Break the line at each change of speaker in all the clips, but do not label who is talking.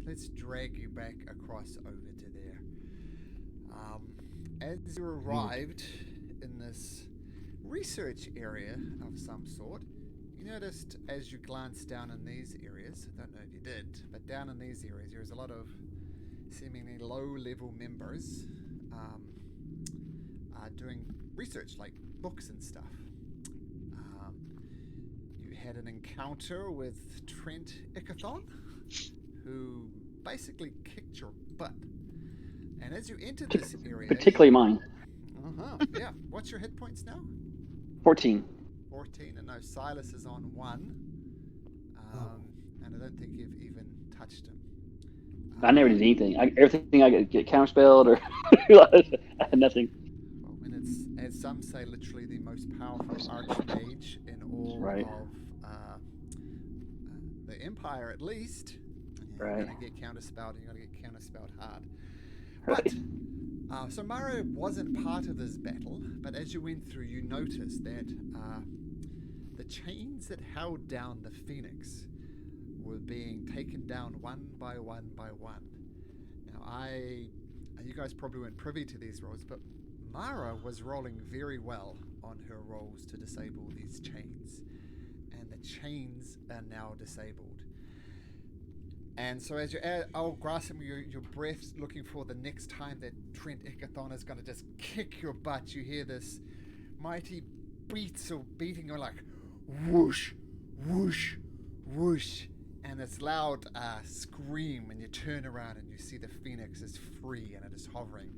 let's drag you back across over to there. As you arrived in this research area of some sort, you noticed as you glanced down in these areas, I don't know if you did, but down in these areas there was a lot of seemingly low-level members doing research, like books and stuff. You had an encounter with Trent Ickathon, who basically kicked your butt. And as you entered this area...
Particularly mine.
Yeah. What's your hit points now?
14.
14, and no, Silas is on 1. And I don't think you've even touched him.
I never did anything. Everything I get counterspelled or I had nothing.
Well, when it's, as some say, literally the most powerful archmage in all of the Empire, at least, you're going to get counterspelled, and you're going to get counterspelled hard. But so Mara wasn't part of this battle, but as you went through, you noticed that the chains that held down the Phoenix were being taken down one by one by one. Now, you guys probably weren't privy to these rolls, but Mara was rolling very well on her rolls to disable these chains, and the chains are now disabled. And so as you're all grasping your breath, looking for the next time that Trent Ickathon is going to just kick your butt, you hear this mighty beats or beating, you're like, whoosh, whoosh, whoosh, and this loud scream, and you turn around and you see the Phoenix is free and it is hovering,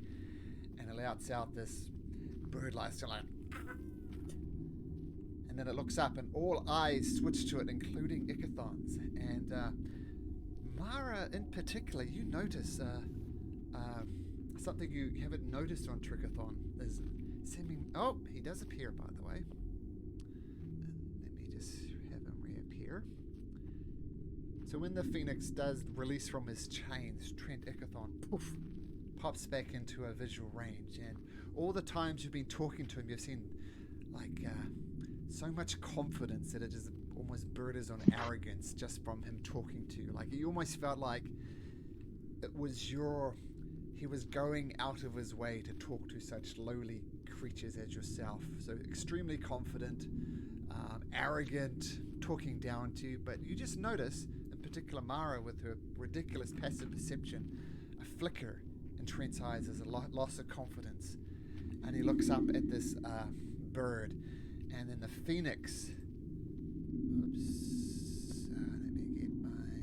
and it lets out this bird-like sound, like, and then it looks up and all eyes switch to it, including Ickathon's, and Mara in particular, you notice something you haven't noticed on Trickathon is seeming... Oh, he does appear, by the way. Let me just have him reappear. So when the Phoenix does release from his chains, Trent Ickathon, poof, pops back into a visual range. And all the times you've been talking to him, you've seen, like, so much confidence that it is almost borders on arrogance just from him talking to you. Like, you almost felt like it was he was going out of his way to talk to such lowly creatures as yourself. So extremely confident, arrogant, talking down to you. But you just notice, in particular Mara with her ridiculous passive perception, a flicker in Trent's eyes as a loss of confidence. And he looks up at this bird, and then the Phoenix... Oops. Let me get my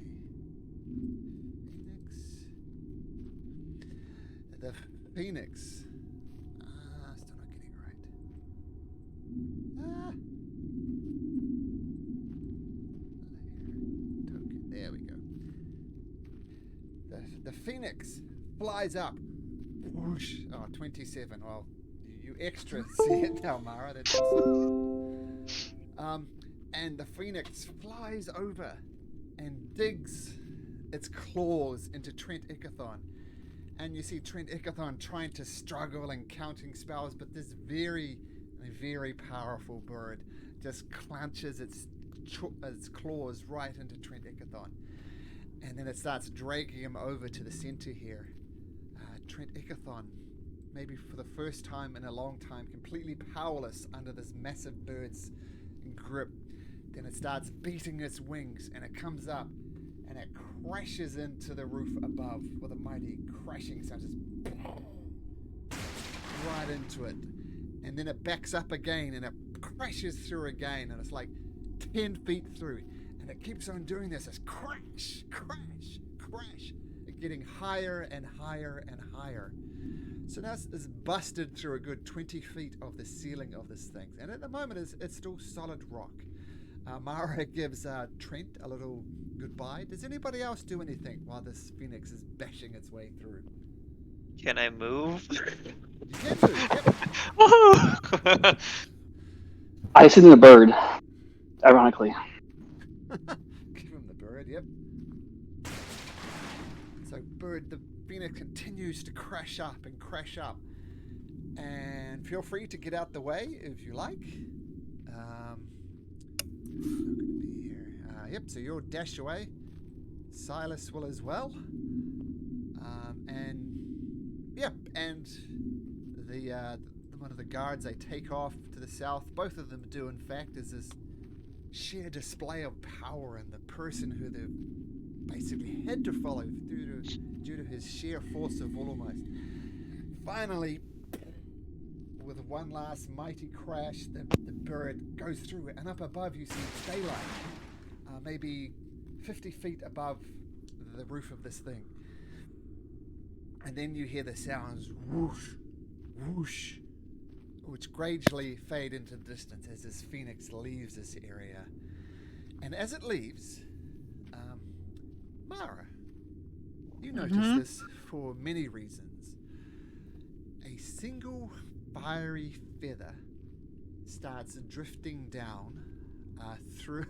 Phoenix. The Phoenix. Still not getting it right. Token. There we go. The Phoenix flies up. Whoosh. Oh, 27. Well, you extra see it now, Mara. That's awesome. And the Phoenix flies over and digs its claws into Trent Ickathon. And you see Trent Ickathon trying to struggle and counting spells, but this very, very powerful bird just clenches its claws right into Trent Ickathon. And then it starts dragging him over to the center here. Trent Ickathon, maybe for the first time in a long time, completely powerless under this massive bird's grip. Then it starts beating its wings, and it comes up, and it crashes into the roof above with a mighty crashing sound, just right into it. And then it backs up again, and it crashes through again, and it's like 10 feet through. And it keeps on doing this, it's crash, crash, crash. It's getting higher and higher and higher. So now it's busted through a good 20 feet of the ceiling of this thing. And at the moment, it's still solid rock. Mara gives Trent a little goodbye. Does anybody else do anything while this Phoenix is bashing its way through?
Can I move?
You can move, yep.
Woohoo!
I send in a bird, ironically.
Give him the bird, yep. So the Phoenix continues to crash up and crash up. And feel free to get out the way if you like. Not going to be here. Yep, so you'll dash away. Silas will as well. And the one of the guards they take off to the south. Both of them do, in fact, is this sheer display of power, and the person who they basically had to follow due to his sheer force of will almost. Finally, with one last mighty crash, the bird goes through it, and up above you see daylight, maybe 50 feet above the roof of this thing. And then you hear the sounds whoosh, whoosh, which gradually fade into the distance as this phoenix leaves this area. And as it leaves, Mara, you notice this for many reasons. A single fiery feather starts drifting down through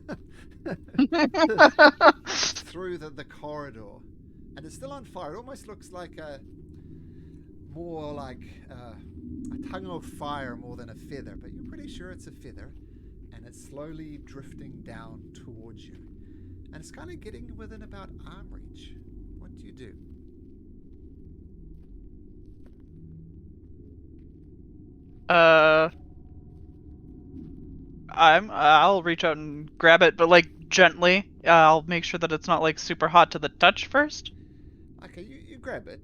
through the corridor, and it's still on fire. It almost looks like a tongue of fire more than a feather, but you're pretty sure it's a feather, and it's slowly drifting down towards you, and it's kind of getting within about arm reach. What do you do?
I'll reach out and grab it, but like gently. I'll make sure that it's not like super hot to the touch first.
Okay, you grab it.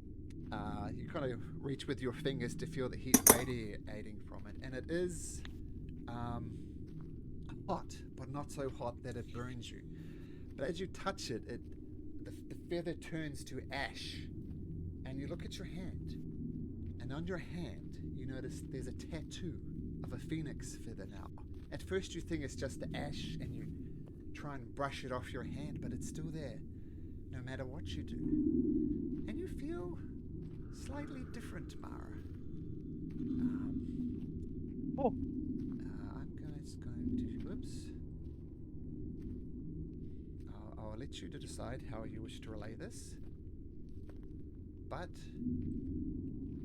You kind of reach with your fingers to feel the heat radiating from it, and it is hot, but not so hot that it burns you. But as you touch it, the feather turns to ash, and you look at your hand, and on your hand you notice there's a tattoo of a phoenix feather now. At first you think it's just the ash, and you try and brush it off your hand, but it's still there, no matter what you do. And you feel slightly different, Mara. I'm just going to... Whoops. I'll let you to decide how you wish to relay this. But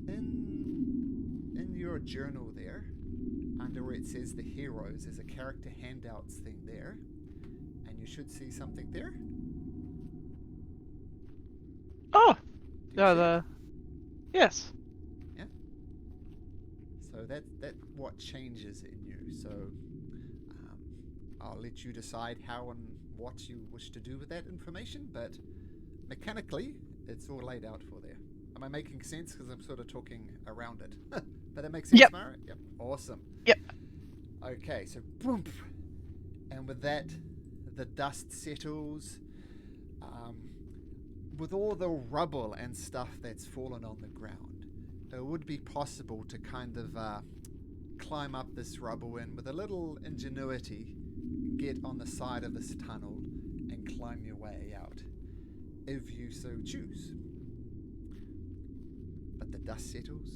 in your journal there, under where it says the heroes, there's a character handouts thing there, and you should see something there.
Oh,
Do you see it?
yes.
Yeah. So that what changes in you. So I'll let you decide how and what you wish to do with that information, but mechanically, it's all laid out for there. Am I making sense? Because I'm sort of talking around it. But that makes sense,
Yep.
Mara? Yep. Awesome.
Yep.
Okay, so boom. And with that, the dust settles. With all the rubble and stuff that's fallen on the ground, it would be possible to kind of climb up this rubble and, with a little ingenuity, get on the side of this tunnel and climb your way out, if you so choose. But the dust settles.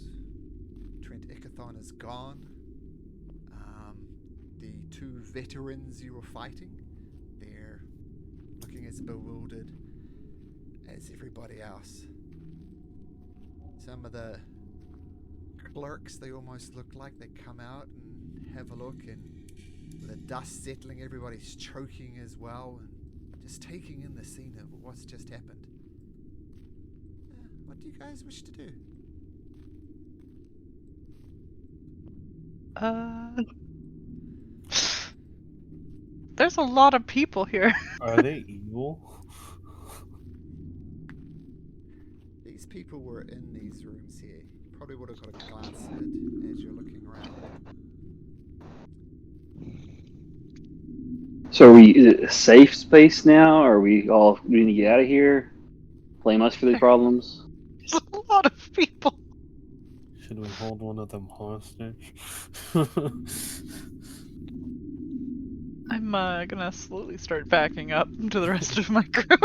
Trent Ickathon is gone. The two veterans you were fighting, they're looking as bewildered as everybody else. Some of the clerks, they almost look like they come out and have a look, and with the dust settling, everybody's choking as well and just taking in the scene of what's just happened. What do you guys wish to do?
There's a lot of people here.
Are they evil?
These people were in these rooms here. You probably would have got a glance at it as you're looking around.
So is it a safe space now? Are we all need to get out of here? Blame us for these problems?
There's a lot of people.
Should we hold one of them hostage?
I'm gonna slowly start backing up to the rest of my crew.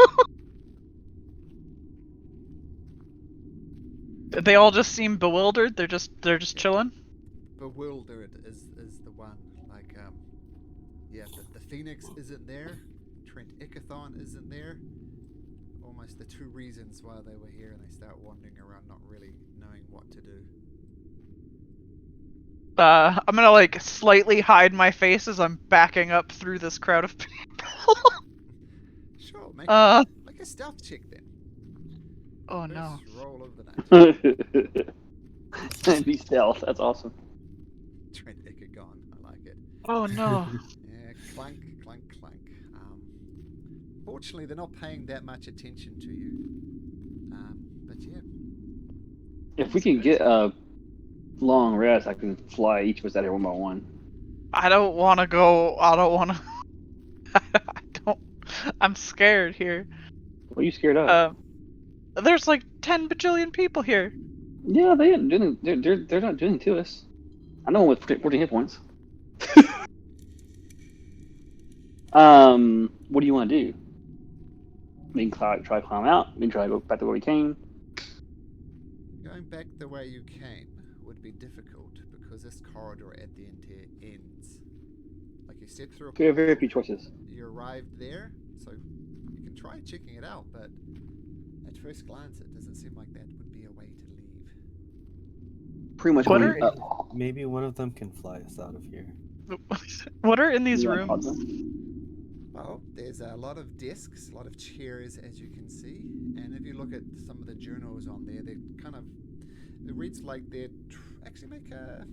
They all just seem bewildered. They're just chilling.
Bewildered is the one. Like, yeah, the Phoenix isn't there. Trent Ickathon isn't there. Almost the two reasons why they were here, and they start wandering around not really knowing what to do.
I'm gonna like slightly hide my face as I'm backing up through this crowd of people.
Sure, make
Uh.
a make a stealth check then.
Oh no.
First roll of the night.
Be stealth. That's awesome.
Trent Ecker gone. I like it.
Oh no.
Yeah, clunk, clunk, clunk. Fortunately, they're not paying that much attention to you. But yeah.
If we can get a long rest, I can fly each of us out here one by one.
I don't want to go. I don't want to. I don't. I'm scared here.
What are you scared of?
There's like 10 bajillion people here.
Yeah, they ain't doing. They're not doing to us. I know one with 14 hit points. What do you want to do? We can try to climb out. We can try to go back to where we came.
Going back the way you came would be difficult because this corridor at the end here ends. Like you stepped through a
We have very
portal,
few choices.
you arrived there, so you can try checking it out, but at first glance it doesn't seem like that would be a way to leave.
Pretty much.
What
going
are-
up.
Maybe one of them can fly us out of here.
What are in these
You want
rooms?
Hudson?
Well, there's a lot of desks, a lot of chairs, as you can see, and if you look at some of the journals on there, they're kind of, it reads like they're actually make a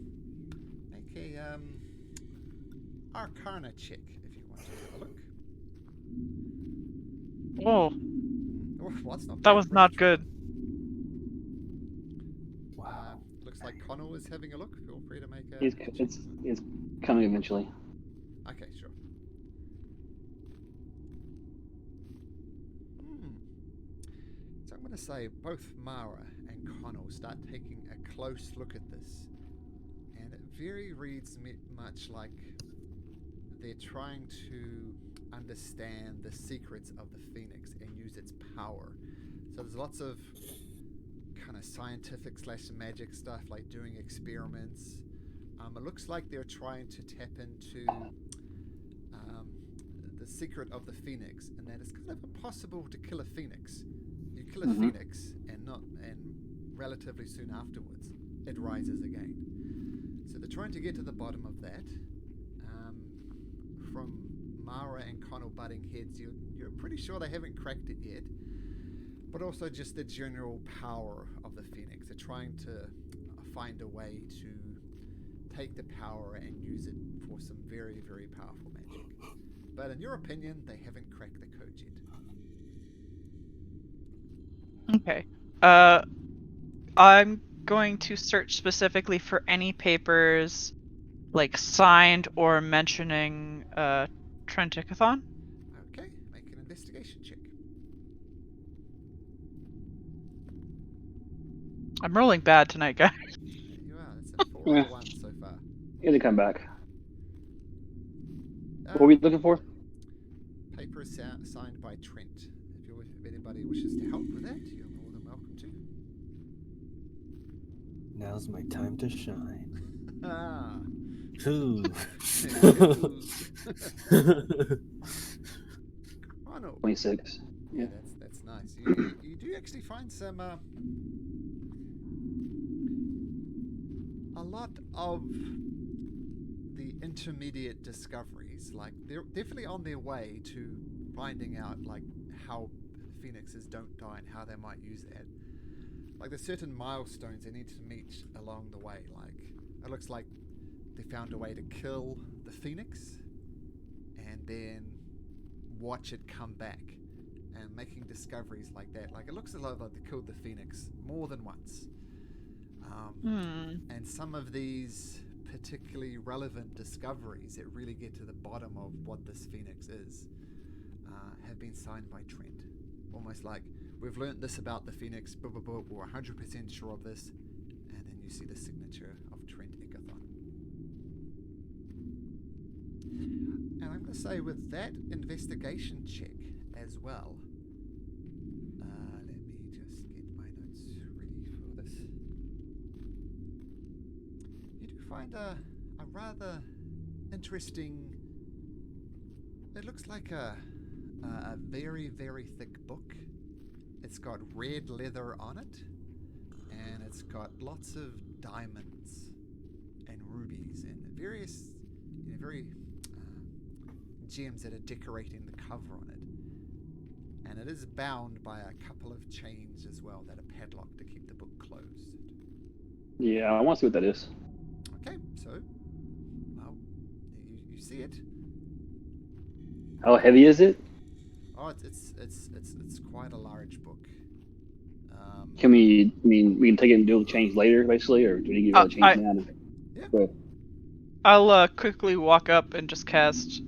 Arcana check if you want to have a look.
Whoa,
Oh, well, that's not
that
bad
was
for
not
a-
good.
Wow.
Looks like Connell is having a look. Feel free to make a.
It's coming eventually.
Okay, sure. So I'm going to say both Mara and Connell start taking a close look at this, and it very reads much like they're trying to understand the secrets of the Phoenix and use its power. So there's lots of kind of scientific / magic stuff, like doing experiments. It looks like they're trying to tap into the secret of the Phoenix, and that it's kind of impossible to kill a Phoenix. You kill a Phoenix, and relatively soon afterwards, it rises again. So they're trying to get to the bottom of that. From Mara and Connell butting heads, you're pretty sure they haven't cracked it yet. But also just the general power of the Phoenix. They're trying to find a way to take the power and use it for some very, very powerful magic. But in your opinion, they haven't cracked the code yet.
Okay. I'm going to search specifically for any papers, like signed or mentioning Trenticathon.
Okay, make an investigation check.
I'm rolling bad tonight, guys.
There you are. That's a 4 out of 1 so far.
Here they come back. What are we looking for?
Paper is signed by Trent. If anybody wishes to help with that, you're more than welcome to.
Now's my time to shine.
Ah.
Ooh.
Oh no.
26.
Yeah, that's nice. You do actually find some a lot of the intermediate discoveries. Like they're definitely on their way to finding out like how phoenixes don't die and how they might use that. Like there's certain milestones they need to meet along the way. Like it looks like they found a way to kill the phoenix and then watch it come back, and making discoveries like that. Like it looks a lot like they killed the phoenix more than once. And some of these particularly relevant discoveries that really get to the bottom of what this phoenix is have been signed by Trent. Almost like, we've learnt this about the phoenix, blah, blah, blah, we're 100% sure of this, and then you see the signature of Trent Ickathon. And I'm going to say with that investigation check as well, let me just get my notes ready for this. You do find a rather interesting, it looks like a very, very thick book. It's got red leather on it, and it's got lots of diamonds and rubies and various, very gems that are decorating the cover on it. and it is bound by a couple of chains as well that are padlocked to keep the book closed.
Yeah, I want to see what that is.
Okay, so, well, you see it.
How heavy is it?
Oh, it's quite a large book.
Can we? I mean, we can take it and do the change later, basically, or do we need to change now?
Yeah.
But
I'll quickly walk up and just cast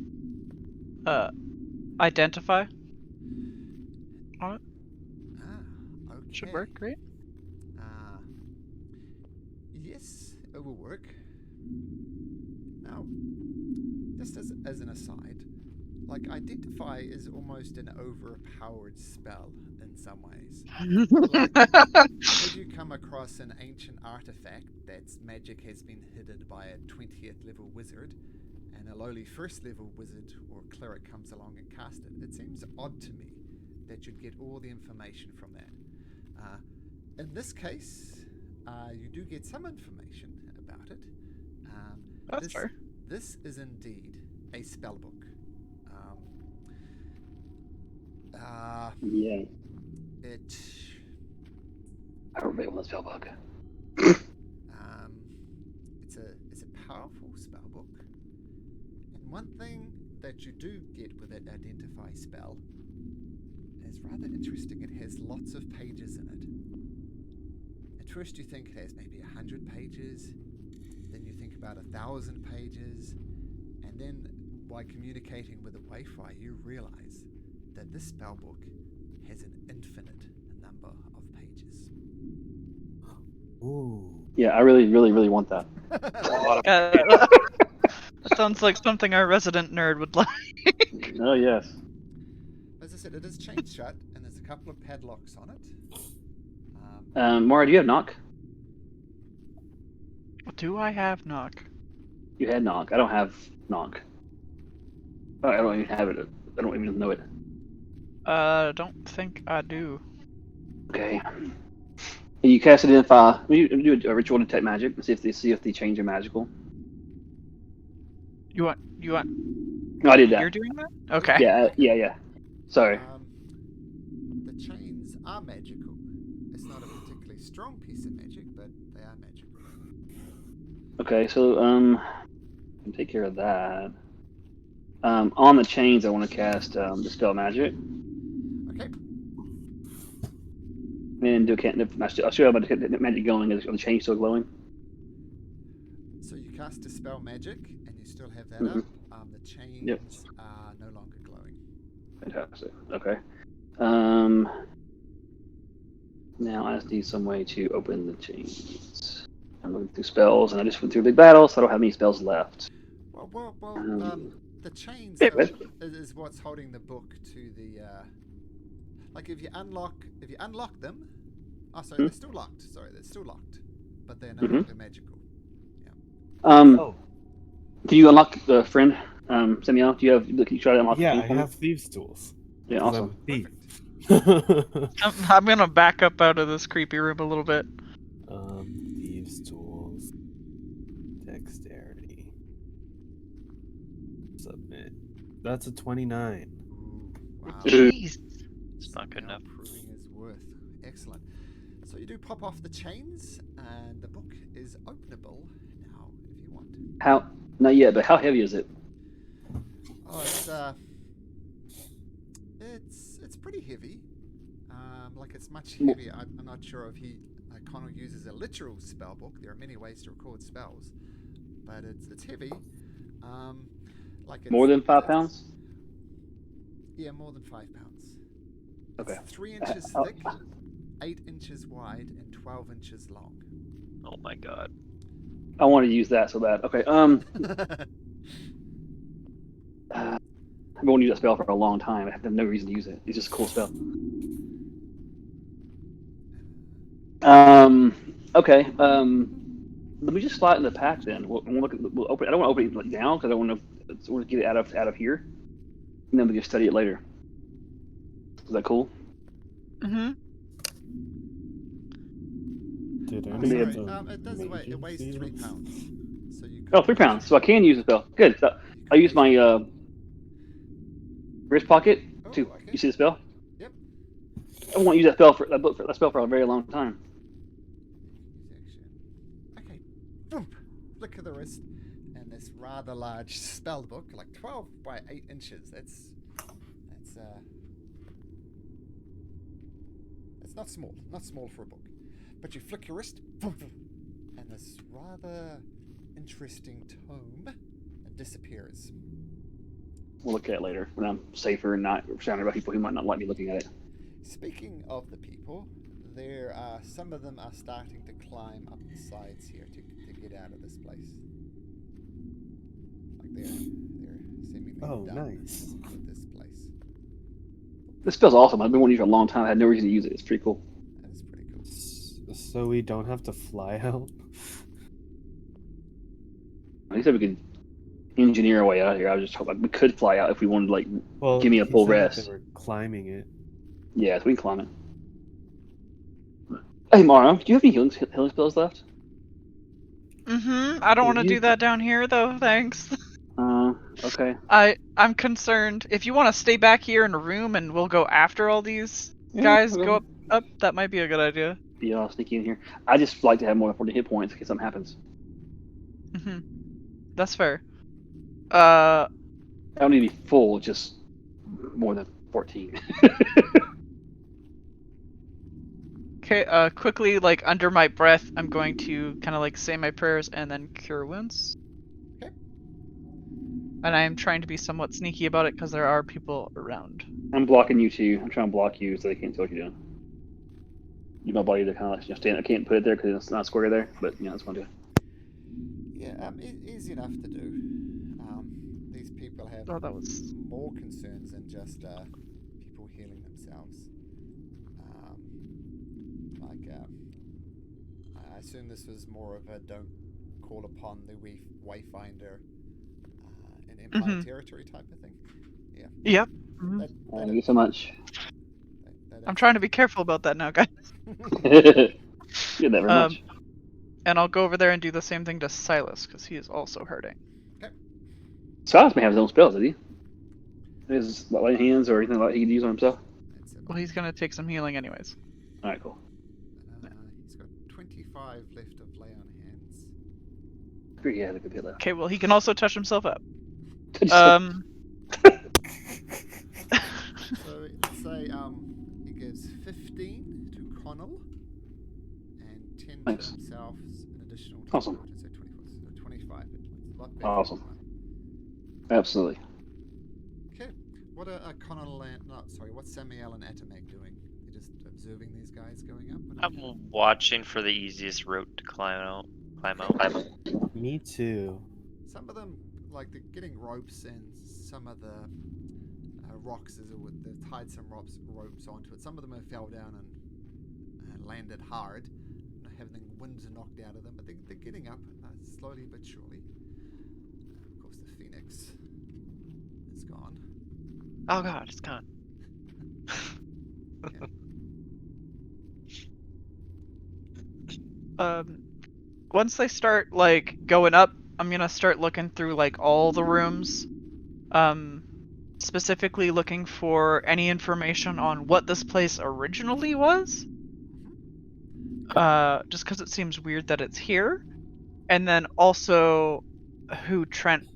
identify on it.
Ah, okay.
Should work, right?
Yes, it will work. Now, just as an aside, like, identify is almost an overpowered spell in some ways. If you come across an ancient artifact that's magic has been hidden by a 20th level wizard, and a lowly first level wizard or cleric comes along and casts it, it seems odd to me that you'd get all the information from that. In this case, you do get some information about it.
That's fair.
This is indeed a spellbook.
yeah,
It
I don't really want a spell book.
it's a powerful spellbook, and one thing that you do get with it, identify spell, is rather interesting. It has lots of pages in it. At first you think it has maybe 100 pages, then you think about 1,000 pages, and then by communicating with the Wi-Fi you realize that this spellbook has an infinite number of pages.
Ooh.
Yeah, I really, really, really want that.
That sounds like something our resident nerd would like.
Oh yes.
As I said, it is chain shut, and there's a couple of padlocks on it.
Mara, do you have knock?
Do I have knock?
You had knock. I don't have knock. Oh, I don't even have it. I don't even know it.
Don't think I do.
Okay. And you cast identify. You do a ritual detect magic and see if the chains are magical.
You want?
No, I did that.
You're doing that? Okay.
Yeah. Sorry.
The chains are magical. It's not a particularly strong piece of magic, but they are magical.
Okay, so can take care of that. On the chains, I want to cast dispel magic.
Okay.
And do a cantrip. I'll show you how the magic going. Is the chain still glowing?
So you cast Dispel Magic, and you still have that
Mhm.
up. The chains are no longer glowing.
Fantastic. Okay. Now I just need some way to open the chains. I'm looking through spells, and I just went through a big battle, so I don't have any spells left.
Well, the chains
Yeah,
is what's holding the book to the. Like if you unlock them. Oh, sorry, they're still locked. Sorry, they're still locked, but they're no longer magical.
Oh,
Can you unlock the friend, Samuel? Do you have? Can you try to unlock?
yeah,
the
I
key for me?
have thieves' tools.
Yeah,
'Cause
awesome.
I'm a thief.
I'm gonna back up out of this creepy room a little bit.
Thieves' tools. Dexterity. Submit. That's a 29.
Ooh, wow.
Jeez.
It's not good
Now
enough.
proving his worth. Excellent. So you do pop off the chains, and the book is openable now, if you want.
How? Not yet, but how heavy is it?
Oh, it's pretty heavy. Like it's much heavier. I'm not sure if Connell uses a literal spell book. There are many ways to record spells, but it's heavy. Like it's,
More than 5 pounds?
Yeah, more than 5 pounds.
Okay.
It's 3 inches thick, 8 inches wide, and 12 inches long.
Oh my god.
I want to use that so bad. Okay. I've been wanting to use that spell for a long time. I have no reason to use it. It's just a cool spell. Okay. Let me just slide it in the pack then. We'll look at. We'll open. I don't want to open it down because I want to get it out of here, and then we can study it later. Is that cool?
Mm-hmm.
Did
Oh,
any
sorry,
of the
it does weigh. It weighs
mages
3
see this?
pounds. So you.
Oh, 3 pounds. So I can use the spell. Good. So I use my wrist pocket
Oh,
to.
okay.
You see the spell?
Yep.
I won't use that spell for that spell for a very long time.
Use action. Okay. Boom. Flick of the wrist, and this rather large spell book, like 12 by 8 inches. That's not small. Not small for a book. But you flick your wrist, boom, boom, and this rather interesting tome disappears.
We'll look at it later when I'm safer and not surrounded by people who might not like me looking at it.
Speaking of the people, there are some of them are starting to climb up the sides here to get out of this place. Like they're seemingly done
nice.
with this place.
This spell's awesome. I've been wanting to use it for a long time. I had no reason to use it. It's pretty cool.
That is pretty cool.
So we don't have to fly out?
He said we could engineer a way out of here. I was just hoping we could fly out if we wanted to, like,
Well,
give me a
he
full
said that
rest.
They were climbing it.
Yeah, so we can climb it. Hey, Mara, do you have any healing spells left?
I don't want to do that down here though, thanks.
Okay.
I'm concerned. If you want to stay back here in a room and we'll go after all these guys go up, that might be a good idea.
Yeah, I'll sneak in here. I just like to have more than 40 hit points in case something happens.
That's fair.
I don't need to be full, just more than 14.
Okay, quickly, like, under my breath, I'm going to kind of, like, say my prayers and then cure wounds.
Okay.
And I'm trying to be somewhat sneaky about it because there are people around.
I'm blocking you too. I'm trying to block you so they can't see what you're doing. Use my body to kind of like stand. I can't put it there because it's not square there, but that's what I'm doing.
Yeah, easy enough to do. These people have more concerns than just people healing themselves. I assume this was more of a don't call upon the wayfinder in Empire territory type of thing. Yeah.
Yep.
Thank you so much.
I'm trying to be careful about that now, guys.
You're never much.
And I'll go over there and do the same thing to Silas, because he is also hurting.
Okay.
Silas may have his own spells, does he? His light hands or anything like he can use on himself?
Well, he's going to take some healing anyways.
Alright, cool.
He's got 25 left of lay on hands.
I figured he had a good bit left.
Okay, well, he can also touch himself up.
So let's say he gives 15 to Connell and 10
Nice.
to himself, an additional 10.
Awesome.
So 24, so 25 hit points. A lot better.
Awesome. Absolutely.
Okay. What are Connell and what's Samuel and Atamek doing? They're just observing these guys going up? What are they doing?
I'm watching for the easiest route to climb out.
Me too.
Some of them, like, they're getting ropes, and some of the rocks, they've tied some ropes onto it. Some of them have fell down and landed hard, having wind knocked out of them, but they're getting up slowly but surely. Of course, the phoenix is gone.
Oh god, it's gone.
Once they start, like, going up, I'm gonna start looking through, like, all the rooms. Specifically looking for any information on what this place originally was. Just because it seems weird that it's here. And then also who Trent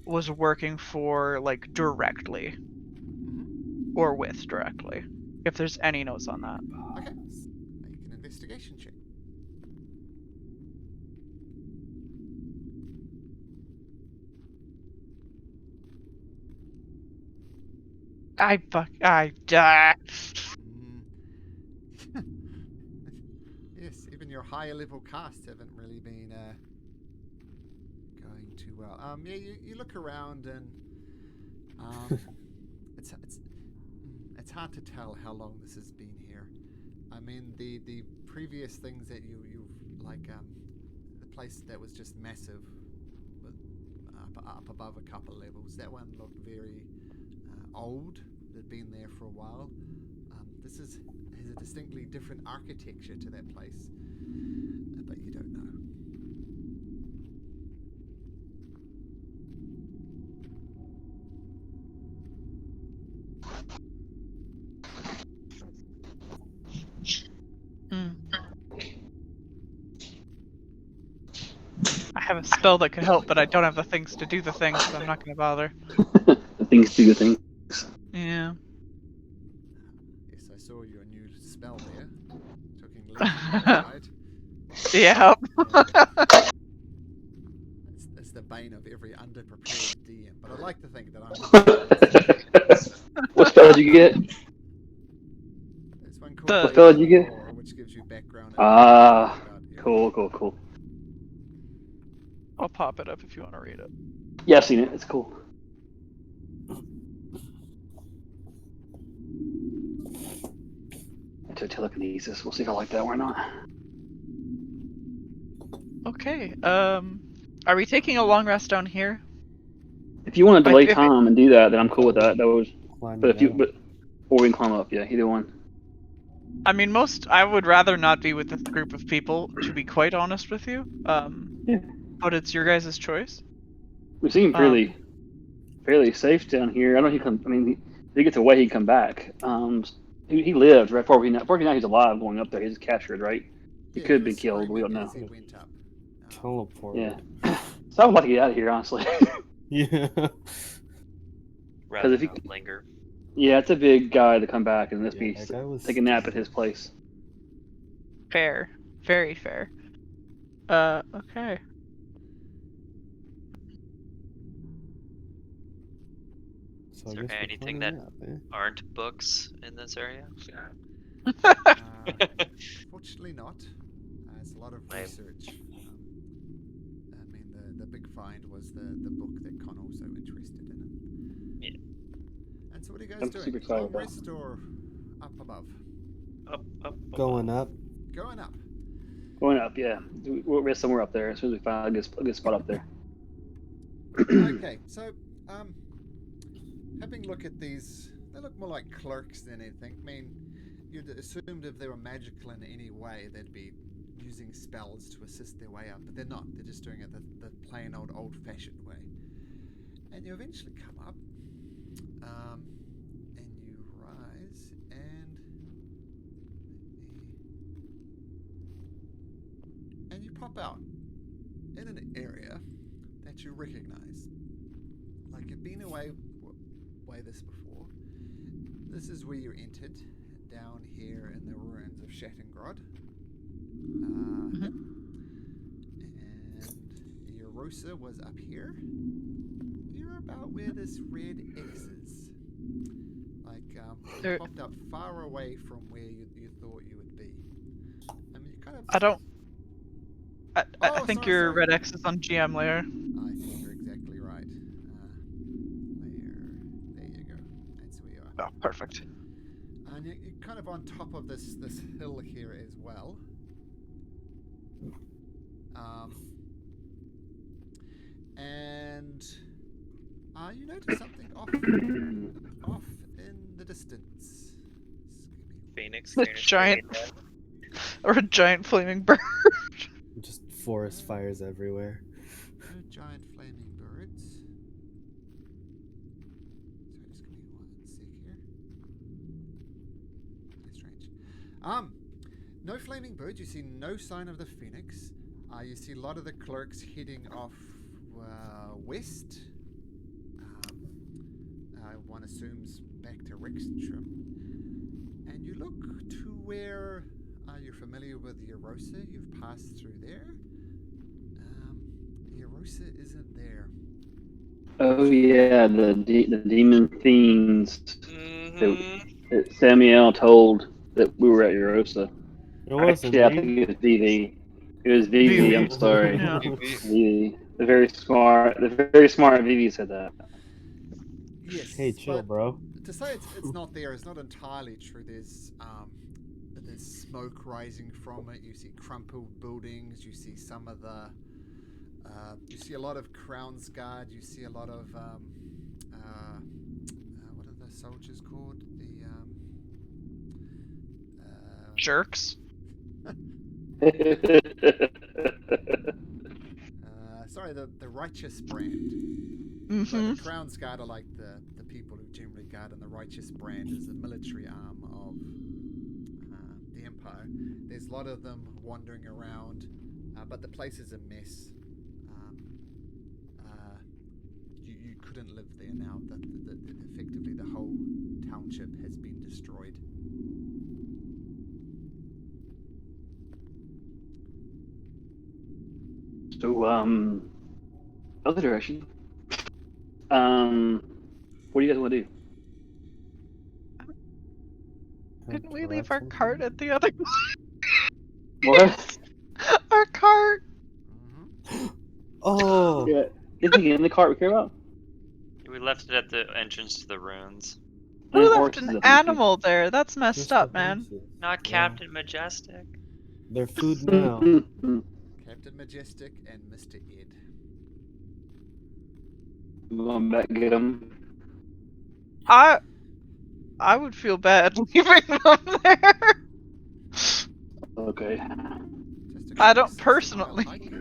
was working for, like, directly. Or with directly. If there's any notes on that.
Okay. Make an investigation check.
I die.
Yes, even your higher level casts haven't really been going too well. Yeah, you look around and it's hard to tell how long this has been here. I mean, the previous things that you've like the place that was just massive, with up above a couple levels. That one looked very old. It had been there for a while. This has a distinctly different architecture to that place, but you don't know.
have a spell that could help, but I don't have the things to do the things, so I'm not going to bother.
The things do the things.
Yeah.
Yes, I saw your new spell there. Talking legendary, right?
Yeah.
It's the bane of every underprepared DM, but I like to think that I'm.
What spell did you get?
There's one
The-
called
What spell did you get?
Lore, which gives you background.
Ah,
about everything.
cool.
I'll pop it up if you want to read it.
Yeah, I've seen it. It's cool. Into telekinesis. We'll see if I like that or not.
Okay. Are we taking a long rest down here?
If you want to delay
if it-
time and do that, then I'm cool with that. That was,
Climb
but
it
if you,
out.
but or we can climb up. Yeah, either one.
I mean, I would rather not be with this group of people, to be quite honest with you.
Yeah.
But it's your guys' choice.
We seem fairly safe down here. I don't know if he come. I mean, if he gets away, he'd come back. He lived right before now he's alive going up there. He's captured, right? He could have been
was
killed. We don't
screaming
know.
as he went up.
Teleport.
Yeah. So I would like to get out of here, honestly.
Yeah.
Rather
if you-
not linger.
Yeah, it's a big guy to come back and just
Yeah,
be
that guy was
take a nap at
scary.
his place.
Fair. Very fair. Okay.
So
Is
I
there
guess we're
anything
climbing
that-
up, eh?
Aren't books in this area?
Fortunately not. It's a lot of
Lame.
research. I mean, the big find was the book that Con also interested in.
Yeah.
And so what are you guys
I'm
doing?
super excited
Long
about it.
rest or up above?
Up.
Going up.
Going up.
Going up, yeah. We'll rest somewhere up there as soon as we find a good spot up there.
Okay, so having a look at these, they look more like clerks than anything. I mean, you'd assumed if they were magical in any way, they'd be using spells to assist their way up, but they're not. They're just doing it the plain old-fashioned way. And you eventually come up, and you rise, and you pop out in an area that you recognize. Like you've been away this before. This is where you entered, down here in the ruins of Shattengrod. And your Rosa was up here. You're about where this red X is. Like, you popped up far away from where you thought you would be. I mean, you kind of...
I don't. I
Oh,
think
sorry,
your
sorry.
red X is on GM layer.
I think you're exactly right. There you go. That's where you are.
Oh, perfect.
And you're kind of on top of this hill here as well. And you notice something off in the distance.
Phoenix.
The giant, or a giant flaming bird.
Just forest fires everywhere.
No giant flaming birds. So just give me 1 sec here. That's strange. No flaming birds. You see no sign of the phoenix. You see a lot of the clerks heading off west. One assumes back to Rexxentrum. And you look to where you're familiar with Erosa. You've passed through there. Erosa isn't there.
Oh yeah, the demon fiends that Samuel told that we were at Erosa.
It wasn't
Actually, I
me.
think it was Vivi. It was Vivi. I'm sorry.
Yeah.
Vivi. The very smart Vivi said that.
Yes.
Hey, chill,
but
bro.
To say it's not there is not entirely true. There's smoke rising from it. You see crumpled buildings. You see some of the. You see a lot of Crown's Guard. You see a lot of what are the soldiers called? The
Jerks.
sorry, the righteous brand.
Mm-hmm.
So the Crown's Guard are like the people who generally guard, and the righteous brand is the military arm of the Empire. There's a lot of them wandering around, but the place is a mess. couldn't live there now. Effectively, the whole township has been destroyed.
So, other direction. What do you guys want to do?
Didn't we leave our cart at the other?
What?
Our cart.
Mm-hmm.
Oh,
Yeah. Anything in the cart we care about?
We left it at the entrance to the ruins.
We
And
left
horses,
an
I think,
animal there. That's messed
just
up,
the
man.
horses.
Not
Yeah.
Captain Majestic.
They're food
too.
now.
Captain Majestic and Mr. Ed.
Going back and get them.
I would feel bad leaving them there.
Okay.
Just a
I
quick
don't
6 mile
personally.
hike.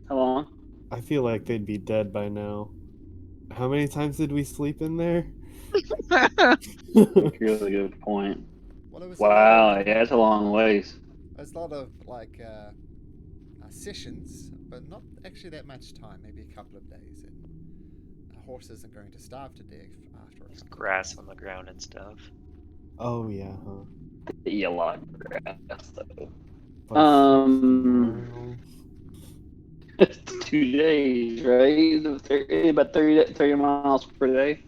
How long?
I feel like they'd be dead by now. How many times did we sleep in there?
Really good point.
Well, it was
Wow, yeah, that's a long ways.
There's a lot of like sessions, but not actually that much time. Maybe a couple of days, and a horse isn't going to starve to death after.
There's grass on the ground and stuff.
Oh yeah, huh?
They eat a lot of grass, though.
But
Um, It's 2 days, right? About 30 miles per day.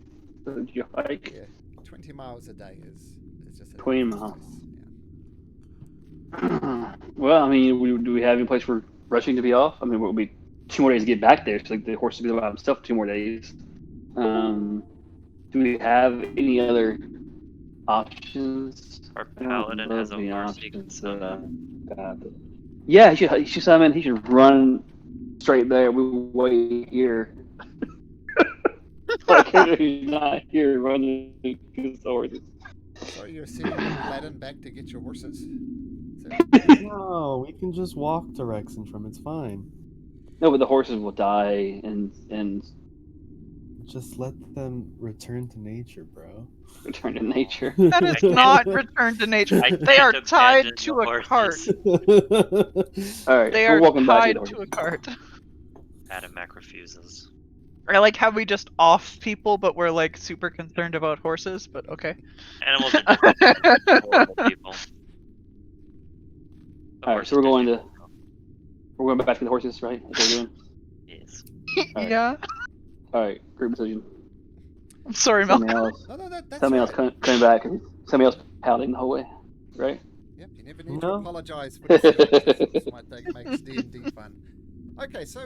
So did you hike?
Yeah, 20 miles a day is just a
20 miles.
process,
Well, I mean, do we have any place for rushing to be off? I mean, it will be 2 more days to get back there. So like the horse will be by himself 2 more days. Do we have any other options?
Our
I don't
paladin
know
has a
the
horse he
options,
can summon.
Yeah, he should summon. He should run straight there. We wait here. Like he's not here running his horses.
So you're sending Aladdin back to get your horses?
no, we can just walk to Rexxentrum. It's fine.
No, but the horses will die, and
Just let them return to nature, bro.
return to nature.
That is not return to nature.
I
They are
can't
tied
abandon
to
the
a cart.
horses.
All right,
They
we're
are
walking back
tied
the
to a
horses.
cart.
Adam Mac refuses.
I like how we just off people, but we're like super concerned about horses. But okay.
Animals are just horrible people. The
All right,
horses
so we're going
just-
We're going back to the horses, right? That's what we're doing.
Yes.
Alright.
Yeah.
All right, group decision.
I'm sorry, Mel.
Somebody else,
No, that's
somebody
right.
else coming back, and somebody else pouting the whole way, right?
Yep, you never need to
No.
apologize for decisions. This might makes D&D fun. Okay, so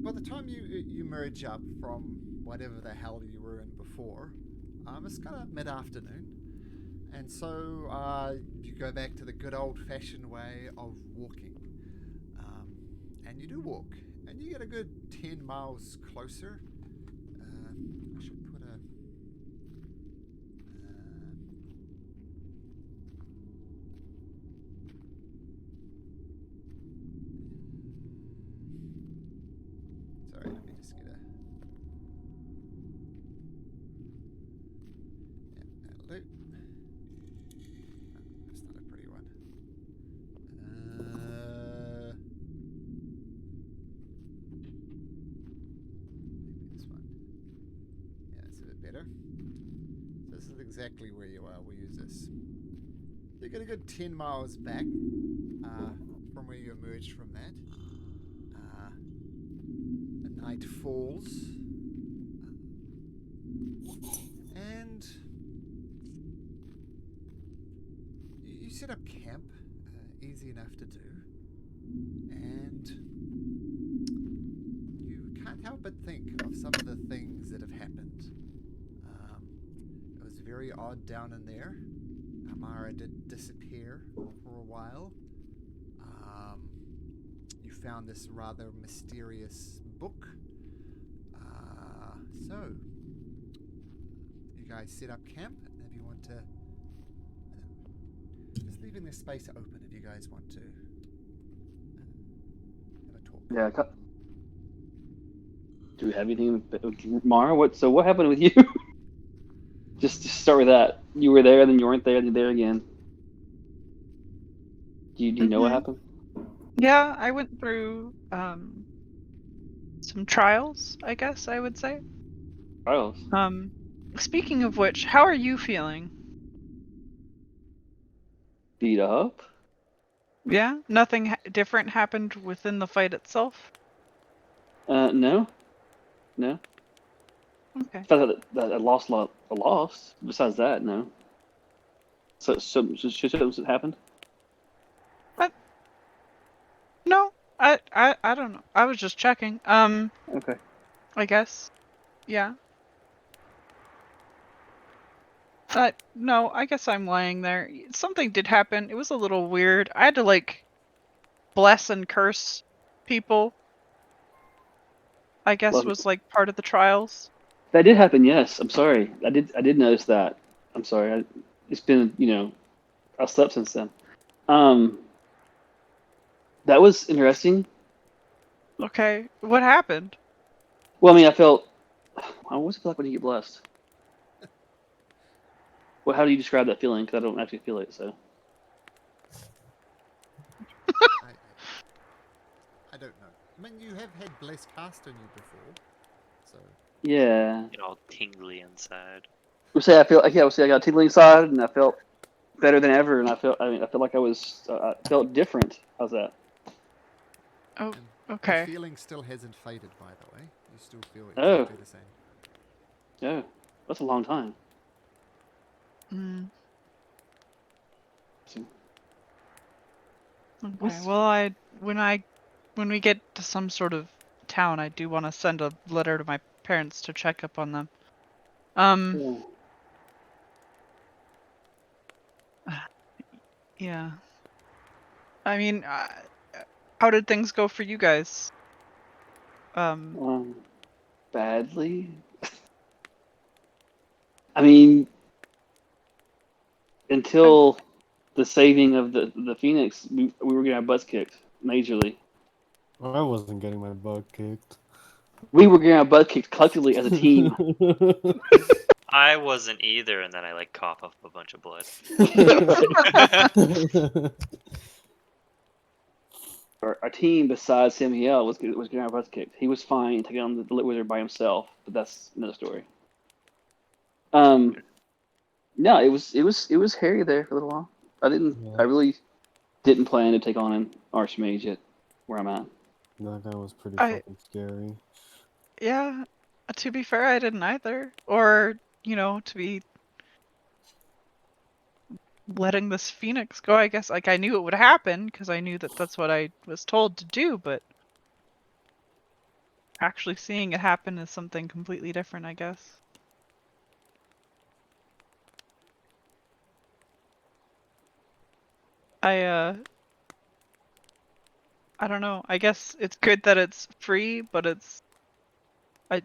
by the time you merge up from whatever the hell you were in before, it's kind of mid-afternoon, and so you go back to the good old-fashioned way of walking, and you do walk, and you get a good 10 miles closer. I should put a sorry, let me just get a that'll do. No, that's not a pretty one. Maybe this one. Yeah, that's a bit better. So this is exactly where you are. We'll use this. You get a good 10 miles back from where you emerged from that. The night falls. And you set up camp, easy enough to do. And you can't help but think of some of the things that have happened. It was very odd down in there. Amara did disappear for a while. You found this rather mysterious book. So, you guys set up camp, and if you want to, just leaving this space open if you guys want to have a talk.
Yeah. Do we have anything, Mara? What happened with you? just start with that. You were there, then you weren't there, then you're there again. Do you know what happened?
Yeah, I went through some trials, I guess I would say.
Trials.
Speaking of which, how are you feeling?
Beat up.
Yeah, nothing different happened within the fight itself.
No. No.
Okay.
That I lost a loss. Besides that, no. So something happened.
No, I don't know. I was just checking.
Okay.
I guess. Yeah. No, I guess I'm lying there. Something did happen. It was a little weird. I had to like bless and curse people. I guess
Well,
was like part of the trials.
that did happen. Yes. I'm sorry. I did notice that. I'm sorry. It's been I slept since then. Um, that was interesting.
Okay, what happened?
Well, I mean, I felt. What's it feel like when you get blessed? Well, how do you describe that feeling? Because I don't actually feel it. So.
I, I don't know. I mean, you have had Bless cast on you before, so
Yeah.
Get all tingly inside.
We'll say I feel like I got a tingling side, and I felt better than ever, and I felt like I felt different. How's that?
Oh,
and
okay.
the feeling still hasn't faded. By the way, you still feel
Oh.
exactly the same.
Yeah, that's a long time.
Mm,
So,
okay.
what's-
Well, when we get to some sort of town, I do want to send a letter to my parents to check up on them.
yeah.
Yeah. I mean, how did things go for you guys?
Um, badly. I mean, until the saving of the Phoenix, we were getting our butts kicked majorly.
I wasn't getting my butt kicked.
We were getting our butt kicked collectively as a team.
I wasn't either, and then I like cough up a bunch of blood.
Our team, besides Samuel, was getting our butts kicked. He was fine taking on the wizard by himself, but that's another story. No, it was hairy there for a little while. I really didn't plan to take on an archmage at where I'm at.
That guy was pretty
I
fucking scary.
Yeah, to be fair, I didn't either. Or, to be letting this phoenix go, I guess. Like, I knew it would happen because I knew that that's what I was told to do, but actually seeing it happen is something completely different, I guess. I I don't know. I guess it's good that it's free, but I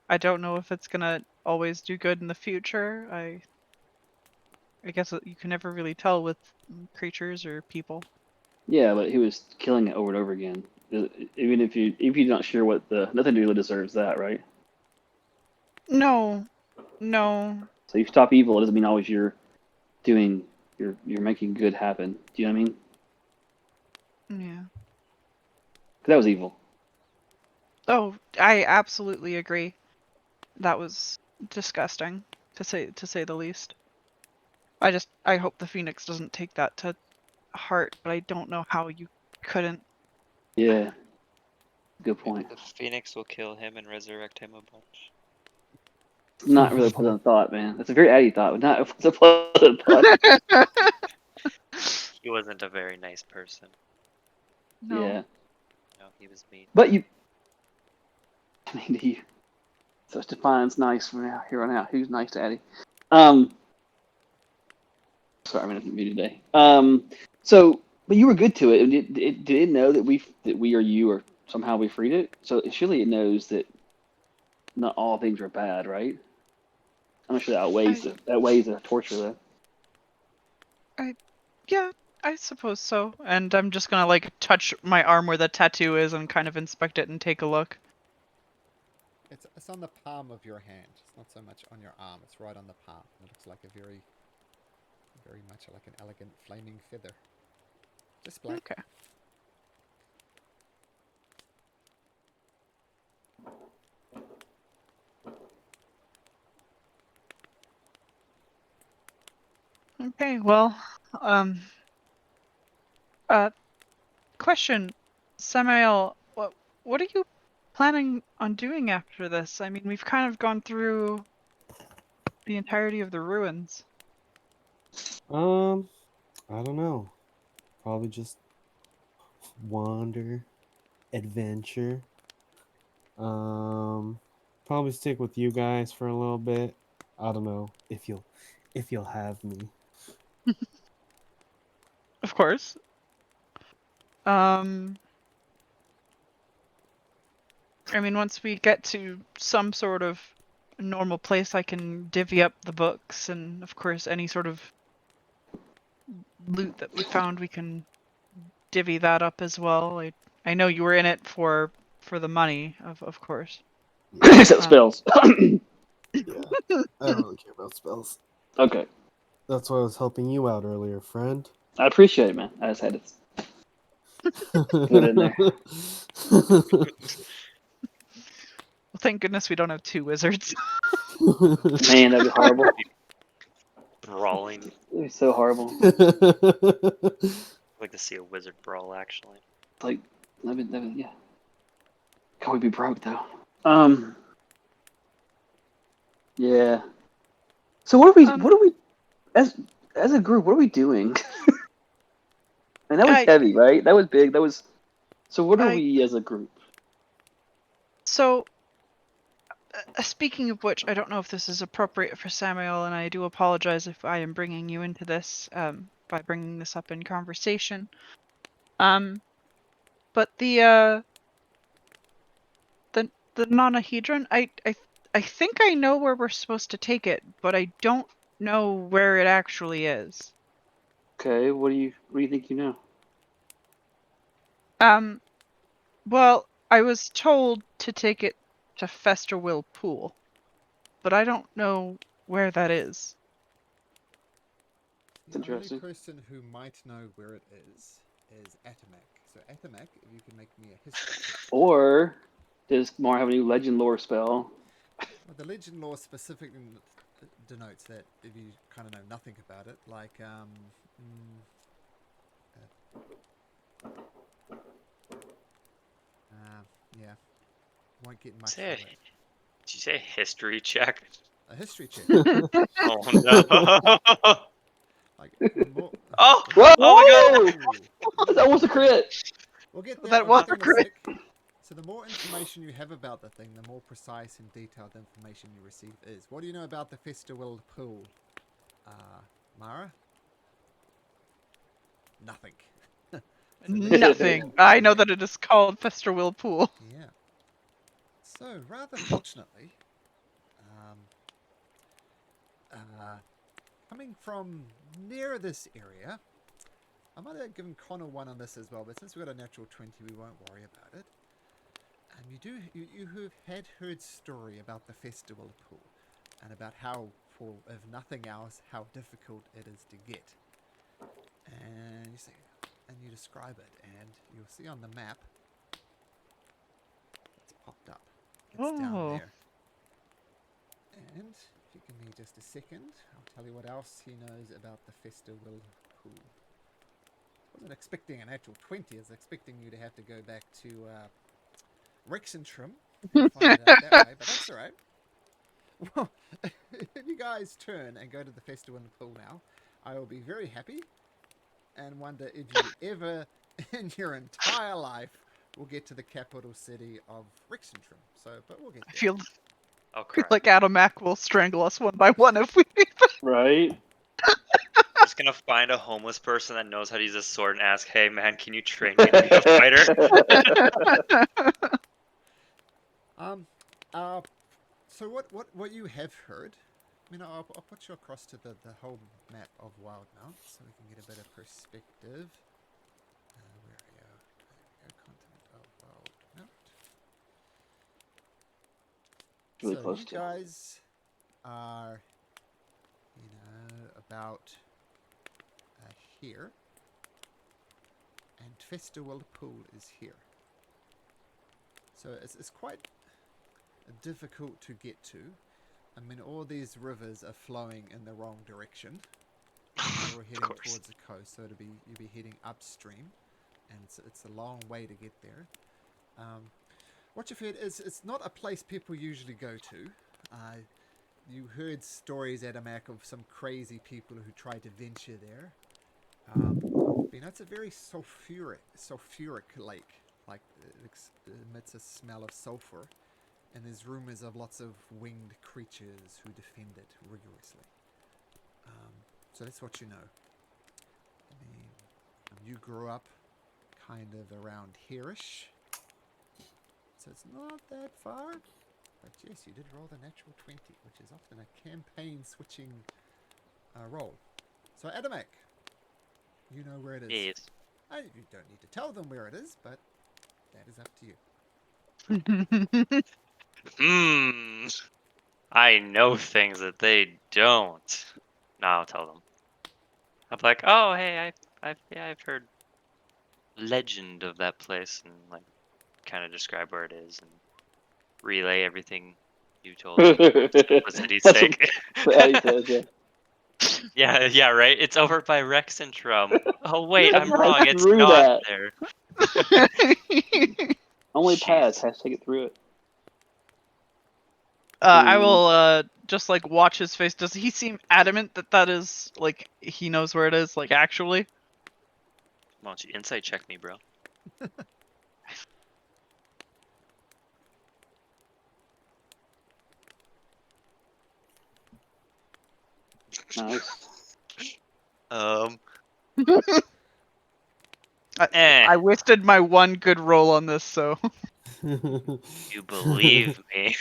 I don't know if it's gonna always do good in the future. I guess you can never really tell with creatures or people.
Yeah, but he was killing it over and over again. Even if you're not sure what nothing really deserves that, right?
No, no.
So you stop evil, it doesn't mean always doing you're making good happen. Do you know what I mean?
Yeah.
'Cause that was evil.
Oh, I absolutely agree. That was disgusting, to say the least. I hope the Phoenix doesn't take that to heart, but I don't know how you couldn't.
Yeah, good
Maybe
point.
the phoenix will kill him and resurrect him a bunch.
Not really a pleasant thought, man. That's a very addy thought, but not it's a pleasant thought.
He wasn't a very nice person.
No.
Yeah,
No, he was mean.
but I mean, so it defines nice from now here on out. Who's nice to Addy? Sorry, I'm gonna mute today. But you were good to it. Did it know that we or you or somehow we freed it? So surely it knows that not all things are bad, right? I'm not sure that outweighs the torture though.
Yeah, I suppose so. And I'm just gonna like touch my arm where the tattoo is and kind of inspect it and take a look.
It's on the palm of your hand. It's not so much on your arm. It's right on the palm. It looks like a very much like an elegant flaming feather. Just black.
Okay. Okay, well, um, question, Samael, what are you planning on doing after this? I mean, we've kind of gone through the entirety of the ruins.
I don't know. Probably just wander, adventure. Probably stick with you guys for a little bit. I don't know if you'll have me.
Of course. I mean, once we get to some sort of normal place, I can divvy up the books, and of course, any sort of loot that we found, we can divvy that up as well. I know you were in it for the money, of course.
Except spells.
Yeah, I don't really care about spells.
Okay.
That's why I was helping you out earlier, friend.
I appreciate it, man. I just had to put it in there.
Well, thank goodness we don't have two wizards.
Man, that'd be horrible.
Brawling.
It'd be so horrible.
I'd like to see a wizard brawl, actually.
Like, yeah. Can't we be broke though? Yeah. So what are we, as a group, what are we doing? And that was heavy, right? That was big. So what are we as a group?
So, speaking of which, I don't know if this is appropriate for Samuel, and I do apologize if I am bringing you into this by bringing this up in conversation. But the nonahedron, I think I know where we're supposed to take it, but I don't know where it actually is.
Okay, what do you think you know?
Well, I was told to take it to Festerwill Pool, but I don't know where that is.
That's interesting.
The only person who might know where it is Atamak. So Atamak, if you can make me a history check.
Or does Mar have a new legend lore spell?
Well, the legend lore specifically denotes that if you kind of know nothing about it, like yeah, won't get much from it.
Did you say history check?
A history check.
Oh no!
Like more.
Oh!
Whoa!
Oh my god!
That was a crit.
We'll get there.
That
We'll
was
get there
a
in a
crit.
sec. So the more information you have about the thing, the more precise and detailed the information you receive is. What do you know about the Festerwill Pool, Mara? Nothing.
Nothing. I know that it is called Festerwill Pool.
Yeah. So, rather fortunately, coming from near this area, I might have given Connor one on this as well, but since we got a natural 20, we won't worry about it. You have had heard story about the Festerwill Pool, and about how, for if nothing else, how difficult it is to get. And you say, and you describe it, and you'll see on the map, it's popped up. It's down there. And if you give me just a second, I'll tell you what else he knows about the Festerwill Pool. I wasn't expecting an actual 20, I was expecting you to have to go back to Rexxentrum and find it out that way, but that's alright. Well, if you guys turn and go to the Festerwill Pool now, I will be very happy and wonder if you ever in your entire life will get to the capital city of Rexxentrum. So, but we'll get there.
I feel
Oh crap!
like Atomac will strangle us one by one if we leave.
Right?
Just gonna find a homeless person that knows how to use a sword and ask, "Hey man, can you train me to be a fighter?"
So what you have heard, I mean, I'll put you across to the whole map of Wildmount so we can get a bit of perspective. Where are you? There we go, continent of Wildmount.
Really
so
close
you
to.
guys are, about here, and Festerwill Pool is here. So it's quite difficult to get to. I mean, all these rivers are flowing in the wrong direction. You're heading
course.
towards the coast, so you'll be heading upstream, and it's a long way to get there. What you've heard is it's not a place people usually go to. You heard stories, Adamak, of some crazy people who tried to venture there. But it's a very sulfuric lake. Like it emits a smell of sulfur, and there's rumors of lots of winged creatures who defend it rigorously. So that's what you know. I mean, you grew up kind of around here-ish, so it's not that far. But yes, you did roll the natural 20, which is often a campaign-switching roll. So, Adamak, you know where it is.
Yes.
You don't need to tell them where it is, but that is up to you.
I know things that they don't. No, I'll tell them. I'm like, oh, hey, I've heard legend of that place, and like, kind of describe where it is and relay everything you told me for simplicity's
That's
sake.
what Addy says, yeah.
Yeah, right. It's over by Rexxentrum. Oh wait,
Yeah,
I'm
pass
wrong. It's
through
not
that.
there.
Only pass
Jeez.
has to take it through it.
I will just like watch his face. Does he seem adamant that that is like he knows where it is? Like actually?
Why don't you insight check me, bro?
Nice.
I wasted my one good roll on this, so
You believe me.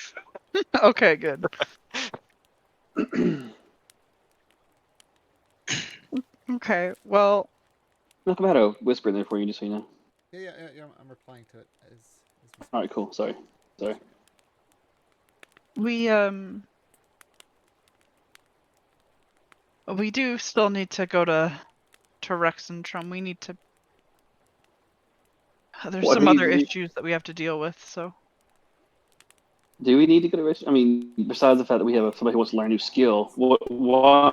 okay, good. Okay, well,
Look, I had a whisper in there for you, just so you know.
Yeah, I'm replying to it as we
All right, cool. Sorry.
we do still need to go to Rexxentrum. We need to. There's
What
some
do
other
you-
issues that we have to deal with, so.
Do we need to go to Rexxentrum? I mean, besides the fact that we have somebody who wants to learn a new skill, where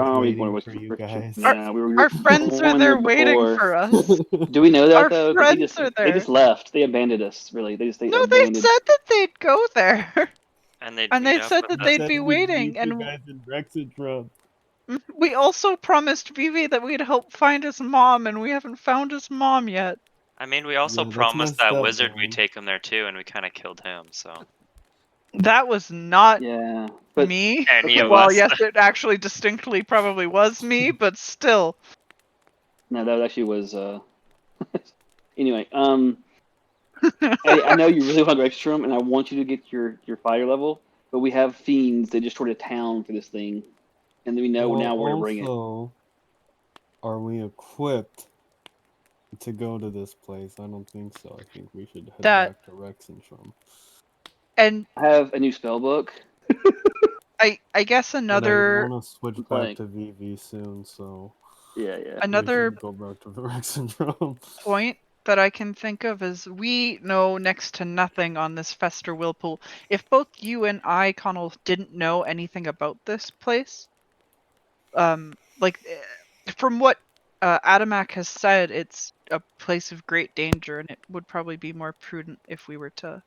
are we going
waiting
with
for you
Rexxentrum
guys.
now?
Our friends are
going
there
there
waiting
before.
for us.
Do we know that
Our
though? 'Cause
friends are
they
there.
just left. They abandoned us. Really, they
No, they
abandoned.
said that they'd go there.
And they'd
And
meet
they
up
said
with
that
us.
they'd be waiting,
You
and
guys in Rexxentrum.
we also promised Vivi that we'd help find his mom, and we haven't found his mom yet.
I mean, we also
Yeah, that's
promised
messed
that
up,
wizard
man.
we'd take him there too, and we kind of killed him. So
That was not
Yeah, but
me.
any of
Well,
us.
yes, it actually distinctly probably was me, but still.
no, that actually was. Anyway, I know you really want Rexxentrum, and I want you to get your fire level, but we have fiends that just toward a town for this thing, and then we know now where to bring it.
Also, are we equipped to go to this place? I don't think so. I think we should head back to Rexxentrum.
And
I have a new spell book.
I guess
But I
another
want to switch
I'm
back
playing.
to VV soon, so
Yeah.
we
another
should go back to the Rexxentrum.
point that I can think of is we know next to nothing on this Fester Whirlpool. If both you and I, Connell, didn't know anything about this place, from what Adamak has said, it's a place of great danger, and it would probably be more prudent if we were to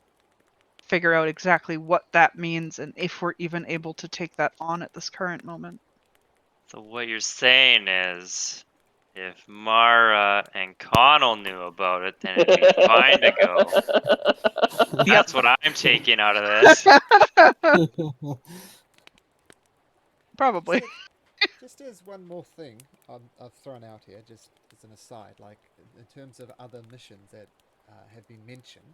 figure out exactly what that means and if we're even able to take that on at this current moment.
So what you're saying is, if Mara and Connell knew about it, then it'd be fine to go. That's what I'm taking out of this.
Probably.
Just as one more thing I've thrown out here, just as an aside, like in terms of other missions that have been mentioned,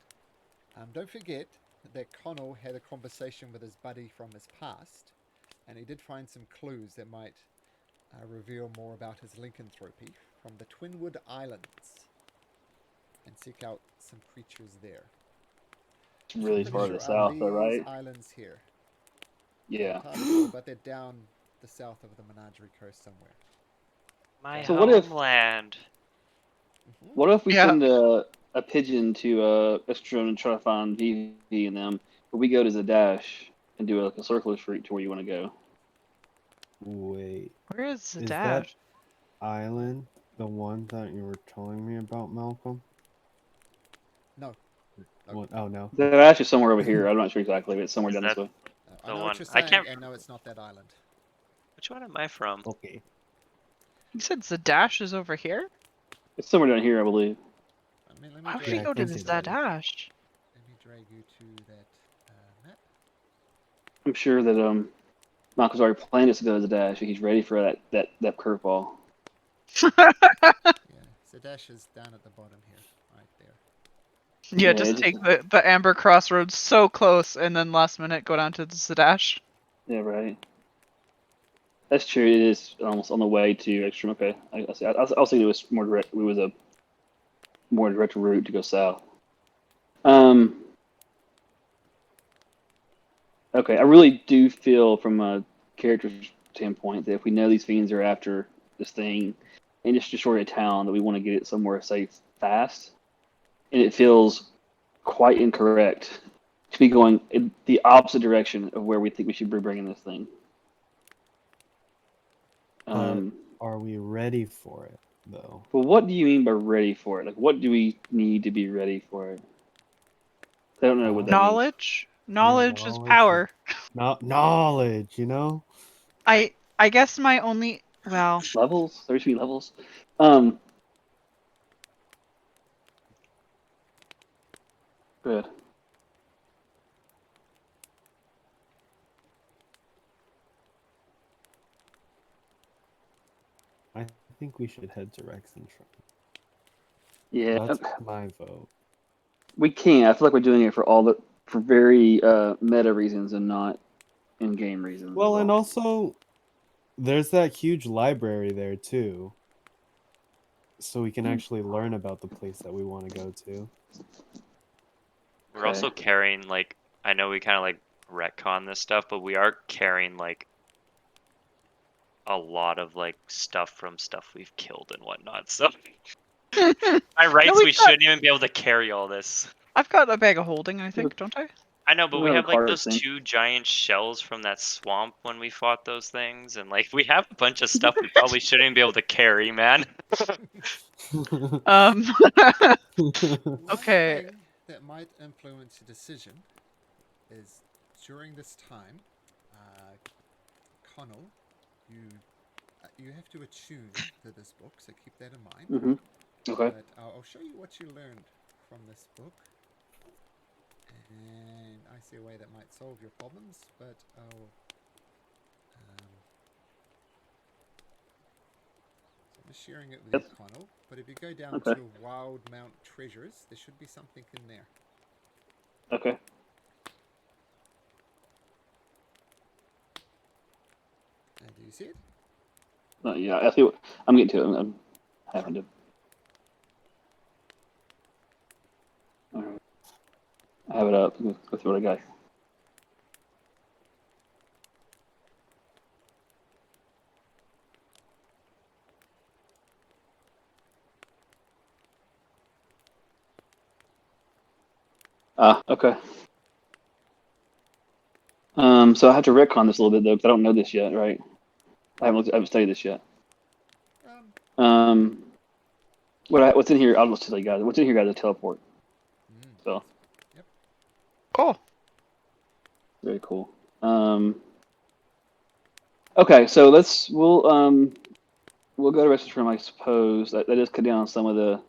don't forget that Connell had a conversation with his buddy from his past, and he did find some clues that might reveal more about his lycanthropy from the Twinwood Islands, and seek out some creatures there.
It's really
So I'm
far
pretty
to the
sure are
south, though, right?
these islands here.
Yeah.
Not entirely sure, but they're down the south of the Menagerie Coast somewhere.
My
So what if-
homeland.
What if we
Yeah.
send a pigeon to Rexxentrum and try to find VV and them, but we go to Zadash and do like a circular route to where you want to go?
Wait,
Where is the
is
dash?
that island the one that you were telling me about, Malcolm?
No.
What? Oh no.
They're actually somewhere over here. I'm not sure exactly, but it's somewhere
Is
down this
that
way.
I
the
know
one?
what you're
I
saying,
can't.
and no, it's not that island.
Which one am I from?
Okay.
You said Zadash is over here?
It's somewhere down here, I believe.
Let me
Why would
drag
we
Yeah, I
go to
think
this
it is.
Zadash?
Let me drag you to that map.
I'm sure that Michael's already planned us to go to the dash. He's ready for that curveball.
Yeah, Zadash is down at the bottom here, right there.
Yeah,
Yeah,
just
it
take the Amber Crossroads so close, and then last minute go down to the Zadash.
Yeah, right. That's true. It is almost on the way to Extreme. Okay, I see. I was thinking it was more direct. It was a more direct route to go south. Okay, I really do feel from a character standpoint that if we know these fiends are after this thing and just destroy a town, that we want to get it somewhere safe fast. And it feels quite incorrect to be going in the opposite direction of where we think we should be bringing this thing.
Are we ready for it though?
Well, what do you mean by ready for it? Like, what do we need to be ready for it? I don't know what that means.
Knowledge?
Yeah,
Knowledge is
knowledge
power.
knowledge, you know?
I guess my only
Levels? There should be levels. Good.
I think we should head to Rexxentrum.
Yeah,
That's my vote.
we can. I feel like we're doing it for very meta reasons and not in-game reasons.
Well, and also there's that huge library there too. So we can actually learn about the place that we want to go to.
We're also carrying like I know we kind of like retcon this stuff, but we are carrying like a lot of like stuff from stuff we've killed and whatnot. So by rights, we shouldn't even be able to carry all this.
I've got a bag of holding, I think, don't I?
I know, but we
Another
have like
card
those
thing.
2 giant shells from that swamp when we fought those things, and like we have a bunch of stuff we probably shouldn't even be able to carry, man.
Um
One
Okay.
thing that might influence your decision is during this time, Connell, you have to attune to this book, so keep that in mind.
Mm-hmm. Okay.
But I'll show you what you learned from this book, and I see a way that might solve your problems. But I'll so I'm just sharing it with you, Connell. But if you go down to Wild Mount Treasures, there should be something in there.
Okay.
And do you see it?
Yeah, I feel I'm getting to it. I'm having to. All right. I have it up. Let's see what I got. Okay. So I have to retcon this a little bit though, because I don't know this yet, right? I haven't studied this yet. What's in here? I'll just tell you guys. What's in here, guys? Is a teleport. So.
Yep.
Cool.
Very cool. Okay, so we'll go to Rexxentrum, I suppose. That does cut down some of the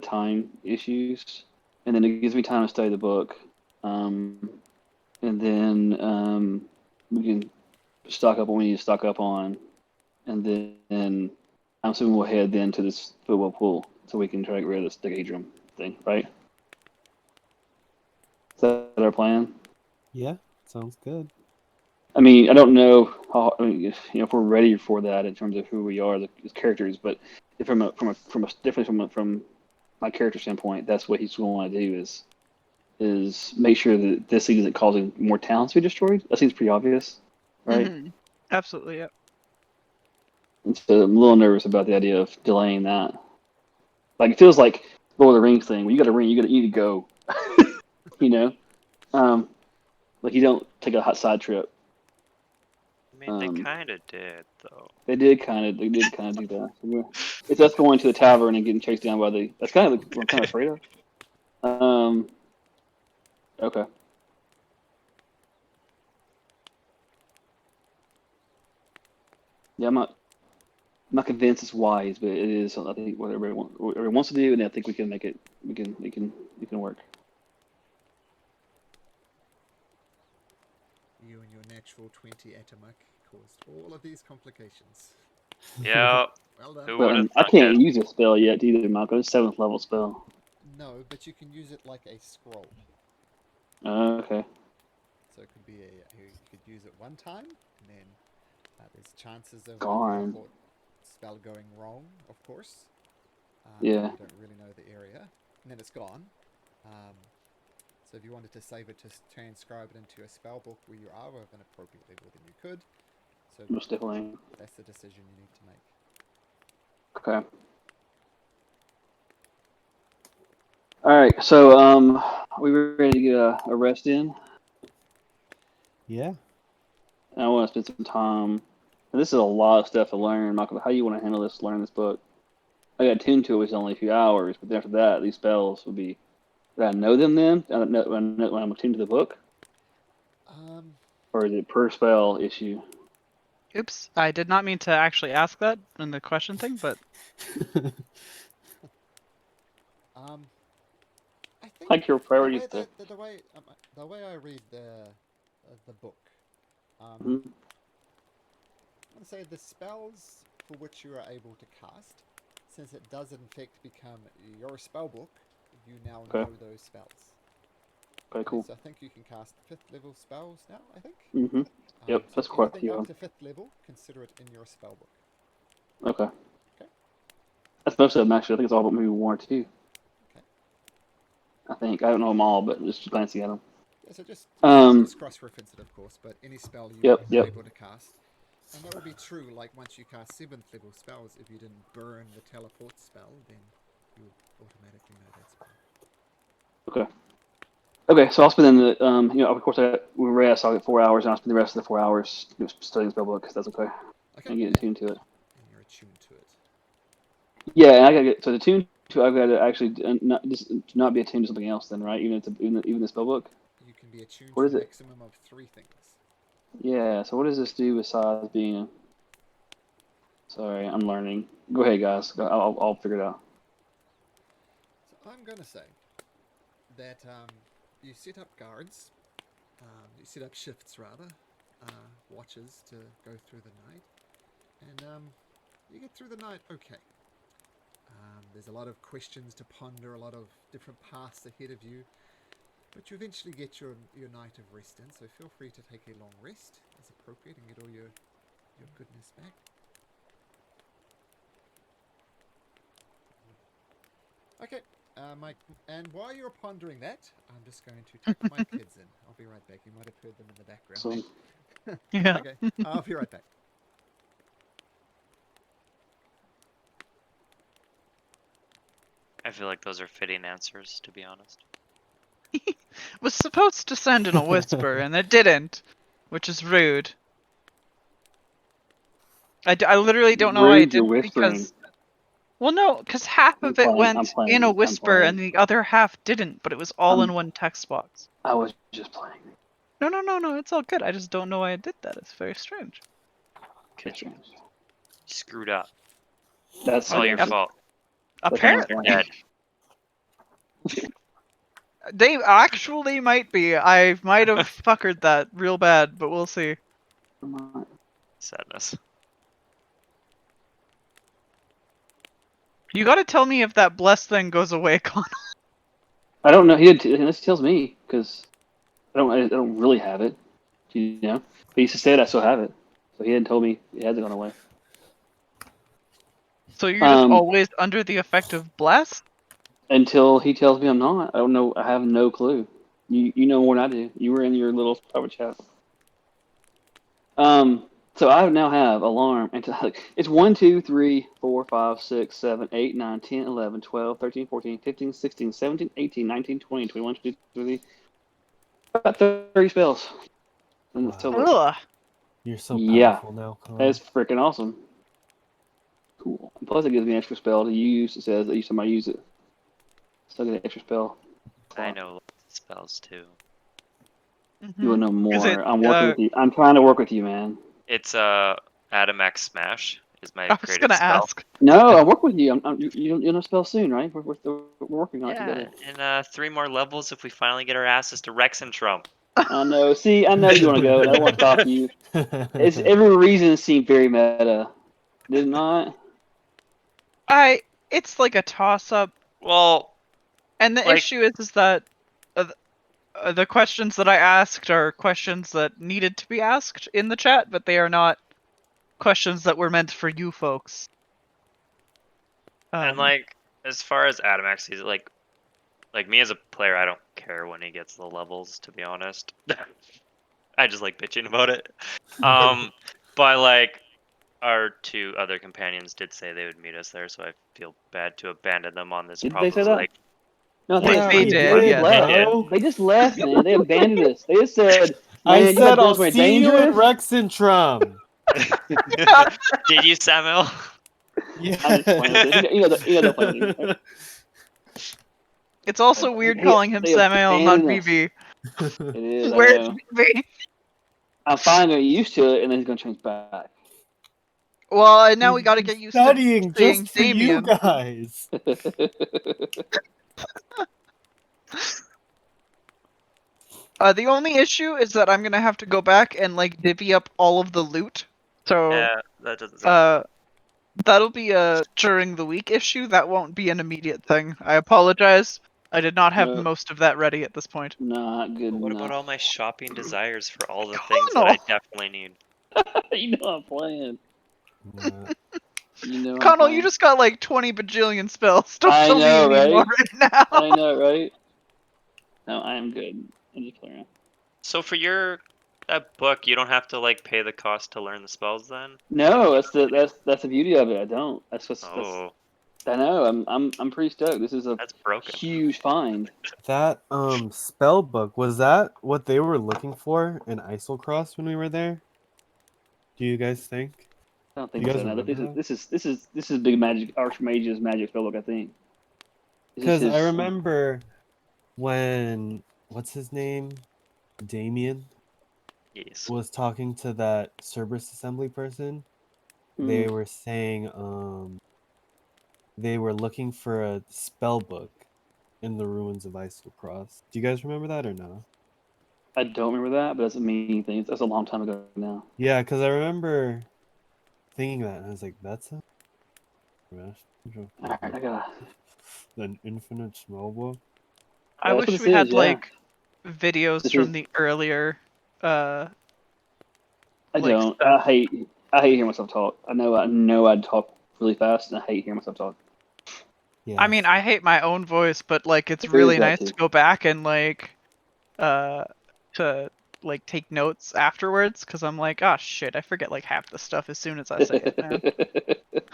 time issues, and then it gives me time to study the book. And then we can stock up what we need to stock up on, and then I'm assuming we'll head then to this football pool so we can try to get rid of this Decadrum thing, right? Is that our plan?
Yeah, sounds good.
I mean, I don't know how. I mean, if we're ready for that in terms of who we are as characters, but if from my character standpoint, that's what he's going to do is make sure that this thing isn't causing more towns to be destroyed. That seems pretty obvious, right?
Mm-hmm. Absolutely, yeah.
And so I'm a little nervous about the idea of delaying that. Like it feels like Lord of the Rings thing. When you got a ring, you need to go. You know, like you don't take a hot side trip.
mean, they kind of did, though.
They did kind of do that. It's us going to the tavern and getting chased down by the. That's kind of what I'm kind of afraid of. Okay. Yeah, I'm not convinced it's wise, but it is. I think what everybody wants to do, and I think we can make it. We can work.
You and your natural 20 Atomic caused all of these complications.
Yeah.
Well done.
Who
But
would have
I
thunk
can't
it?
use a spell yet either, Malcolm. It's 7th level spell.
No, but you can use it like a scroll.
Okay.
So it could be you could use it one time, and then there's chances of
Darn.
teleport spell going wrong, of course.
Yeah.
You don't really know the area, and then it's gone. So if you wanted to save it to transcribe it into a spell book where you are of an appropriate level, then you could. So
Most definitely.
that's the decision you need to make.
Okay. All right. So, are we ready to get a rest in?
Yeah.
I want to spend some time. And this is a lot of stuff to learn, Michael. How you want to handle this? Learn this book. I got tuned to it was only a few hours, but then after that, these spells would be. Did I know them then? When I'm attuned to the book, or is it per spell issue?
Oops, I did not mean to actually ask that in the question thing, but
I think
Like your priorities there.
the way I read the book,
Mhm.
I'm gonna say the spells for which you are able to cast, since it does in fact become your spell book, you now
Okay.
know those spells.
Okay, cool.
So I think you can cast 5th level spells now. I think.
Mhm. Yep,
So
that's quite a
anything
few.
up to 5th level, consider it in your spell book.
Okay.
Okay.
That's most of them actually. I think it's all but maybe 1 or 2.
Okay.
I think I don't know them all, but just glancing at them.
Yeah, so just
Um.
cross-reference it, of course, but any spell you
Yep.
are
Yep.
able to cast. And that would be true, like, once you cast 7th level spells, if you didn't burn the teleport spell, then you would automatically know that spell.
Okay. Okay, so I'll spend the of course we rest. I'll get 4 hours, and I'll spend the rest of the 4 hours studying the spell book because that's okay.
Okay.
And getting attuned to it.
And you're attuned to it.
Yeah, and I gotta get so the tune to. I've got to actually not be attuned to something else. Then, right? Even the spell book.
You can be attuned
What
to
is
a
it?
maximum of 3 things.
Yeah. So what does this do besides being? Sorry, I'm learning. Go ahead, guys. I'll figure it out.
So I'm going to say that you set up guards, you set up shifts rather, watches to go through the night, and you get through the night okay. There's a lot of questions to ponder, a lot of different paths ahead of you, but you eventually get your night of rest in, so feel free to take a long rest as appropriate and get all your goodness back. Okay, and while you're pondering that, I'm just going to tuck my kids in. I'll be right back. You might have heard them in the background.
So
yeah.
Okay, I'll be right back.
I feel like those are fitting answers, to be honest.
Was supposed to send in a whisper, and it didn't, which is rude. I literally don't know why it
rude, you're
didn't
whispering.
because. Well, no, because half
I'm
of it
playing,
went
I'm playing,
in a
I'm
whisper, and
playing.
the other half didn't, but it was all in
I'm-
one text box.
I was just playing.
No, it's all good. I just don't know why it did that. It's very strange.
That's strange.
Screwed up.
That's
It's all your fault.
Apparently.
Dead.
They actually might be. I might have fuckered that real bad, but we'll see.
Sadness.
You gotta tell me if that blessed thing goes away, Con.
I don't know. This tells me because I don't really have it. You know, but he said I still have it, so he hadn't told me it hasn't gone away.
So you're just always under the effect of bless?
Until he tells me I'm not. I don't know. I have no clue. You know more than I do. You were in your little private chat. So I now have alarm. It's 1, 2, 3, 4, 5, 6, 7, 8, 9, 10, 11, 12, 13, 14, 15, 16, 17, 18, 19, 20, 21, 22, 23, about 30 spells.
Wow.
Total.
Ugh.
You're so
Yeah.
powerful now, Carl.
That's freaking awesome. Cool. And plus, it gives me an extra spell to use. It says that each time I use it, so I get an extra spell.
I know lots of spells too.
You will know
Is
more.
it,
I'm working with you. I'm trying to work with you, man.
It's Atomax Smash is my
I was
creative
gonna
spell.
ask.
No, I'm working with you. You'll know spell soon, right? We're working on it
Yeah,
together.
and 3 more levels if we finally get our asses to Rexxentrum.
I know. See, I know you want to go, and I don't want to stop you. It's every reason seemed very meta, did it not?
It's like a toss up,
Well,
and the
like-
issue is that the questions that I asked are questions that needed to be asked in the chat, but they are not questions that were meant for you folks.
and like as far as Atomax, he's like me as a player, I don't care when he gets the levels. To be honest, I just like bitching about it. But like our 2 other companions did say they would meet us there, so I feel bad to abandon them on this
Did
probably
they say that?
like
No,
They
they
did, yeah.
left. They just left, man. They abandoned us. They just said,
I
"Man, you
said
got
I'll
girls when
see you in
dangerous."
Rexxentrum.
Did you, Samuel?
Yeah.
I'm just playing with it. You know they're playing with you.
It's also weird calling him
They
Samuel, not
abandoned us.
BB.
It is. I
Where's
know.
BB?
I'm finally getting used to it, and then he's gonna change back.
Well, and now we gotta get used to
Studying
seeing
just for you
Damien.
guys.
The only issue is that I'm gonna have to go back and like divvy up all of the loot. So
Yeah, that doesn't sound
that'll be a during the week issue. That won't be an immediate thing. I apologize. I did not have
No.
most of that ready at this point.
Not good
What
enough.
about all my shopping desires for all the things that I definitely need?
You know I'm playing.
Yeah.
You know I'm
Connell, you
playing.
just got like 20 bajillion spells. Don't
I
tell me
know,
you need more
right?
right now.
I know, right? No, I am good. I'm just playing around.
So for that book, you don't have to like pay the cost to learn the spells then?
No, that's the beauty of it. I don't.
Oh,
I know. I'm pretty stoked. This is a
that's broken.
huge find.
That spell book, was that what they were looking for in Isocross when we were there? Do you guys think?
I don't
You
think
guys
so. No,
remember that?
this is big magic Archmage's magic spellbook. I think. This is
Because I
his-
remember when what's his name? Damien
Yes.
was talking to that Cerberus assembly person.
Hmm.
They were saying they were looking for a spell book in the ruins of Isocross. Do you guys remember that or no?
I don't remember that, but that's a mean thing. That's a long time ago now.
Yeah, because I remember thinking that, and I was like, "That's a
All right, I gotta.
an infinite spell book."
I
That's what
wish
this
we had
is, yeah.
like videos
This
from
is-
the earlier
I
like
don't.
stuff.
I hate hearing myself talk. I know I'd talk really fast, and I hate hearing myself talk.
Yeah.
I mean, I hate my own voice, but like it's
There is
really
that
nice
too.
to go back and like to like take notes afterwards because I'm like, oh shit, I forget like half the stuff as soon as I say it, man.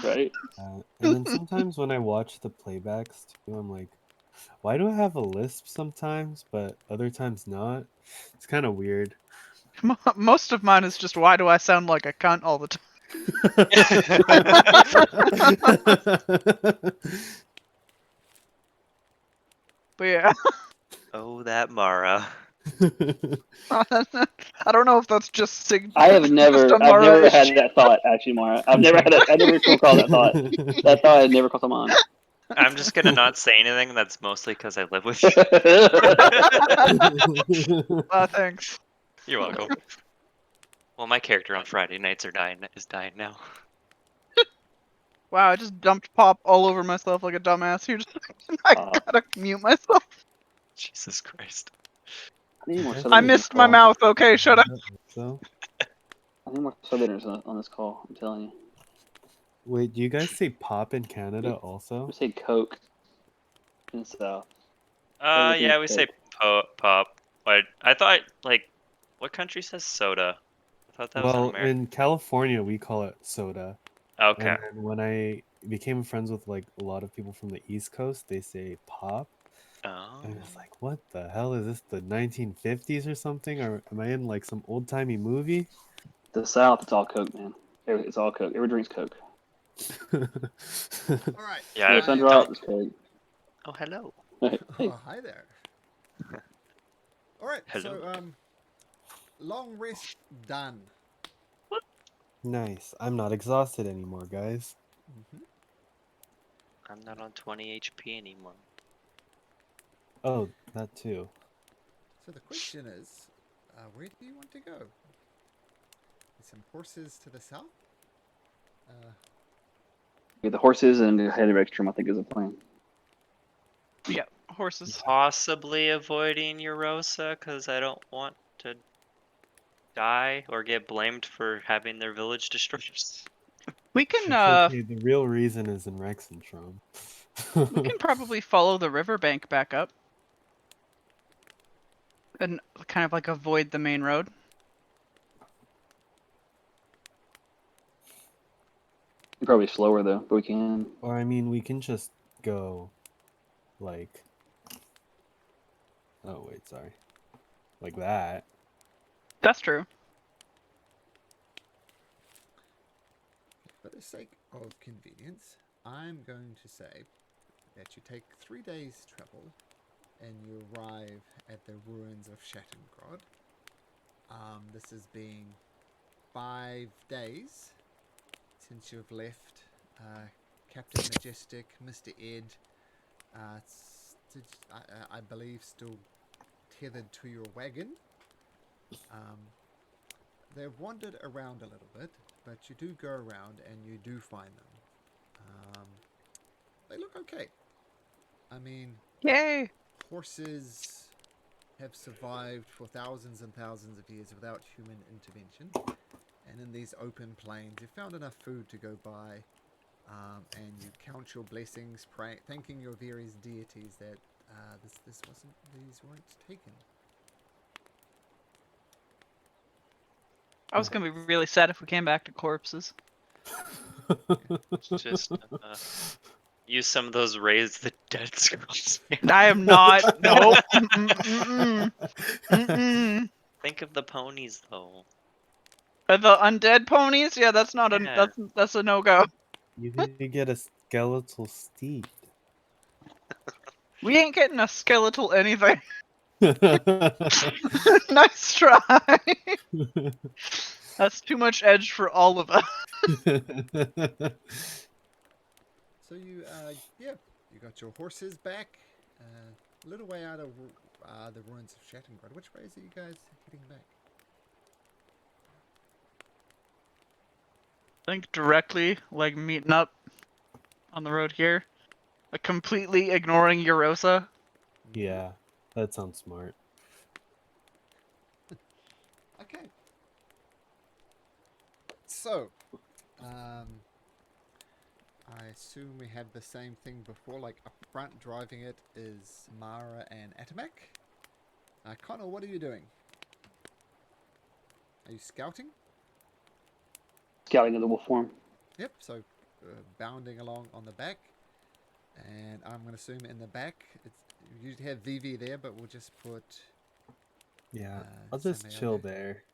Right?
And then sometimes when I watch the playbacks too, I'm like, why do I have a lisp sometimes, but other times not? It's kind of weird.
Most of mine is just why do I sound like a cunt all the time? But yeah,
Oh, that Mara.
I don't know if that's just
I have
just
never,
a
I've
Mara
never had
issue.
that thought actually, Mara. I never recalled that thought. That thought had never crossed my mind.
I'm just gonna not say anything. That's mostly because I live with you.
Thanks.
You're welcome. Well, my character on Friday nights is dying now.
Wow, I just dumped pop all over myself like a dumbass. Here, I gotta mute myself.
Jesus Christ.
I need more
I
I
Southerners
missed
on
my
this call.
mouth. Okay, shut up.
So,
I need more Southerners on this call. I'm telling you.
wait, do you guys say pop in Canada also?
We say Coke in the South.
Yeah, we say pop, but I thought like, what country says soda? I thought that was an
Well,
American.
in California, we call it soda.
Okay.
And then when I became friends with like a lot of people from the East Coast, they say pop.
Oh.
And it's like, what the hell is this? The 1950s or something? Or am I in like some old timey movie?
The South, it's all Coke, man. It's all Coke. Every drink's Coke.
All right.
Yeah,
No
I
sun
don't-
drop, it's Coke.
Oh, hello.
Hey,
Oh, hi there. All right.
Hello.
So long rest done.
Nice. I'm not exhausted anymore, guys.
Hmm.
I'm not on 20 HP anymore.
Oh, that too.
So the question is, where do you want to go? There's some horses to the south.
get the horses and head to Rexxentrum, I think, is a plan.
Yeah, horses.
Possibly avoiding Eurosa because I don't want to die or get blamed for having their village destroyed.
We can
It's okay, the real reason is in Rexxentrum.
we can probably follow the riverbank back up. And kind of like avoid the main road.
Probably slower though, but we can.
Or I mean, we can just go, like. Oh wait, sorry. Like that.
That's true.
For the sake of convenience, I'm going to say that you take 3 days travel and you arrive at the ruins of Shattengrod. This has been 5 days since you've left Captain Majestic, Mr. Ed, I believe still tethered to your wagon. They've wandered around a little bit, but you do go around and you do find them. They look okay. I mean,
Yay!
horses have survived for thousands and thousands of years without human intervention. And in these open plains, you found enough food to go by, and you count your blessings, thanking your various deities that these weren't taken.
I was gonna be really sad if we came back to corpses.
Just use some of those raise the dead scrolls.
I am not. Nope. Mm-mm, mm-mm.
Think of the ponies though.
The undead ponies? Yeah, that's not a
Yeah.
that's a no go.
You need to get a skeletal steed.
We ain't getting a skeletal anything. Nice try. That's too much edge for all of us.
So you got your horses back. A little way out of the ruins of Shattengrod. Which way is it you guys heading back?
I think directly, like meeting up on the road here, like completely ignoring Eurosa.
Yeah, that sounds smart.
Okay. So, I assume we have the same thing before, like up front driving it is Mara and Atamak. Connor, what are you doing? Are you scouting?
Scouting in the wolf form.
Yep, so bounding along on the back. And I'm going to assume in the back, you usually have VV there, but we'll just put...
Yeah, I'll just
Samuel
chill there.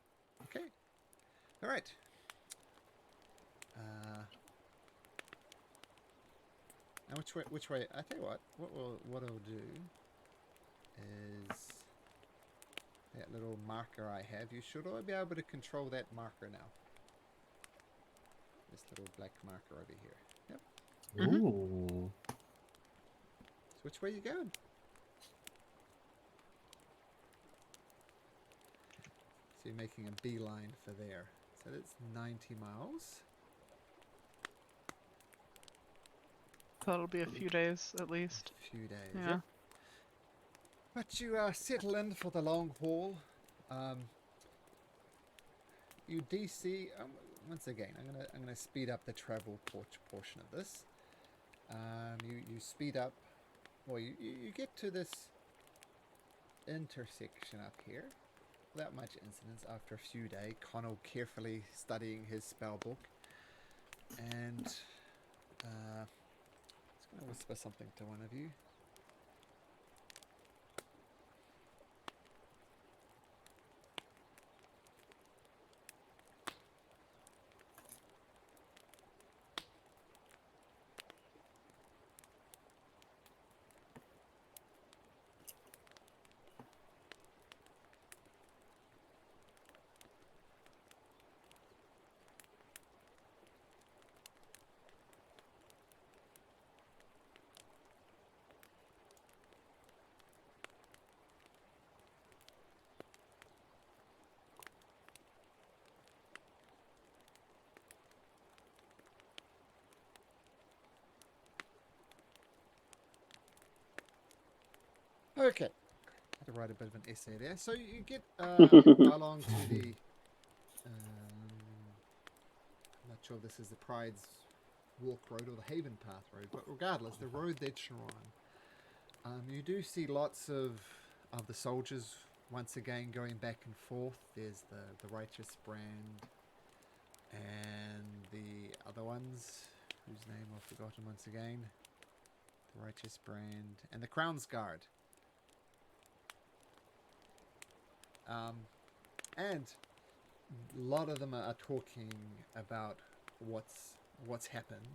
Okay. All right. Now which way? I tell you what I'll do is that little marker I have. You should all be able to control that marker now. This little black marker over here. Yep.
Mhm.
Ooh.
So which way you going? So you're making a beeline for there. So that's 90 miles.
That'll be a few days at least.
A few days.
Yeah.
Yep. But you settle in for the long haul. You DC. Once again, I'm gonna speed up the travel portion of this. You speed up. Well, you get to this intersection up here without much incidents after a few days. Connell carefully studying his spell book, and just gonna whisper something to one of you. Okay. Had to write a bit of an essay there. So you get along to the. I'm not sure if this is the Pride's Walk Road or the Haven Path Road, but regardless, the road that you're on, you do see lots of the soldiers once again going back and forth. There's the Righteous Brand and the other ones whose name I've forgotten once again. The Righteous Brand and the Crown's Guard. And a lot of them are talking about what's happened.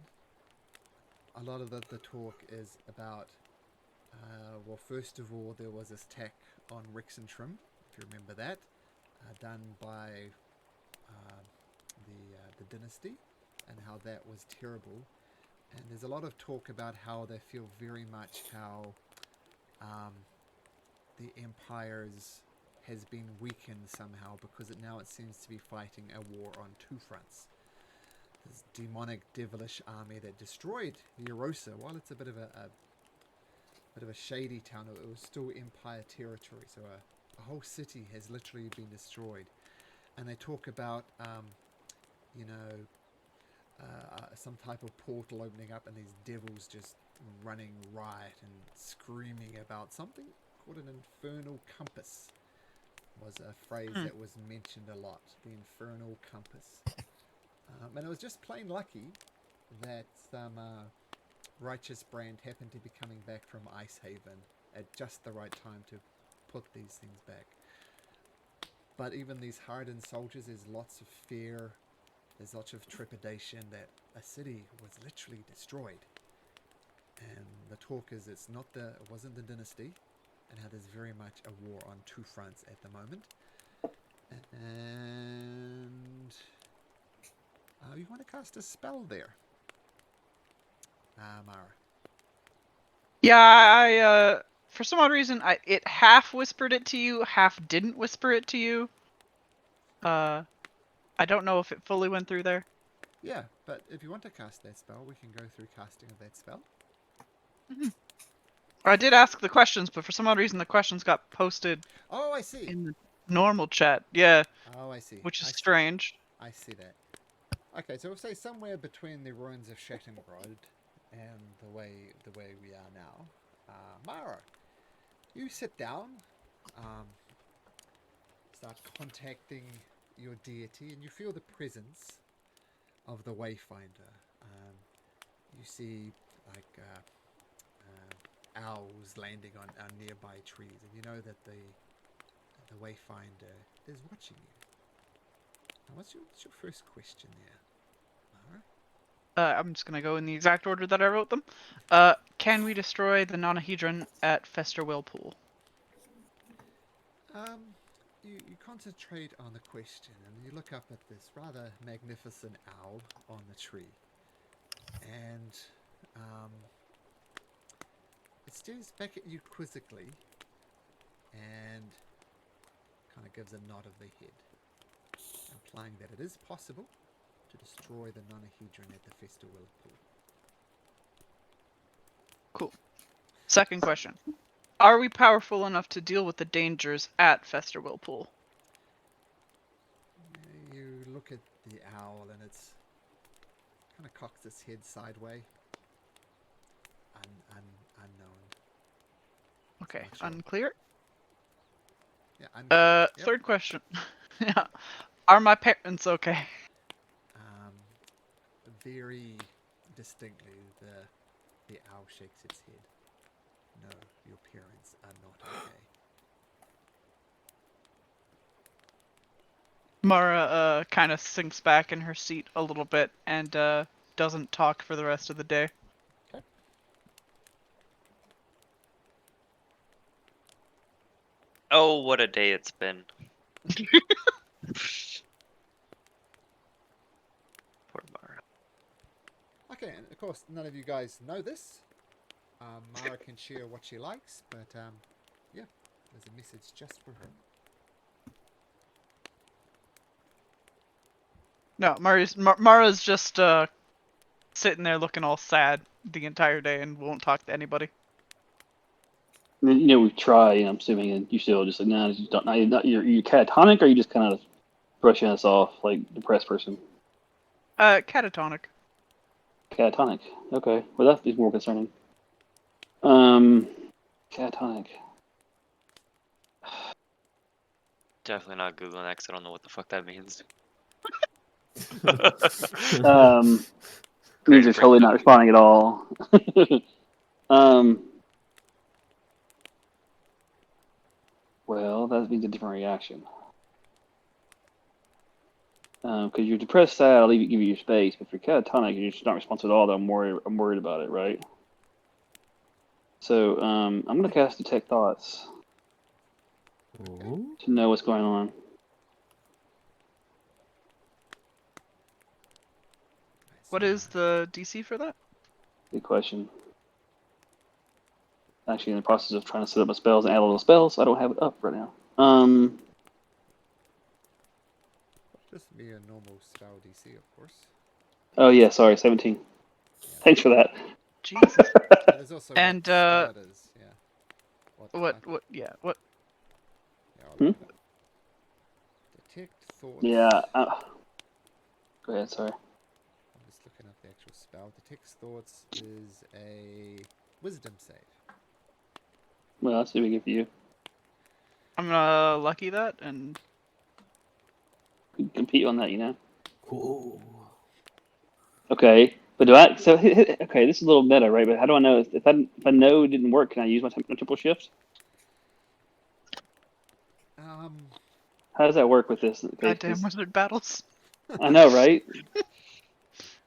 A lot of the talk is about, well, first of all, there was this attack on Rexxentrum, if you remember that, done by the dynasty, and how that was terrible. And there's a lot of talk about how they feel very much how the Empire's has been weakened somehow, because now it seems to be fighting a war on two fronts. This demonic, devilish army that destroyed Eurosa. While it's a bit of a shady town, it was still Empire territory. So a whole city has literally been destroyed. And they talk about, some type of portal opening up, and these devils just running riot and screaming about something called an infernal compass. Was a phrase that was mentioned a lot, the infernal compass. And it was just plain lucky that Righteous Brand happened to be coming back from Icehaven at just the right time to put these things back. But even these hardened soldiers, there's lots of fear, there's lots of trepidation that a city was literally destroyed. And the talk is it wasn't the dynasty, and how there's very much a war on two fronts at the moment. And you want to cast a spell there, Mara?
Yeah, I for some odd reason, it half whispered it to you, half didn't whisper it to you. I don't know if it fully went through there.
Yeah, but if you want to cast that spell, we can go through casting of that spell.
Mm-hmm. I did ask the questions, but for some odd reason, the questions got posted.
Oh, I see.
In the normal chat, yeah.
Oh, I see.
Which is strange.
I see that. Okay, so we'll say somewhere between the ruins of Shattengrod and the way we are now. Mara, you sit down, start contacting your deity, and you feel the presence of the Wayfinder. You see like owls landing on nearby trees, and you know that the Wayfinder is watching you. Now, what's your first question there, Mara?
I'm just gonna go in the exact order that I wrote them. Can we destroy the nonahedron at Fester Whirlpool?
You concentrate on the question, and you look up at this rather magnificent owl on the tree, and it stares back at you quizzically, and kind of gives a nod of the head, implying that it is possible to destroy the nonahedron at the Fester Whirlpool.
Cool. Second question. Are we powerful enough to deal with the dangers at Fester Whirlpool?
You look at the owl, and it's kind of cocks its head sideways. Unknown.
Okay,
Sure.
unclear.
Yeah, unclear. Yep.
Third question. Yeah. Are my parents okay?
Very distinctly, the owl shakes its head. No, your parents are not okay.
Mara kind of sinks back in her seat a little bit and doesn't talk for the rest of the day.
Okay.
Oh, what a day it's been. Poor Mara.
Okay, and of course, none of you guys know this. Mara can share what she likes, but yeah, there's a message just for her.
No, Mara's just sitting there looking all sad the entire day and won't talk to anybody.
You know, we try, and I'm assuming, and you still just like, no, you don't. You're catatonic, or you just kind of brushing us off like depressed person.
Catatonic.
Catatonic. Okay, well that is more concerning. Catatonic.
Definitely not Googling that 'cause I don't know what the fuck that means.
Means
Great
you're
brain
totally not
dump.
responding at all. Well, that means a different reaction. Because you're depressed, sad, I'll give you your space. But if you're catatonic, you're just not responsive at all. Then I'm worried about it, right? So I'm gonna cast Detect Thoughts
Oh,
to know what's going on.
What is the DC for that?
Good question. Actually, in the process of trying to set up my spells and add a little spells, I don't have it up right now.
Just be a normal spell DC, of course.
Oh yeah, sorry, 17.
Yeah.
Thanks for that.
Jesus.
There's also
And,
what spell it is. Yeah.
What? Yeah. What?
Yeah, I'll look it up. Detect thoughts.
Yeah. Go ahead. Sorry.
I'm just looking up the actual spell. Detect thoughts is a wisdom save.
Well, that's really good for you.
I'm gonna lucky that and.
Could compete on that, you know.
cool.
Okay, but do I? So okay, this is a little meta, right? But how do I know if I know it didn't work? Can I use my triple shift? How does that work with this? Okay,
Goddamn wizard battles.
I know, right?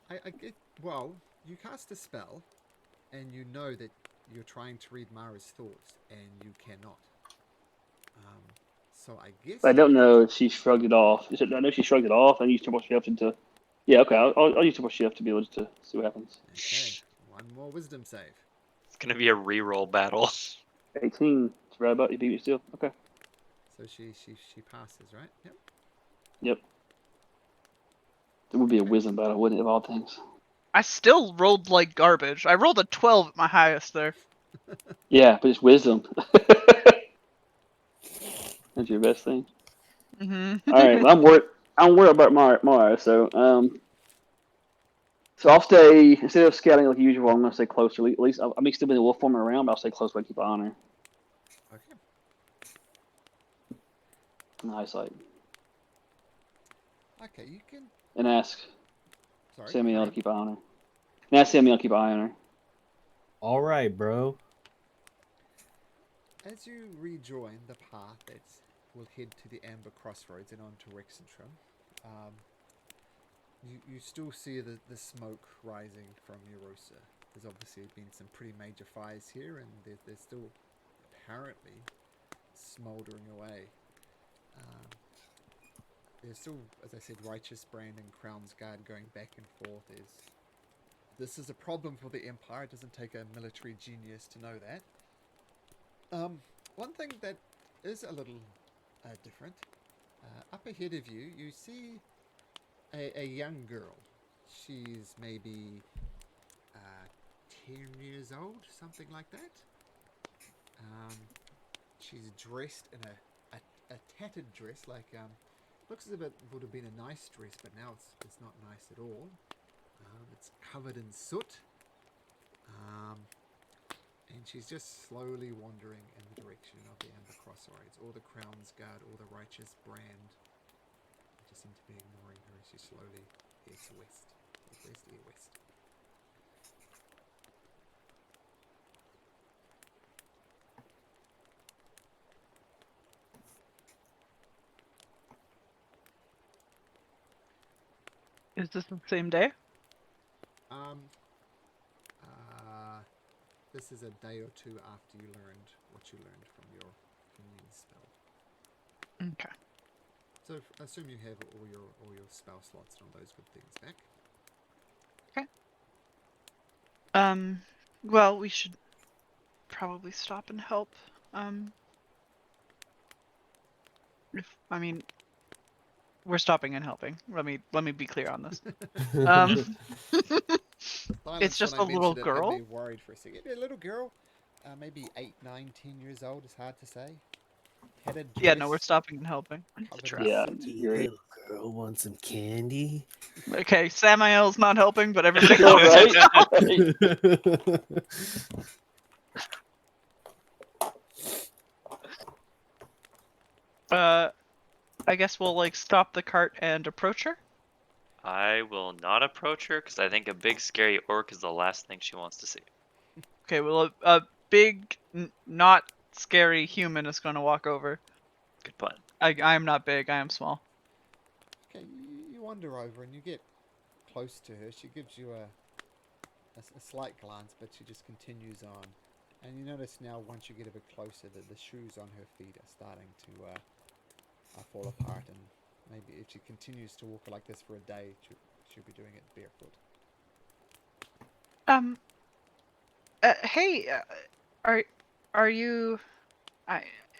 I get. Well, you cast a spell, and you know that you're trying to read Mara's thoughts, and you cannot. So I guess.
I don't know if she shrugged it off. I know she shrugged it off. I used triple shift to. Yeah, okay. I'll use triple shift to be able to see what happens.
Okay, one more wisdom save.
It's gonna be a reroll battle.
18. It's right about you beat me still. Okay.
So she passes, right? Yep.
Yep. It would be a
Okay.
wisdom battle, wouldn't it, of all things?
I still rolled like garbage. I rolled a 12 at my highest there.
Yeah, but it's wisdom. That's your best thing.
Mm-hmm.
All right. Well, I'm worried about Mara. So I'll stay instead of scouting like usual. I'm gonna stay closer. At least I may still be in the wolf forming around, but I'll stay close. But I keep an eye on her.
Okay.
In eyesight.
Okay, you can.
And ask
Sorry.
Samuel to keep an eye on her. And ask Samuel to keep an eye on her.
All right, bro.
As you rejoin the path that will head to the Amber Crossroads and onto Rexxentrum, you still see the smoke rising from Eurosa. There's obviously been some pretty major fires here, and they're still apparently smouldering away. There's still, as I said, Righteous Brand and Crown's Guard going back and forth. This is a problem for the Empire. It doesn't take a military genius to know that. One thing that is a little different, up ahead of you, you see a young girl. She's maybe 10 years old, something like that. She's dressed in a tattered dress, like looks as if it would have been a nice dress, but now it's not nice at all. It's covered in soot. And she's just slowly wandering in the direction of the Amber Crossroads, or the Crown's Guard, or the Righteous Brand. They just seem to be ignoring her as she slowly heads west. West.
Is this the same day?
This is a day or two after you learned what you learned from your immune spell.
Okay.
So assume you have all your spell slots and all those good things back.
Okay. Well, we should probably stop and help. We're stopping and helping. Let me be clear on this. It's just a little girl.
Made me worried for a second. A little girl. maybe 8, 9, 10 years old. It's hard to say. Had a
Yeah, no, we're
dress
stopping and helping. The
covered in
trap.
Yeah,
soot.
you're right.
Girl, want some candy?
Okay, Samael's not helping, but everybody
All
else.
right.
I guess we'll like stop the cart and approach her.
I will not approach her because I think a big scary orc is the last thing she wants to see.
Okay, well, a big, not scary human is going to walk over.
Good plan.
I am not big. I am small.
Okay, you wander over and you get close to her. She gives you a slight glance, but she just continues on. And you notice now, once you get a bit closer, that the shoes on her feet are starting to fall apart. And maybe if she continues to walk like this for a day, she'll be doing it barefoot.
Hey, are you?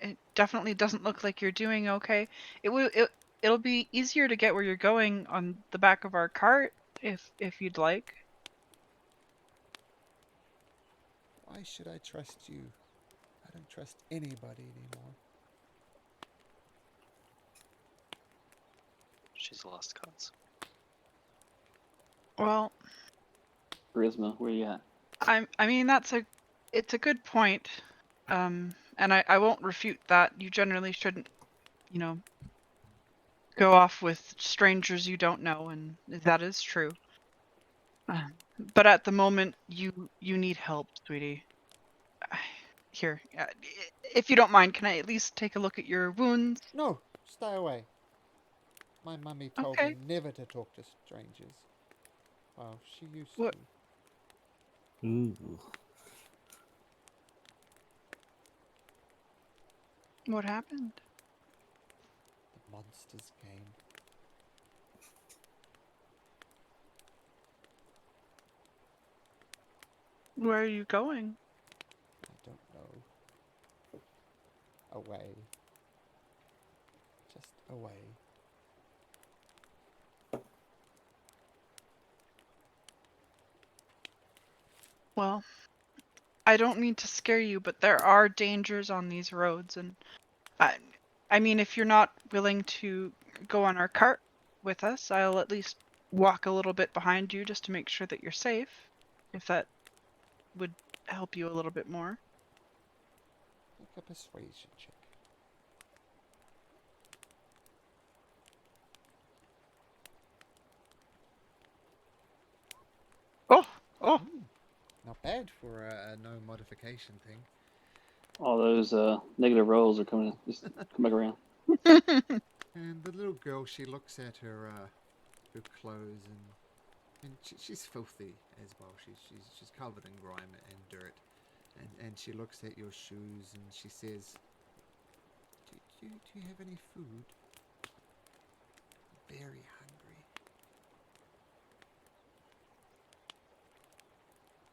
It definitely doesn't look like you're doing okay. It'll be easier to get where you're going on the back of our cart if you'd like.
Why should I trust you? I don't trust anybody anymore.
She's a lost cause.
Well,
Charisma, where you at?
I mean it's a good point. And I won't refute that. You generally shouldn't, go off with strangers you don't know, and that is true. But at the moment, you need help, sweetie. Here, if you don't mind, can I at least take a look at your wounds?
No, stay away. My mummy told
Okay.
me never to talk to strangers. Well, she used
What?
to.
Ooh.
What happened?
The monsters came.
Where are you going?
I don't know. Away. Just away.
Well, I don't mean to scare you, but there are dangers on these roads, and I mean, if you're not willing to go on our cart with us, I'll at least walk a little bit behind you just to make sure that you're safe, if that would help you a little bit more.
Make a persuasion check.
Oh,
Not bad for a no modification thing.
All those negative rolls are coming back around.
And the little girl, she looks at her clothes, and she's filthy as well. She's covered in grime and dirt, and she looks at your shoes and she says, "Do you have any food? I'm very hungry."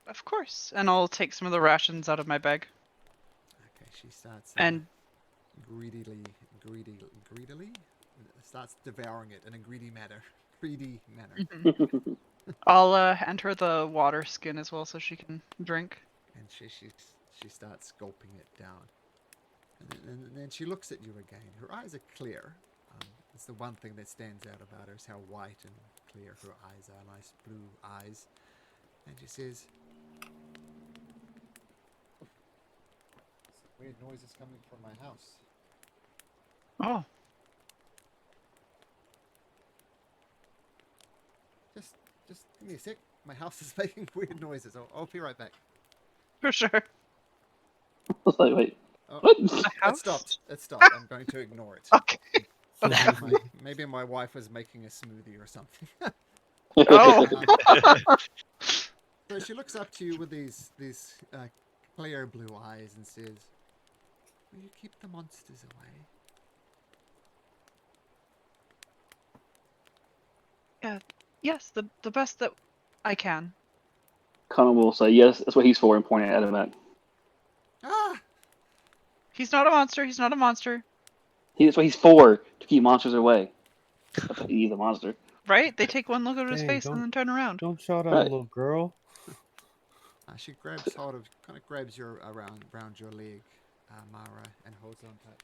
of course. And I'll take some of the rations out of my bag.
Okay, she starts
And
greedily starts devouring it in a greedy manner.
I'll hand her the water skin as well so she can drink.
And she starts gulping it down. And then she looks at you again. Her eyes are clear. It's the one thing that stands out about her is how white and clear her eyes are. Nice blue eyes. And she says, "Weird noises coming from my house."
Oh,
Just give me a sec. My house is making weird noises. I'll be right back.
for sure.
I was like, wait,
Oh,
what?
it stopped. It stopped. I'm going to ignore it.
Okay.
Maybe my wife was making a smoothie or something.
Oh.
So she looks up to you with these clear blue eyes and says, "Will you keep the monsters away?"
Yes, the best that I can.
Connor will say, yes, that's what he's for, and point at him back.
Ah!
He's not a monster. He's not a monster.
That's what he's for, to keep monsters away. That's why he's a monster.
Right? They take one look at his
Dang,
face and then turn around.
Don't shout at
Right.
a little girl.
She grabs hold of, kind of grabs your around your leg, Mara, and holds on tight.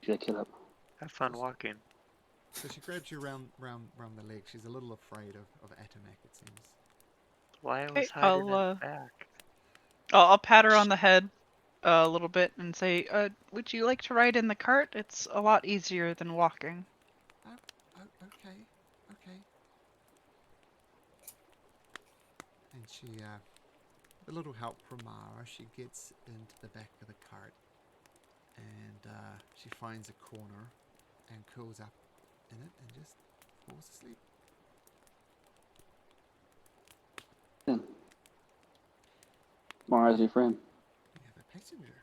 Get that kid up.
Have fun walking.
So she grabs you round the leg. She's a little afraid of Atamek, it seems.
Why I
Okay,
was hiding in the back.
I'll pat her on the head a little bit and say, would you like to ride in the cart? It's a lot easier than walking.
Okay. And she, with a little help from Mara, she gets into the back of the cart, and she finds a corner and curls up in it and just falls asleep.
Yeah. Mara's your friend.
We have a passenger.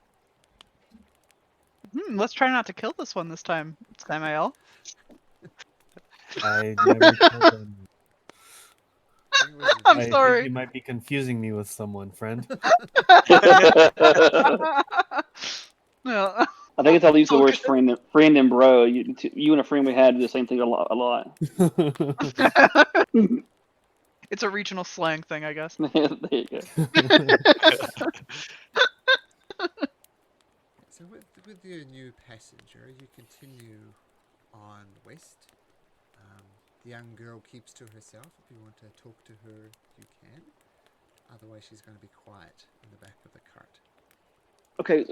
Let's try not to kill this one this time, Samael.
I never killed them.
I'm
I
sorry.
think you might be confusing me with someone, friend.
No.
I think it's how they use the words
Okay.
friend and bro. You and a friend we had do the same thing a lot.
It's a regional slang thing, I guess.
There you go.
So with your new passenger, you continue on west. The young girl keeps to herself. If you want to talk to her, you can. Otherwise, she's going to be quiet in the back of the cart.
Okay,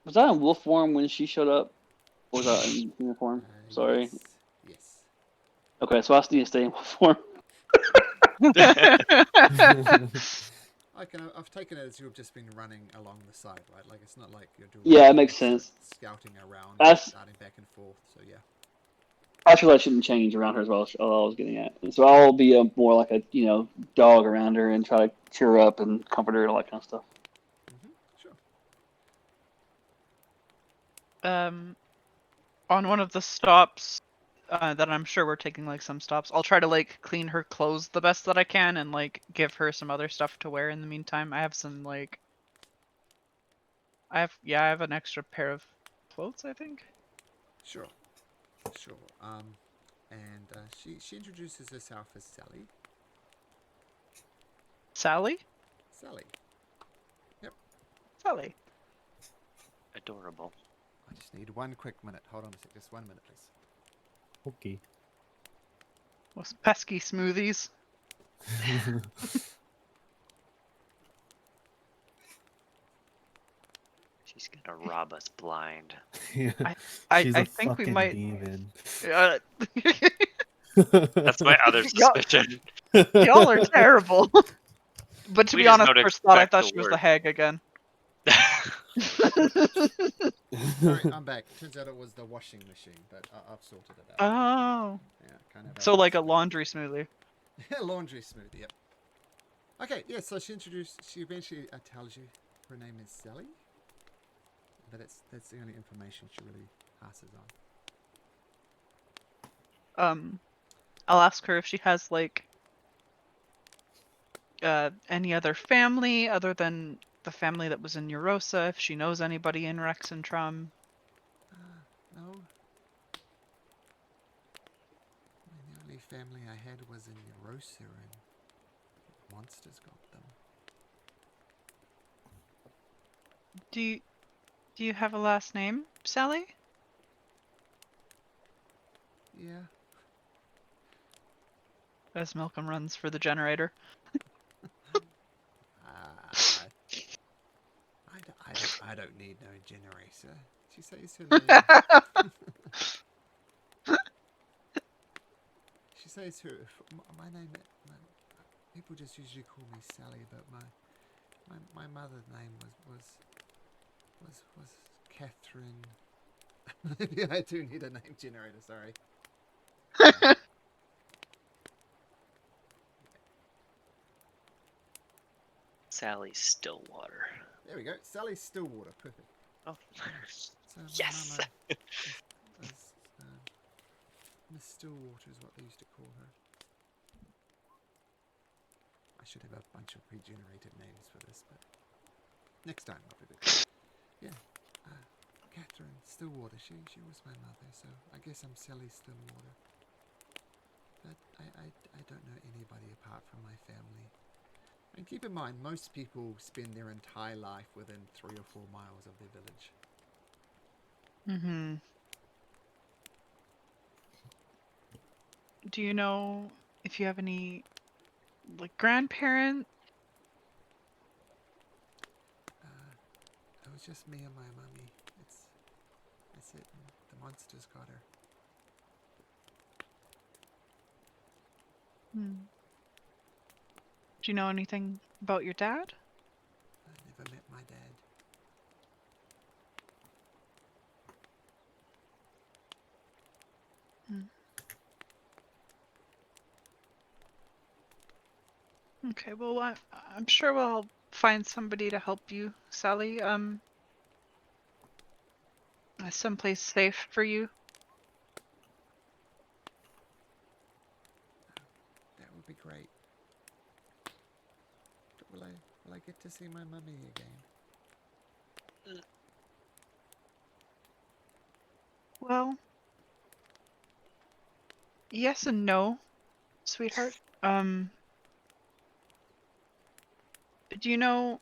was I in wolf form when she showed up? Or was I in human form? Sorry.
Yes.
Okay, so I still need to stay in wolf form.
I've taken it as you've just been running along the side, right? Like it's not like you're doing.
Yeah, it makes sense.
Scouting around,
That's-
darting back and forth. So yeah.
I feel I shouldn't change around her as well. All I was getting at. And so I'll be more like a dog around her and try to cheer her up and comfort her and all that kind of stuff.
Sure.
On one of the stops that I'm sure we're taking like some stops, I'll try to like clean her clothes the best that I can and like give her some other stuff to wear in the meantime. I have some like I have an extra pair of clothes, I think.
Sure. And she introduces herself as Sally.
Sally?
Sally. Yep.
Sally.
Adorable.
I just need 1 quick minute. Hold on a sec. Just 1 minute, please.
Okay.
Those pesky smoothies.
She's gonna rob us blind.
Yeah.
I
She's a
think we
fucking
might.
demon.
That's my other suspicion.
Y'all are terrible. But to
We
be
just
honest,
don't
first thought I
expect
thought
the
she was the
worst.
hag again.
Sorry, I'm back. Turns out it was the washing machine, but I've sorted it out.
Oh.
Yeah, kind of.
So like a laundry smoothie.
Laundry smoothie. Yep. Okay. Yeah. So she eventually tells you her name is Sally, but that's the only information she really passes on.
I'll ask her if she has like any other family other than the family that was in Eurosa, if she knows anybody in Rexxentrum.
No. The only family I had was in Eurosa, and monsters got them.
Do you have a last name, Sally?
Yeah.
As Malcolm runs for the generator.
I don't need no generator. She says her name. She says her. My name. People just usually call me Sally, but my mother's name was Catherine. Maybe I do need a name generator. Sorry.
Sally Stillwater.
There we go. Sally Stillwater. Perfect.
Oh,
So
yes.
Mama was Miss Stillwater is what they used to call her. I should have a bunch of pre-generated names for this, but next time I'll do it. Yeah. Catherine Stillwater. She was my mother, so I guess I'm Sally Stillwater. But I don't know anybody apart from my family. And keep in mind, most people spend their entire life within 3 or 4 miles of their village.
Mm-hmm. Do you know if you have any, like, grandparents?
It was just me and my mummy. That's it. And the monsters got her.
Hmm. Do you know anything about your dad?
I never met my dad.
Okay, well, I'm sure we'll find somebody to help you, Sally. Someplace safe for you.
That would be great. But will I get to see my mummy again?
Well, yes and no, sweetheart. Do you know,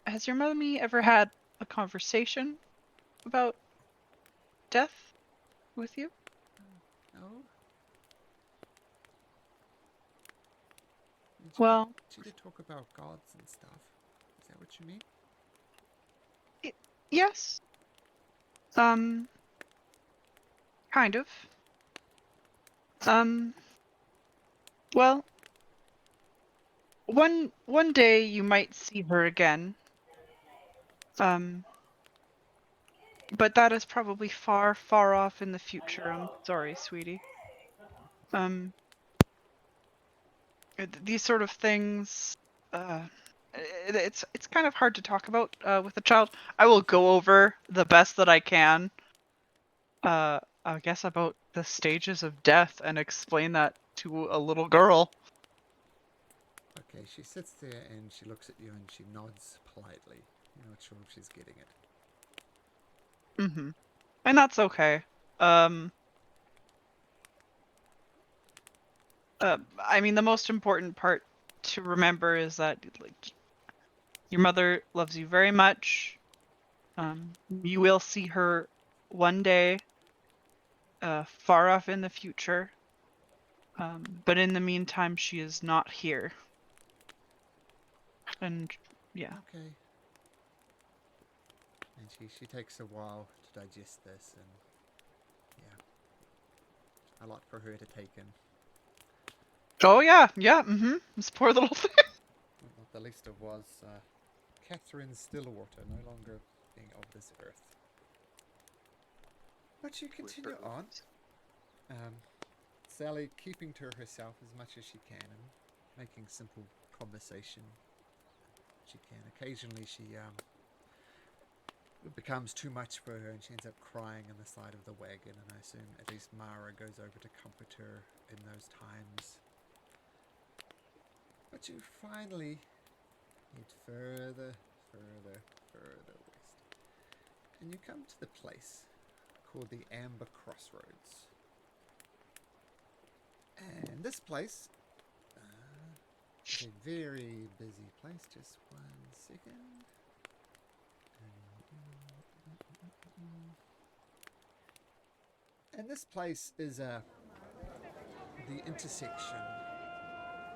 has your mummy ever had a conversation about death with you?
No?
Well,
She did talk about gods and stuff. Is that what you mean?
yes. Kind of. Well, one day you might see her again. But that is probably far, far off in the future. I'm sorry, sweetie. Um, these sort of things, uh, it's kind of hard to talk about with a child. I will go over the best that I can. I guess about the stages of death and explain that to a little girl.
Okay, she sits there and she looks at you and she nods politely. You're not sure if she's getting it.
Mm-hmm. And that's okay. Um, I mean, the most important part to remember is that, like, your mother loves you very much. You will see her one day, far off in the future. But in the meantime, she is not here. And yeah.
Okay. And she takes a while to digest this, and yeah, a lot for her to take in.
Oh yeah, yeah. This poor little thing.
Not the least of was Catherine Stillwater, no longer being of this earth. But you continue on. Sally keeping to herself as much as she can and making simple conversation she can. Occasionally it becomes too much for her and she ends up crying on the side of the wagon, and I assume at least Mara goes over to comfort her in those times. But you finally head further west. And you come to the place called the Amber Crossroads. And this place is a very busy place. Just 1 second. And this place is the intersection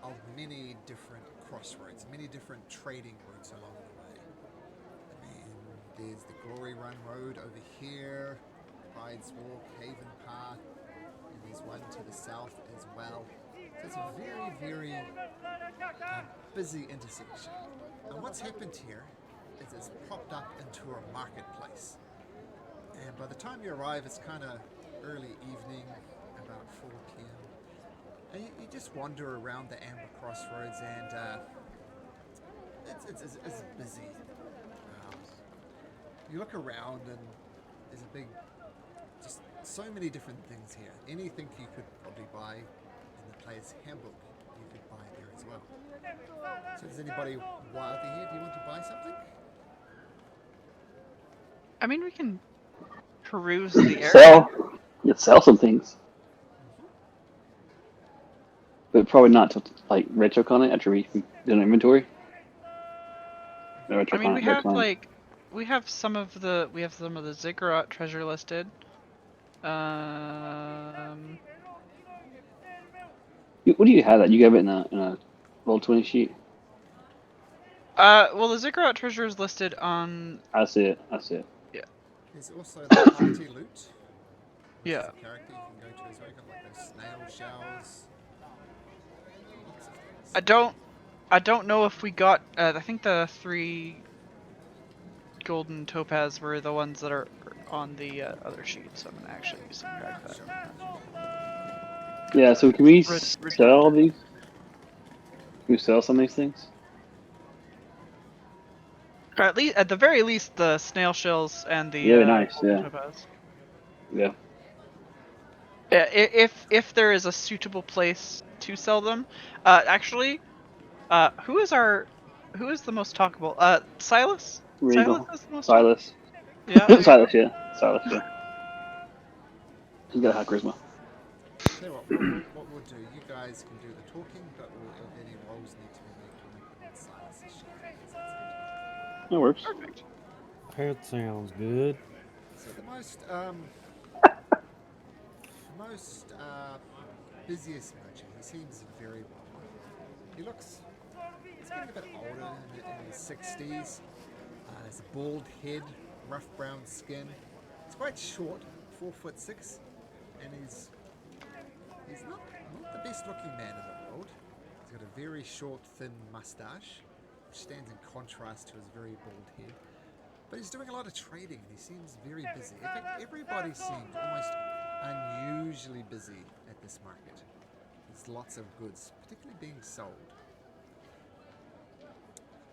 of many different crossroads, many different trading routes along the way. I mean, there's the Glory Run Road over here, Pride's Walk, Haven Path, and there's one to the south as well. So it's a very, very busy intersection. And what's happened here is it's propped up into a marketplace. And by the time you arrive, it's kind of early evening, about 4 p.m. And you just wander around the Amber Crossroads, and it's busy. You look around, and there's just so many different things here. Anything you could probably buy in the player's handbook, you could buy there as well. So does anybody wildly here? Do you want to buy something?
I mean, we can peruse the area.
Sell some things. but probably not to like retrocon it after we do an inventory. No,
I mean,
retrocon it, retcon it.
we have some of the ziggurat treasure listed.
What do you have that? You have it in a Roll20 sheet?
Well, the ziggurat treasure is listed on.
I see it.
There's also the party loot. Which
Yeah.
is a character you can go to as well. You got like those snail shells. Lots of things.
I don't know if we got. I think the 3 golden topaz were the ones that are on the other sheet, so I'm gonna actually subtract that.
Sure.
Yeah. So can we
Red-
sell these? Can we sell some of these things?
Or at the very least, the snail shells and the
Yeah, nice,
golden
yeah.
topaz.
Yeah.
Yeah, if there is a suitable place to sell them, actually, who is the most talkable? Silas.
Regal.
Silas is the most
Silas.
Yeah. there you
Silas,
go.
yeah. Silas, yeah. He's got a high charisma.
Tell you what we'll do, you guys can do the talking, but any rolls need to be made to make it Silas' sheet.
That works.
Perfect.
That sounds good.
So the most busiest merchant, he seems very well. He's getting a bit older, in his 60s. Has a bald head, rough brown skin. He's quite short, 4'6", and he's not the best looking man in the world. He's got a very short, thin mustache, which stands in contrast to his very bald head. But he's doing a lot of trading and he seems very busy. In fact, everybody seemed almost unusually busy at this market. There's lots of goods, particularly being sold.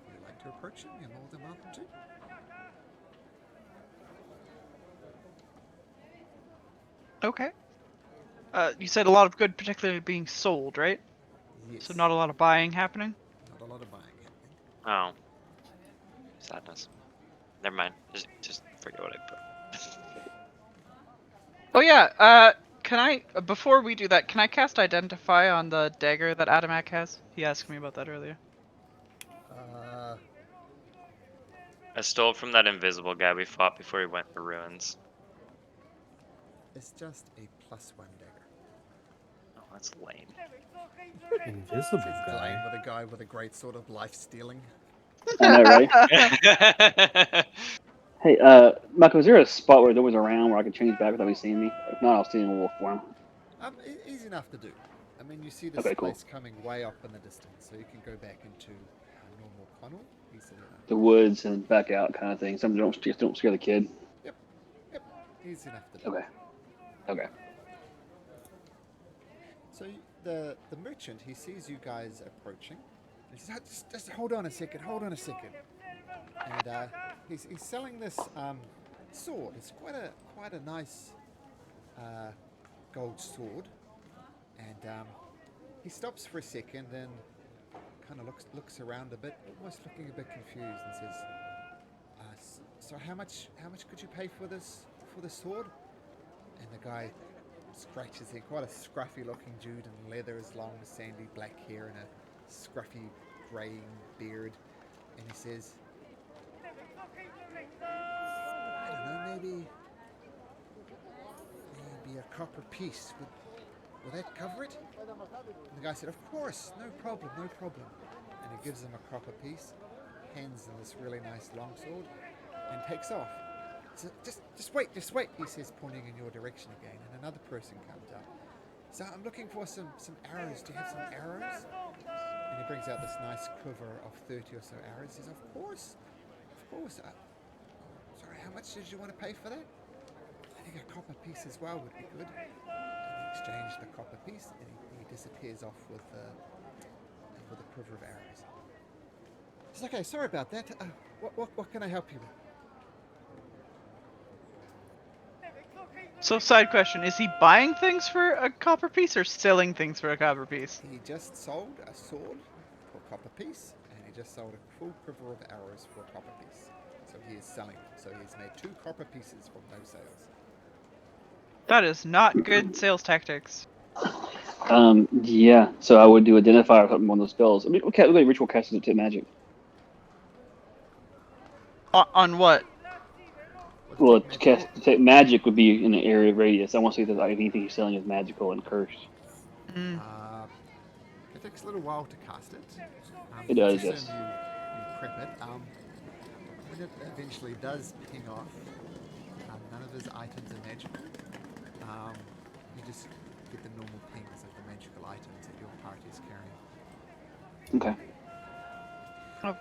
If you'd like to approach him, you're more than welcome to.
Okay. You said a lot of good, particularly being sold, right?
Yes.
So not a lot of buying happening.
Not a lot of buying happening.
Oh. Sadness. Never mind. Just forget what I put.
Oh yeah. Can I before we do that, can I cast Identify on the dagger that Adamak has? He asked me about that earlier.
I stole from that invisible guy we fought before he went to ruins.
It's just a +1 dagger.
Oh, that's lame.
Invisible
It's
guy.
playing with a guy with a great sort of life stealing.
I know, right? Hey, Michael, is there a spot where there was around where I could change back without me seeing me? If not, I'll see in a wolf form.
Easy enough to do. I mean, you see this
Okay, cool.
place coming way up in the distance, so you can go back into a normal funnel easily enough.
The woods and back out kind of thing. Some don't scare the kid.
Yep, easy enough to do.
Okay.
So the merchant, he sees you guys approaching. He says, just hold on a second. And he's selling this sword. It's quite a nice gold sword. And he stops for a second and kind of looks around a bit, almost looking a bit confused, and says, "So how much could you pay for this sword?" And the guy scratches it. Quite a scruffy looking dude in leather, his long sandy black hair and a scruffy greying beard, and he says, "I don't know, maybe a copper piece. Will that cover it?" And the guy said, "Of course, no problem." And he gives him a copper piece, hands him this really nice longsword, and takes off. So just wait, he says, pointing in your direction again, and another person comes up. "So I'm looking for some arrows. Do you have some arrows?" And he brings out this nice quiver of 30 or so arrows. He says, Of course. Sorry, how much did you want to pay for that?" "I think a copper piece as well would be good." And he exchanged the copper piece, and he disappears off with a quiver of arrows. He says, "Okay, sorry about that. What can I help you with?"
So side question, is he buying things for a copper piece or selling things for a copper piece?
He just sold a sword for a copper piece, and he just sold a full quiver of arrows for a copper piece. So he is selling them. So he's made 2 copper pieces from no sales.
That is not good sales tactics.
Yeah. So I would do identify or something on those spells. I mean, okay, we'll go ritual cast detect magic.
On what?
Well,
Detect
to
magic.
cast detect magic would be in an area of radius. I want to see if there's like, anything he's selling is magical and cursed.
Mm.
It takes a little while to cast it.
It
let's
does, yes.
assume you prep it. When it eventually does ping off, none of his items are magical. You just get the normal pings of the magical items that your party is carrying.
Oh,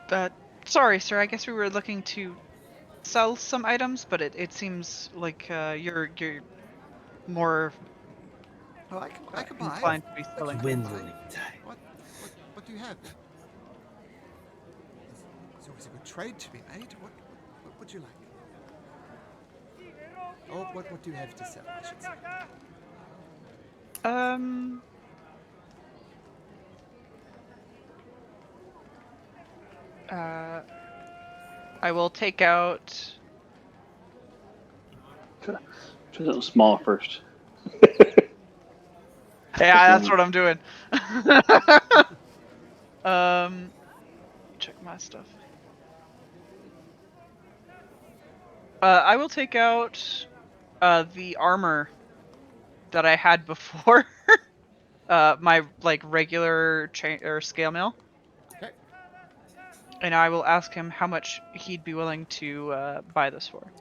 sorry, sir. I guess we were looking to sell some items, but it seems like you're more
Oh, I can buy.
inclined to be
I
selling.
can
Dwindling time.
What do you have? There's always a good trade to be made. What would you like? Oh, what do you have to sell, I should say?
I will take out.
Try something small first.
Yeah, that's what I'm doing. Check my stuff. I will take out the armor that I had before. My like regular chain or scale mail.
Okay.
And I will ask him how much he'd be willing to buy this for.
Okay.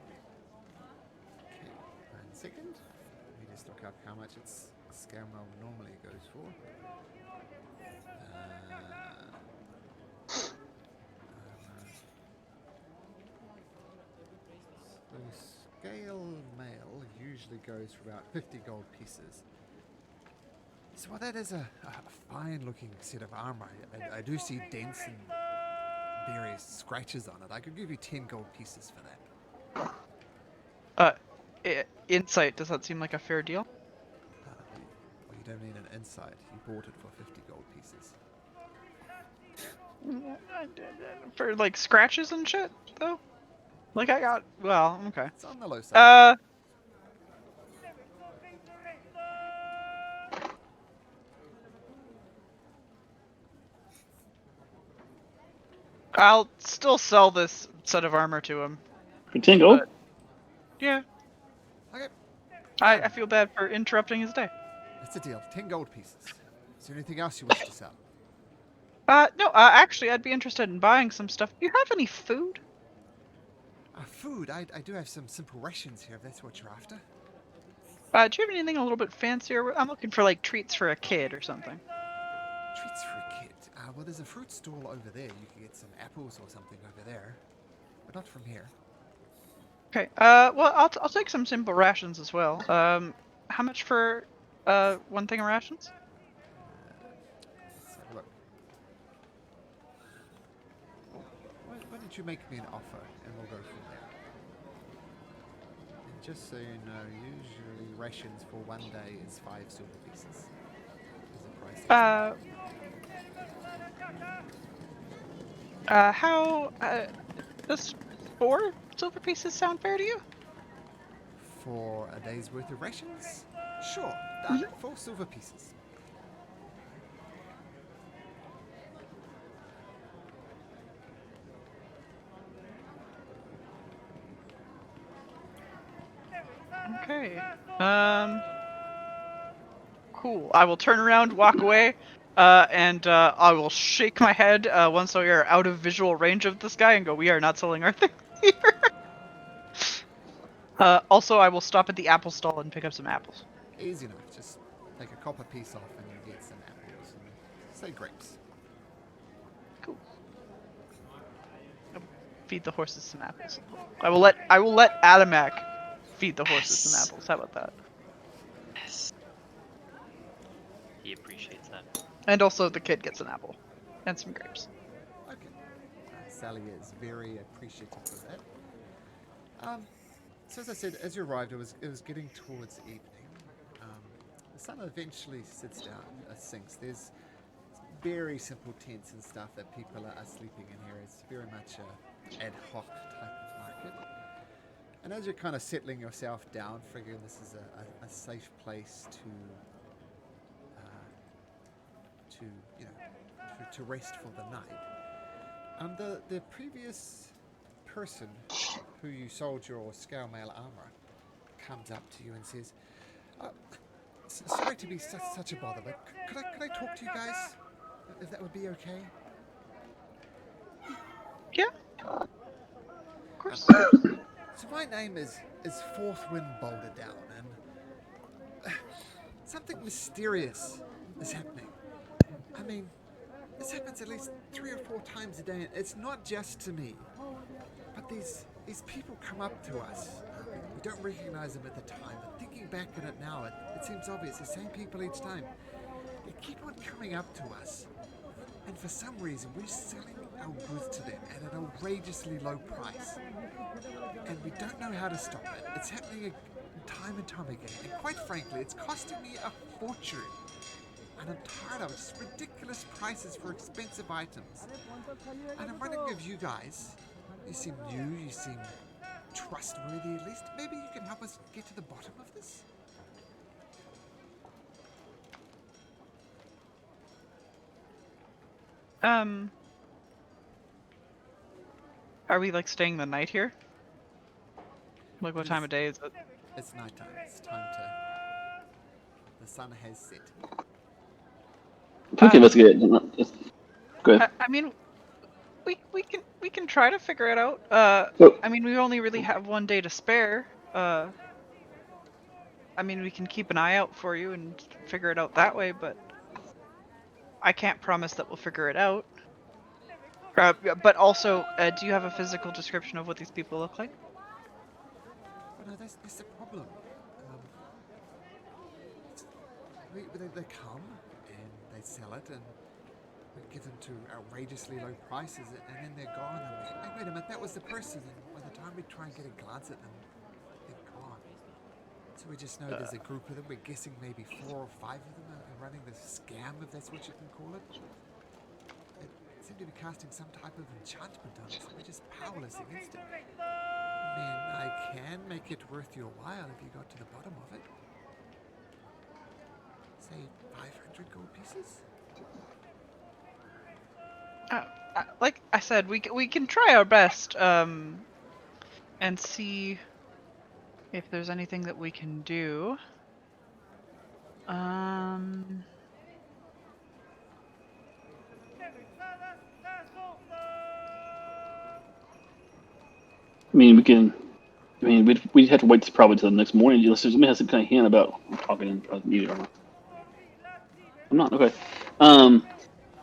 1 second. Let me just look up how much its scale mail normally goes for. The scale mail usually goes for about 50 gold pieces. So while that is a fine looking set of armor, I do see dents and various scratches on it. I could give you 10 gold pieces for that.
Insight, does that seem like a fair deal?
Well, you don't need an insight. You bought it for 50 gold pieces.
For like scratches and shit, though? Like I got, well, okay.
It's on the low side.
I'll still sell this set of armor to him.
For 10 gold?
Yeah.
Okay.
I feel bad for interrupting his day.
It's a deal. 10 gold pieces. Is there anything else you wish to sell?
No, actually, I'd be interested in buying some stuff. Do you have any food?
Food. I do have some simple rations here, if that's what you're after.
Do you have anything a little bit fancier? I'm looking for like treats for a kid or something.
Treats for a kid. Well, there's a fruit stall over there. You can get some apples or something over there, but not from here.
Okay. Well, I'll take some simple rations as well. How much for one thing of rations?
Let's have a look. Why don't you make me an offer, and we'll go from there. And just so you know, usually rations for 1 day is 5 silver pieces. Is the price.
How does 4 silver pieces sound fair to you?
For a day's worth of rations? Sure, done. 4 silver pieces.
Okay. Cool. I will turn around, walk away, and I will shake my head once we are out of visual range of this guy and go, "We are not selling our things here." Also, I will stop at the apple stall and pick up some apples.
Easy enough. Just take a copper piece off and you get some apples and say grapes.
Cool. I'll feed the horses some apples. I will let Adamak feed the horses some apples. How about that?
Yes. He appreciates that.
And also the kid gets an apple and some grapes.
Okay. Sally is very appreciative of that. So as I said, as you arrived, it was getting towards evening. The sun eventually sits down, sinks. There's very simple tents and stuff that people are sleeping in here. It's very much a ad hoc type of market. And as you're kind of settling yourself down, figuring this is a safe place to to, you know, to rest for the night. The previous person who you sold your scale mail armor comes up to you and says, sorry to be such a bother, but could I talk to you guys? If that would be okay?
Yeah, of course.
So my name is Fourth Wind Boulder Down, and something mysterious is happening. I mean, this happens at least 3 or 4 times a day, and it's not just to me. But these people come up to us. We don't recognize them at the time, but thinking back on it now, it seems obvious. The same people each time. They keep on coming up to us. And for some reason, we're selling our goods to them at an outrageously low price. And we don't know how to stop it. It's happening time and time again. And quite frankly, it's costing me a fortune. And I'm tired of it. Just ridiculous prices for expensive items. And I'm wondering if you guys, you seem new, you seem trustworthy at least. Maybe you can help us get to the bottom of this?
Are we like staying the night here? Like what time of day is it?
It's nighttime. It's time to... The sun has set.
We can investigate. Go ahead.
I mean, we can try to figure it out.
So-
I mean, we only really have 1 day to spare. I mean, we can keep an eye out for you and figure it out that way, but I can't promise that we'll figure it out. But also, do you have a physical description of what these people look like?
Well, no, that's the problem. They come and they sell it, and we give them to outrageously low prices, and then they're gone. And we think, hey, wait a minute, that was the person. And by the time we try and get a glance at them, they're gone. So we just know there's a group of them. We're guessing maybe 4 or 5 of them are running this scam, if that's what you can call it. They seem to be casting some type of enchantment on us, and we're just powerless against it. I mean, I can make it worth your while if you got to the bottom of it. Say 500 gold pieces?
Like I said, we can try our best and see if there's anything that we can do.
I mean, we can. I mean, we'd have to wait probably till the next morning. Unless somebody has some kind of hint about talking and needed or not. I'm not okay.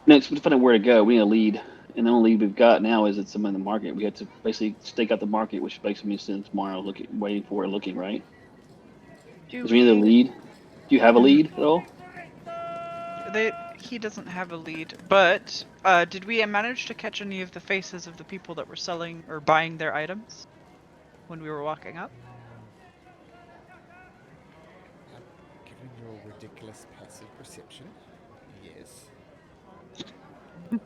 Next, we have to find out where to go. We need a lead, and the only lead we've got now is it's somewhere in the market. We have to basically stake out the market, which basically means spend tomorrow waiting for it, looking right. Is there any other lead? Do you have a lead at all?
He doesn't have a lead, but did we manage to catch any of the faces of the people that were selling or buying their items when we were walking up?
Given your ridiculous passive perception, yes. The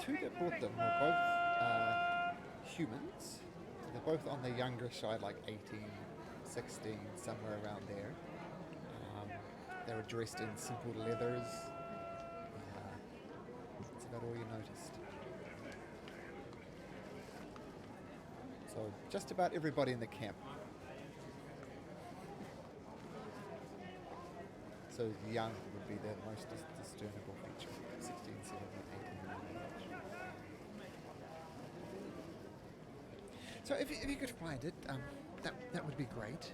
2 that bought them were both humans. They're both on the younger side, like 18, 16, somewhere around there. They were dressed in simple leathers. That's about all you noticed. So just about everybody in the camp. So young would be the most discernible feature. 16, 17, 18, 19. So if you could find it, that would be great.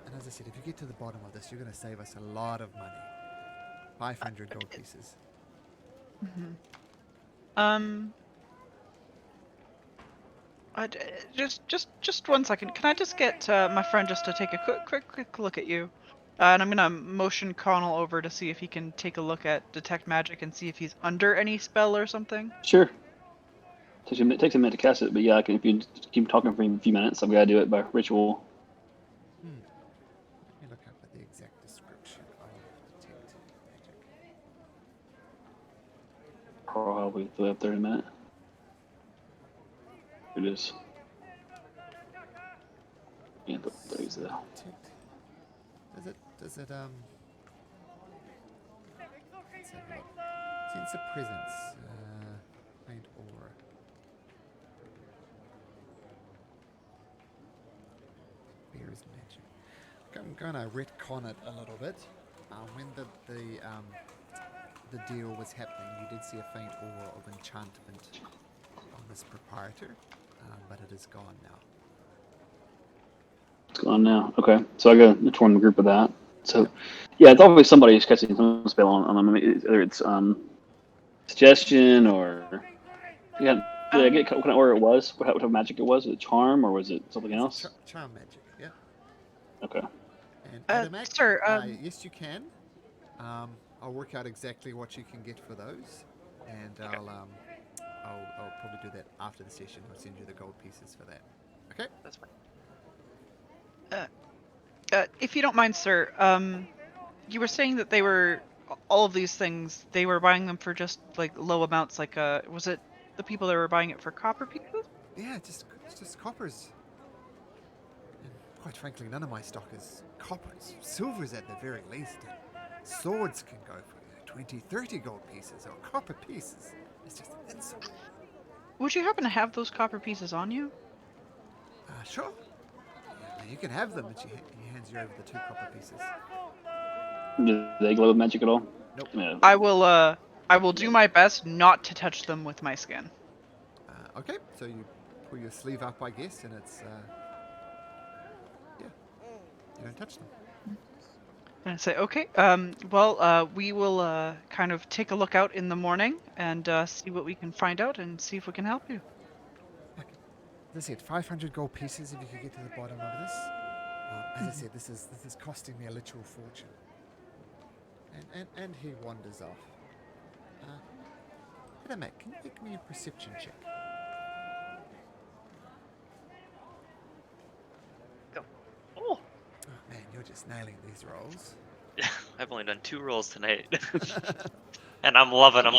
And as I said, if you get to the bottom of this, you're going to save us a lot of money. 500 gold pieces.
Just 1 second. Can I just get my friend just to take a quick look at you? And I'm gonna motion Connell over to see if he can take a look at detect magic and see if he's under any spell or something.
Sure. It takes a minute to cast it, but yeah, I can. If you keep talking for a few minutes, I'm gonna do it by ritual.
Let me look up at the exact description of detect magic.
Probably throw it up there in a minute. Here it is. Yeah, is the.
Does it let's have a look. Sense of presence. Faint aura. Where is magic? I'm gonna retcon it a little bit. When the deal was happening, you did see a faint aura of enchantment on this proprietor, but it is gone now.
It's gone now. Okay, so I got to inform the group of that. So, yeah, it's always somebody who's casting some spell on them. I mean, whether it's suggestion or yeah. Did I get what kind of aura it was? What type of magic it was? Was it charm or was it something else?
Charm magic, yeah.
Okay.
And Adamak,
sir,
yes, you can. I'll work out exactly what you can get for those, and
Okay.
I'll probably do that after the session. I'll send you the gold pieces for that. Okay.
That's fine.
If you don't mind, sir, you were saying that they were all of these things. They were buying them for just like low amounts. Like, was it the people that were buying it for copper pieces?
Yeah, just coppers. And quite frankly, none of my stock is coppers. Silvers at the very least. Swords can go for 20, 30 gold pieces or copper pieces. It's just an insult.
Would you happen to have those copper pieces on you?
Sure. Yeah, you can have them, but he hands you over the 2 copper pieces.
Do they glow with magic at all?
Nope.
Yeah.
I will do my best not to touch them with my skin.
Okay, so you pull your sleeve up, I guess, and it's yeah, you don't touch them.
And I say, okay, we will kind of take a look out in the morning and see what we can find out and see if we can help you.
Okay. As I said, 500 gold pieces if you could get to the bottom of this. As I said, this is costing me a literal fortune. And he wanders off. Adamak, can you make me a perception check?
Go. Oh.
Oh man, you're just nailing these rolls.
I've only done 2 rolls tonight, and I'm loving them.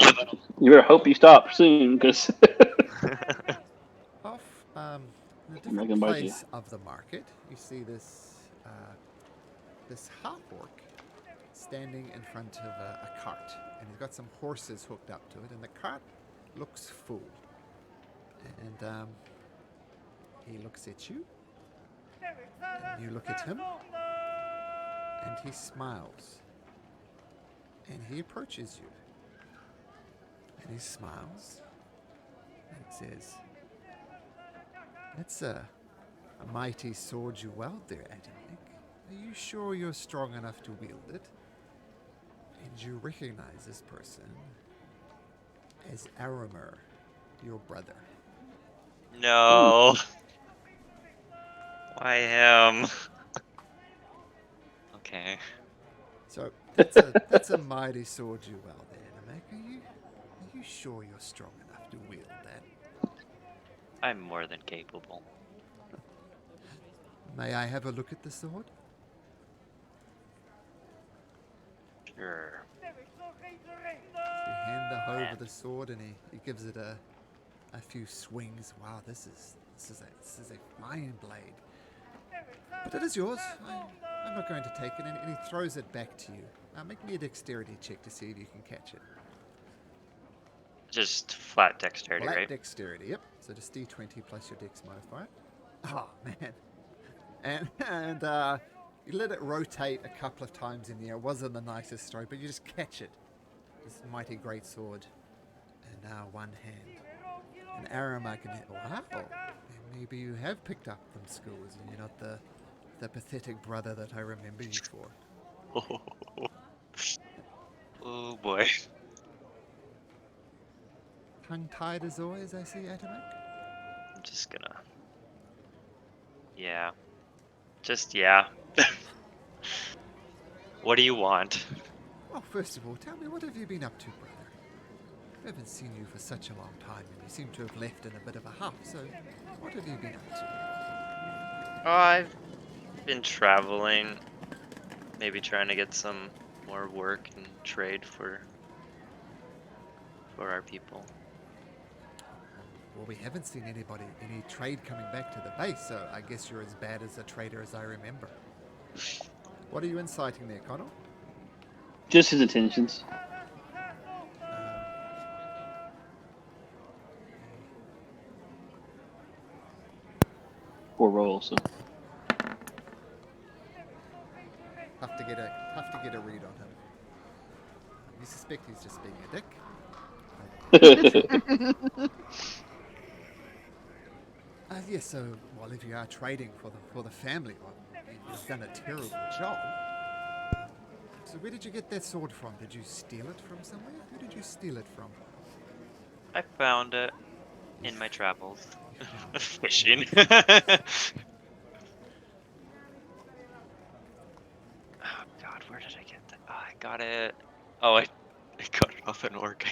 You better hope you stop soon, because.
Off in a
gonna
different
bite you.
place of the market, you see this half orc standing in front of a cart, and he's got some horses hooked up to it, and the cart looks full. And he looks at you, and you look at him, and he smiles, and he approaches you, and he smiles, and says, "That's a mighty sword you wield there, Adamak. Are you sure you're strong enough to wield it?" And you recognize this person as Aramer, your brother.
No. Why him? Okay.
So that's a mighty sword you wield there, Adamak. Are you sure you're strong enough to wield that?
I'm more than capable.
May I have a look at the sword?
Sure.
You hand the Hove the sword, and he gives it a few swings. Wow, this is a fine blade. But it is yours. I'm not going to take it, and he throws it back to you. Now make me a dexterity check to see if you can catch it.
Just flat dexterity,
Flat
right?
dexterity, yep. So just D20 plus your dex modifier. Oh man, and you let it rotate a couple of times in the air. It wasn't the nicest stroke, but you just catch it. This mighty great sword, and now one hand. And Aramak can hit. Wow, maybe you have picked up from schools, and you're not the pathetic brother that I remember you for.
Oh boy.
Tongue-tied as always, I see, Adamak.
I'm just gonna. Yeah. Just yeah. What do you want?
Well, first of all, tell me, what have you been up to, brother? I haven't seen you for such a long time, and you seem to have left in a bit of a huff, so what have you been up to?
Oh, I've been traveling. Maybe trying to get some more work and trade for our people.
Well, we haven't seen any trade coming back to the base, so I guess you're as bad as a trader as I remember. What are you inciting there, Connell?
Just his intentions. Poor roll, so.
Tough to get a read on him. You suspect he's just being a dick? Yes, so, well, if you are trading for the family, well, you've done a terrible job. So where did you get that sword from? Did you steal it from somewhere? Who did you steal it from?
I found it in my travels. Fishing. Oh God, where did I get that? Oh, I got it. Oh, I got it off an orc. I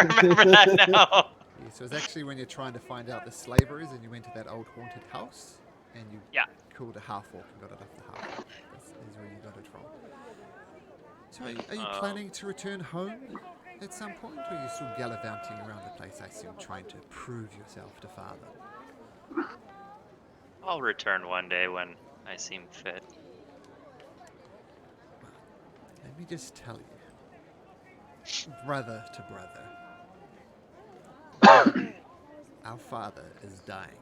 remember that now.
Yeah, so it's actually when you're trying to find out the slavers and you went to that old haunted house and you killed a half-orc and got it off the half-orc. That's where you got it from. So are you planning to return home at some point, or are you still gallivanting around the place, I assume, trying to prove yourself to father?
I'll return one day when I seem fit.
Let me just tell you, brother to brother, our father is dying.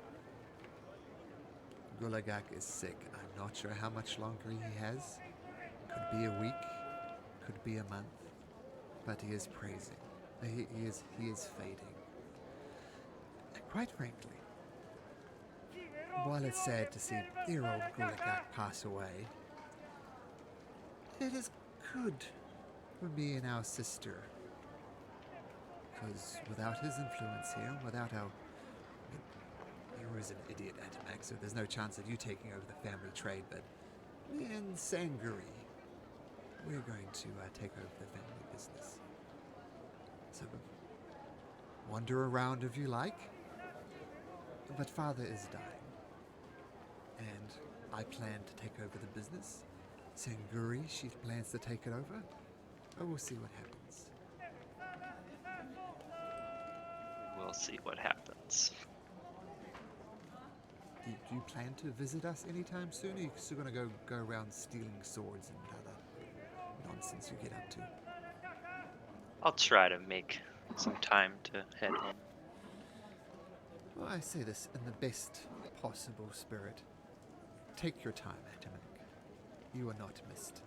Gulagak is sick. I'm not sure how much longer he has. Could be a week, could be a month, but he is praising. He is fading. And quite frankly, while it's sad to see dear old Gulagak pass away, it is good for me and our sister. Because without his influence here, without our... You're an idiot, Atomax, so there's no chance of you taking over the family trade, but me and Sanguri, we're going to take over the family business. So, wander around if you like. But father is dying. And I plan to take over the business. Sanguri, she plans to take it over. But we'll see what happens.
We'll see what happens.
Do you plan to visit us anytime soon? Or are you still going to go around stealing swords and other nonsense you get up to?
I'll try to make some time to head home.
Well, I say this in the best possible spirit. Take your time, Atomic. You are not missed.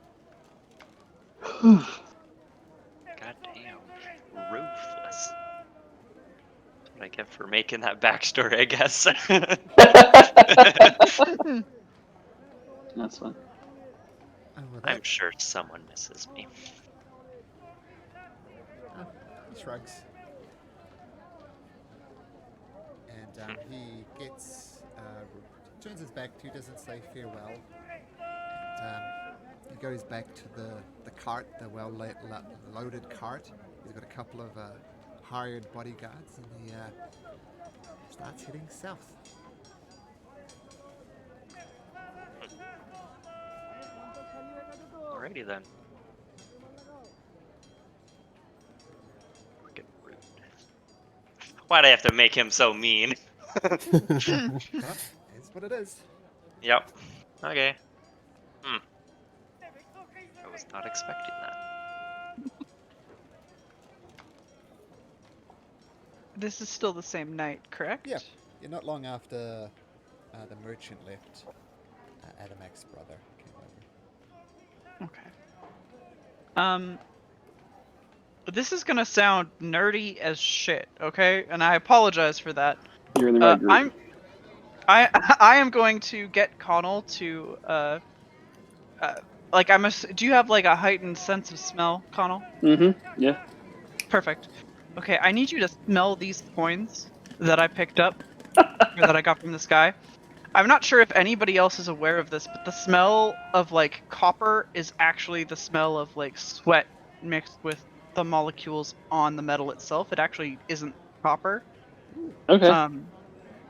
Goddamn. Ruthless. That's what I get for making that backstory, I guess.
That's fun.
Oh, well,
I'm sure someone misses me.
He shrugs. And he gets... turns his back to you, doesn't say farewell. And he goes back to the cart, the well-loaded cart. He's got a couple of hired bodyguards, and he starts heading south.
Alrighty then. Freaking rude. Why'd I have to make him so mean?
It's what it is.
Yep. Okay. I was not expecting that.
This is still the same night, correct?
Yeah. You're not long after the merchant left. Adamak's brother came over.
Okay. This is gonna sound nerdy as shit, okay? And I apologize for that.
You're in the right group.
I am going to get Connell to do you have like a heightened sense of smell, Connell?
Mm-hmm. Yeah.
Perfect. Okay, I need you to smell these coins that I picked up, or that I got from this guy. I'm not sure if anybody else is aware of this, but the smell of like copper is actually the smell of like sweat mixed with the molecules on the metal itself. It actually isn't copper.
Okay.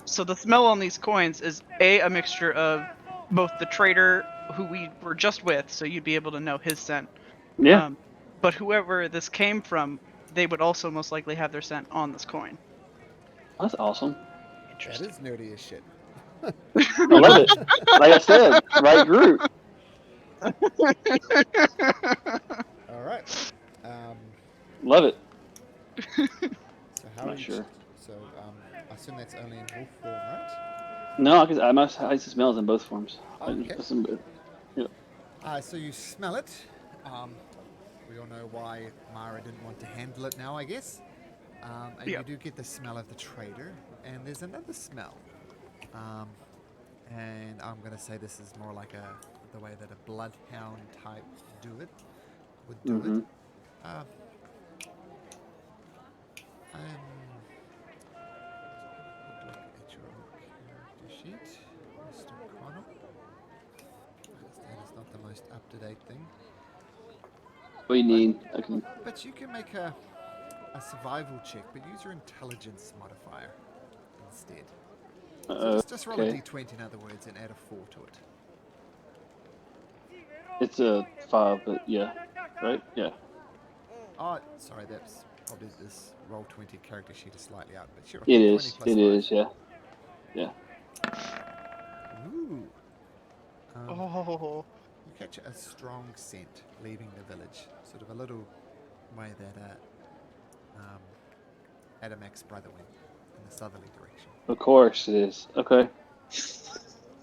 So the smell on these coins is a mixture of both the trader who we were just with, so you'd be able to know his scent.
Yeah.
But whoever this came from they would also most likely have their scent on this coin.
That's awesome.
That
Interesting.
is nerdy as shit.
I love it. Like I said, right group.
All right. Um,
Love it.
so how
I'm
are
not
you?
sure.
So I assume that's only in wolf form, right?
No, because I used to smell it in both forms.
Oh, okay.
Yeah.
So you smell it. We all know why Mara didn't want to handle it now, I guess. And
Yeah.
you do get the smell of the trader, and there's another smell. And I'm gonna say this is more like the way that a bloodhound type would do
Mm-hmm.
it. Um, look at your character sheet, Mr. Connell. That is not the most up-to-date thing.
What do you need? I can.
But you can make a survival check, but use your intelligence modifier instead. So just roll a
Okay.
d20 in other words and add a 4 to it.
It's a 5, but yeah. Right? Yeah.
Oh, sorry, that's probably this roll 20 character sheet is slightly out, but sure.
It
20
is.
plus
It
5.
is. Yeah. Yeah.
Ooh.
Oh.
You catch a strong scent leaving the village, sort of a little way that Adamak's brother went in the southerly direction.
Of course it is. Okay.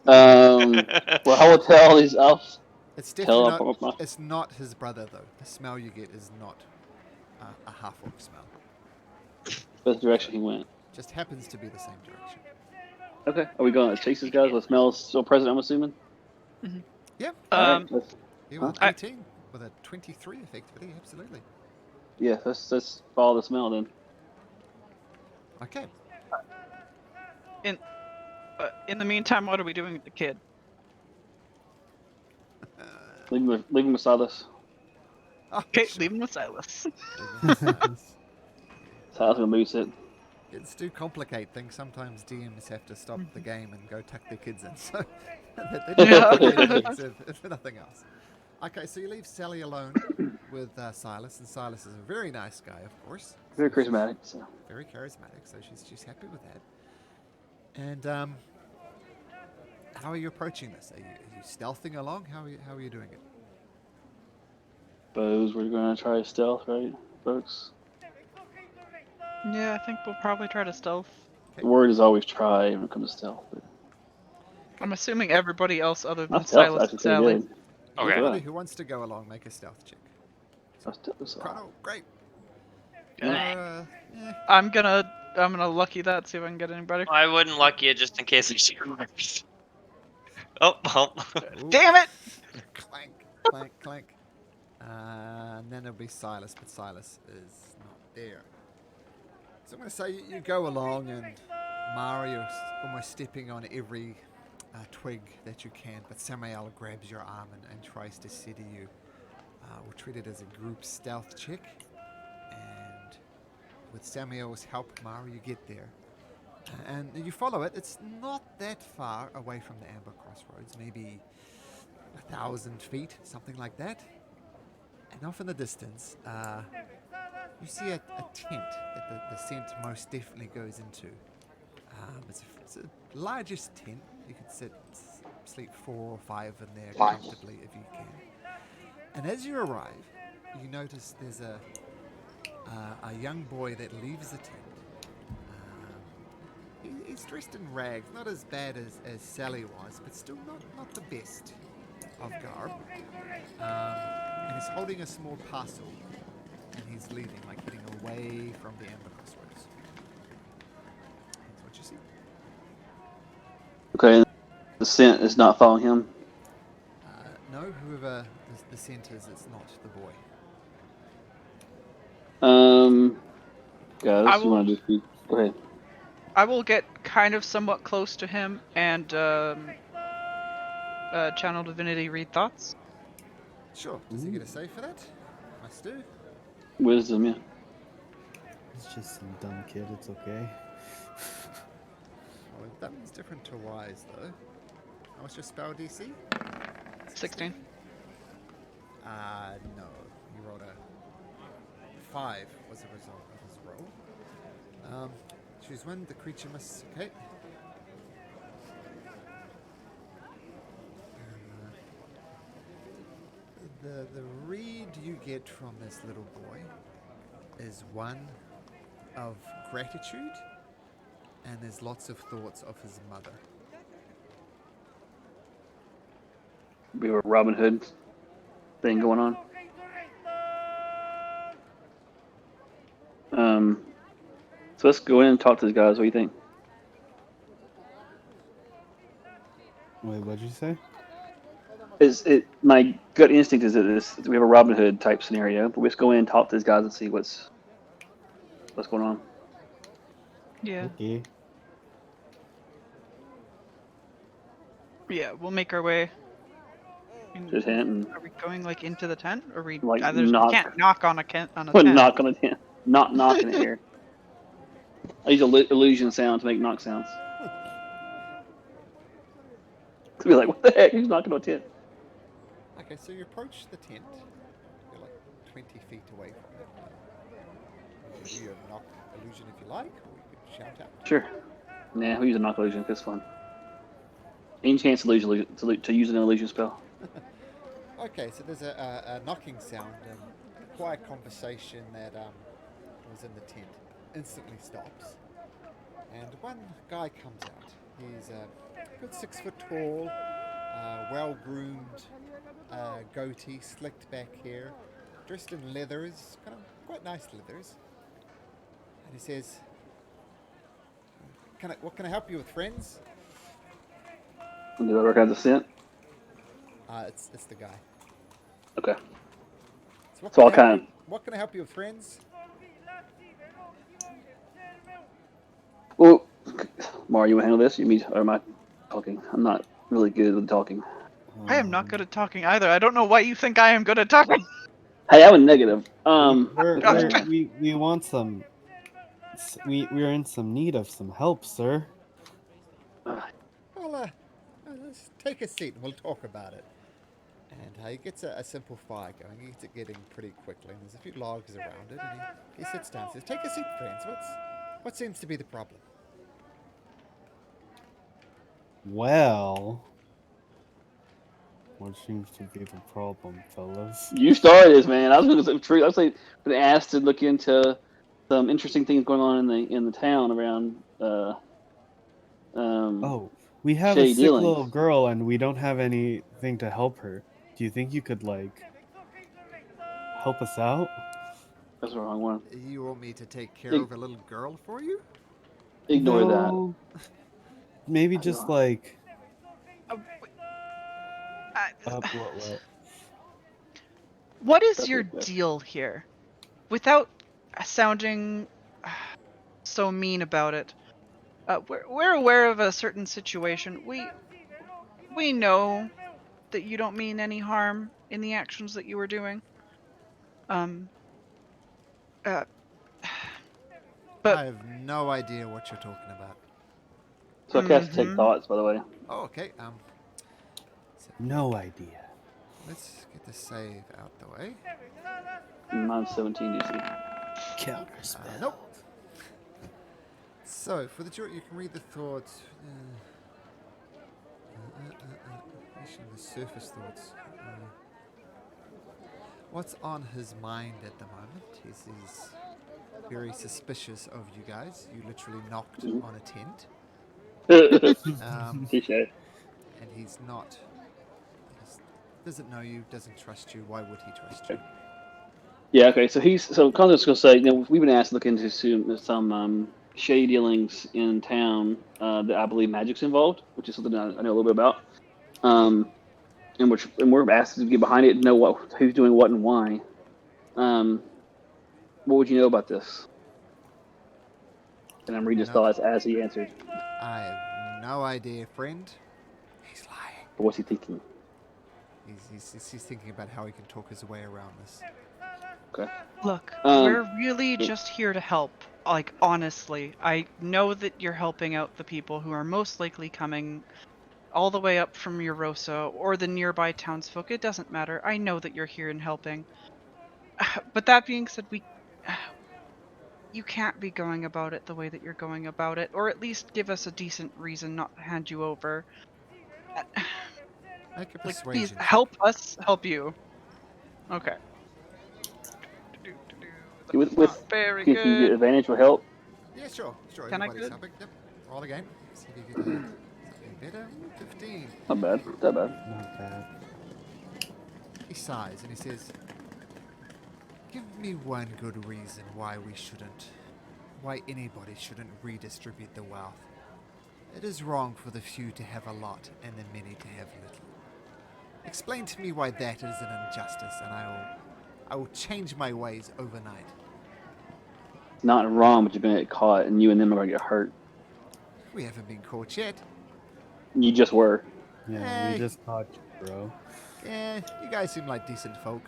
Well, I will tell these elves.
It's
Tell
definitely
them.
not. It's not his brother though. The smell you get is not a half-orc smell.
What direction he went.
Just happens to be the same direction.
Okay. Are we going to chase these guys? The smell's still present, I'm assuming?
Yeah.
Alright. Let's,
Yeah, with
huh?
an 18, with a 23 effectively, absolutely.
Yeah, let's follow the smell then.
Okay.
In the meantime, what are we doing with the kid?
Leave him with Silas.
Oh,
Okay,
sure.
leave him with Silas.
Silas will babysit.
Kids do complicate things. Sometimes DMs have to stop the game and go tuck their kids in. So they do complicate things, if nothing else. Okay, so you leave Sally alone with Silas, and Silas is a very nice guy, of course.
Very
So she's
charismatic. So.
very charismatic, so she's happy with that. And how are you approaching this? Are you stealthing along? How are you doing it?
Suppose we're going to try stealth, right, folks?
Yeah, I think we'll probably try to stealth.
The word is always try when it comes to stealth. But
I'm assuming everybody else other than
my stealth's
Silas
actually
and
pretty
Sally.
good.
Okay.
Everybody who wants to go along, make a stealth check. Chrono, great.
Yeah.
I'm gonna lucky that, see if I can get anybody.
I wouldn't lucky it just in case she works. Oh, well.
Damn it!
Clank, clank, clank. And then it'll be Silas, but Silas is not there. So I'm going to say you go along, and Mario's almost stepping on every twig that you can, but Samael grabs your arm and tries to steady you. We'll treat it as a group stealth check, and with Samael's help, Mario, you get there. And you follow it. It's not that far away from the Amber Crossroads, maybe 1,000 feet, something like that. And off in the distance, you see a tent that the scent most definitely goes into. It's the largest tent. You could sleep 4 or 5 in there comfortably if you can. And as you arrive, you notice there's a young boy that leaves the tent. He's dressed in rags, not as bad as Sally was, but still not the best of garb. And he's holding a small parcel, and he's leaving, like heading away from the Amber Crossroads. That's what you see.
Okay, the scent is not following him.
No, whoever the scent is, it's not the boy.
Guys, you want to do? Go ahead.
I will get kind of somewhat close to him and channel divinity read thoughts.
Sure. Does he get a save for that? Must do.
Wisdom, yeah.
It's just some dumb kid, it's okay.
Well, that one's different to wise, though. What's your spell DC?
16.
No. You rolled a 5 was the result of his roll. Choose one. The creature must. Okay. The read you get from this little boy is one of gratitude, and there's lots of thoughts of his mother.
We have a Robin Hood thing going on. So let's go in and talk to these guys. What do you think?
Wait, what'd you say?
My gut instinct is that we have a Robin Hood type scenario, but let's go in and talk to these guys and see what's going on.
Yeah.
Okay.
Yeah, we'll make our way.
Just hint and
Are we going like into the tent, or we?
Like,
We
knock.
can't knock on a tent.
knock on a tent. Not knocking it here. I use illusion sound to make knock sounds. To be like, what the heck? Who's knocking on a tent?
Okay, so you approach the tent. You're like 20 feet away from it. You can do a knock illusion if you like, or you could shout out.
Sure. Nah, we'll use a knock illusion. It's fun. Any chance to use an illusion spell?
Okay, so there's a knocking sound, and a quiet conversation that was in the tent instantly stops. And one guy comes out. He's a good 6 foot tall, well-groomed, goatee, slicked back hair, dressed in leathers, kind of quite nice leathers. And he says, what can I help you with, friends?
Do I recognize the scent?
It's the guy.
Okay.
So
I'll kind of.
What can I help you with, friends?
Well, Mara, you want to handle this? Or am I talking? I'm not really good with talking.
I am not good at talking either. I don't know why you think I am good at talking.
Hey, I was negative.
We want some. We're in some need of some help, sir.
Well, let's take a seat and we'll talk about it. And he gets a simple fire going. He gets it getting pretty quickly, and there's a few logs around it. And he sits down and says, "Take a seat, friends. What seems to be the problem?"
Well, what seems to be the problem, fellas?
You started this, man. I was going to ask to look into some interesting things going on in the town around.
Oh, we have
shady
a sick
dealings.
little girl, and we don't have anything to help her. Do you think you could help us out?
That's the wrong one.
You want me to take care of a little girl for you?
Ignore
No. Maybe just
that.
what?
What is your deal here? Without sounding so mean about it, we're aware of a certain situation. We know that you don't mean any harm in the actions that you were doing. But
I have no idea what you're talking about.
So I cast Take Thoughts, by the way.
Oh, okay.
No idea.
Let's get the save out the way.
Mine's 17 DC.
Counterspell.
Nope. So, for the jury, you can read the thoughts. The surface thoughts. What's on his mind at the moment is he's very suspicious of you guys. You literally knocked on a tent.
Touché.
And he's not. Doesn't know you, doesn't trust you. Why would he trust you?
Yeah, okay. So Connor's going to say, we've been asked to look into some shady dealings in town that I believe magic's involved, which is something I know a little bit about. And we're asked to get behind it and know who's doing what and why. What would you know about this? And I'm reading his thoughts as he answered.
I have no idea, friend. He's lying.
But what's he thinking?
He's thinking about how he can talk his way around this.
Okay.
look, we're really just here to help. Like, honestly, I know that you're helping out the people who are most likely coming all the way up from Eurosa or the nearby townsfolk. It doesn't matter. I know that you're here and helping. But that being said, you can't be going about it the way that you're going about it, or at least give us a decent reason not to hand you over.
Make a
Like, please
persuasion check.
help us help you. Okay.
With
That's not very
can you get
good.
advantage will help.
Yeah, sure.
Can I
Everybody's
get-
helping. Yep. Roll again. See if you get something better. 15.
Not bad. Not bad.
Not bad.
He sighs and he says, "Give me one good reason why anybody shouldn't redistribute the wealth. It is wrong for the few to have a lot and the many to have little. Explain to me why that is an injustice, and I will change my ways overnight."
It's not wrong, but you're gonna get caught, and you and them are gonna get hurt.
We haven't been caught yet.
You just were.
Yeah,
Hey.
we just caught you, bro.
Yeah, you guys seem like decent folk.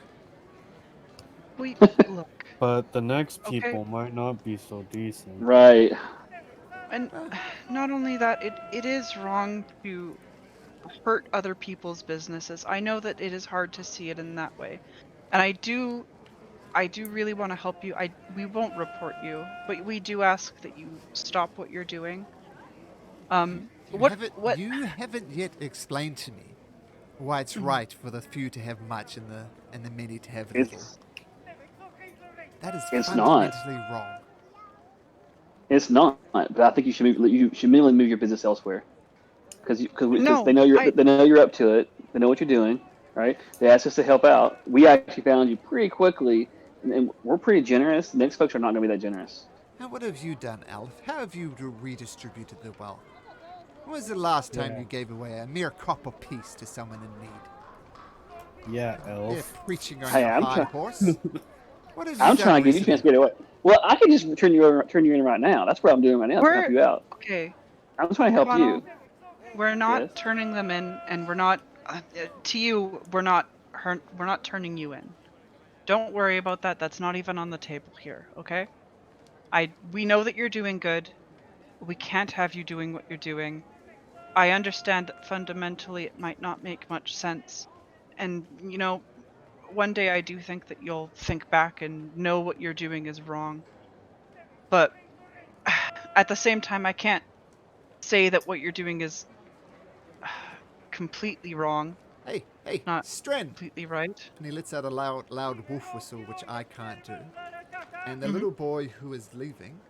We look,
But the next
Okay.
people might not be so decent.
Right.
and not only that, it is wrong to hurt other people's businesses. I know that it is hard to see it in that way, and I do really want to help you. We won't report you, but we do ask that you stop what you're doing. What?
You haven't yet explained to me why it's right for the few to have much and the many to have little. That is
It's not.
fundamentally wrong.
It's not. But I think you should mainly move your business elsewhere. Because
No,
they know you're up to it. They know what you're doing, right? They asked us to help out. We actually found you pretty quickly, and we're pretty generous. The next folks are not going to be that generous.
Now, what have you done, Alf? How have you redistributed the wealth? When was the last time
Yeah.
you gave away a mere copper piece to someone in need?
Yeah,
You're
elf.
preaching on
Hey,
your
I'm
high
try-
horse. What have you
I'm
done
trying to give you a chance to get away. Well, I can just turn you in right now. That's what I'm doing right now to help you out.
Okay,
I'm trying to help
Bono,
you.
we're not
Yes.
turning them in, and we're not to you. We're not turning you in. Don't worry about that. That's not even on the table here. Okay. We know that you're doing good. We can't have you doing what you're doing. I understand that fundamentally it might not make much sense. And, one day I do think that you'll think back and know what you're doing is wrong. But at the same time, I can't say that what you're doing is completely wrong,
Hey,
not
Stren!
completely right.
And he lets out a loud wolf whistle, which I can't do. And the
Mhm.
little boy who is leaving,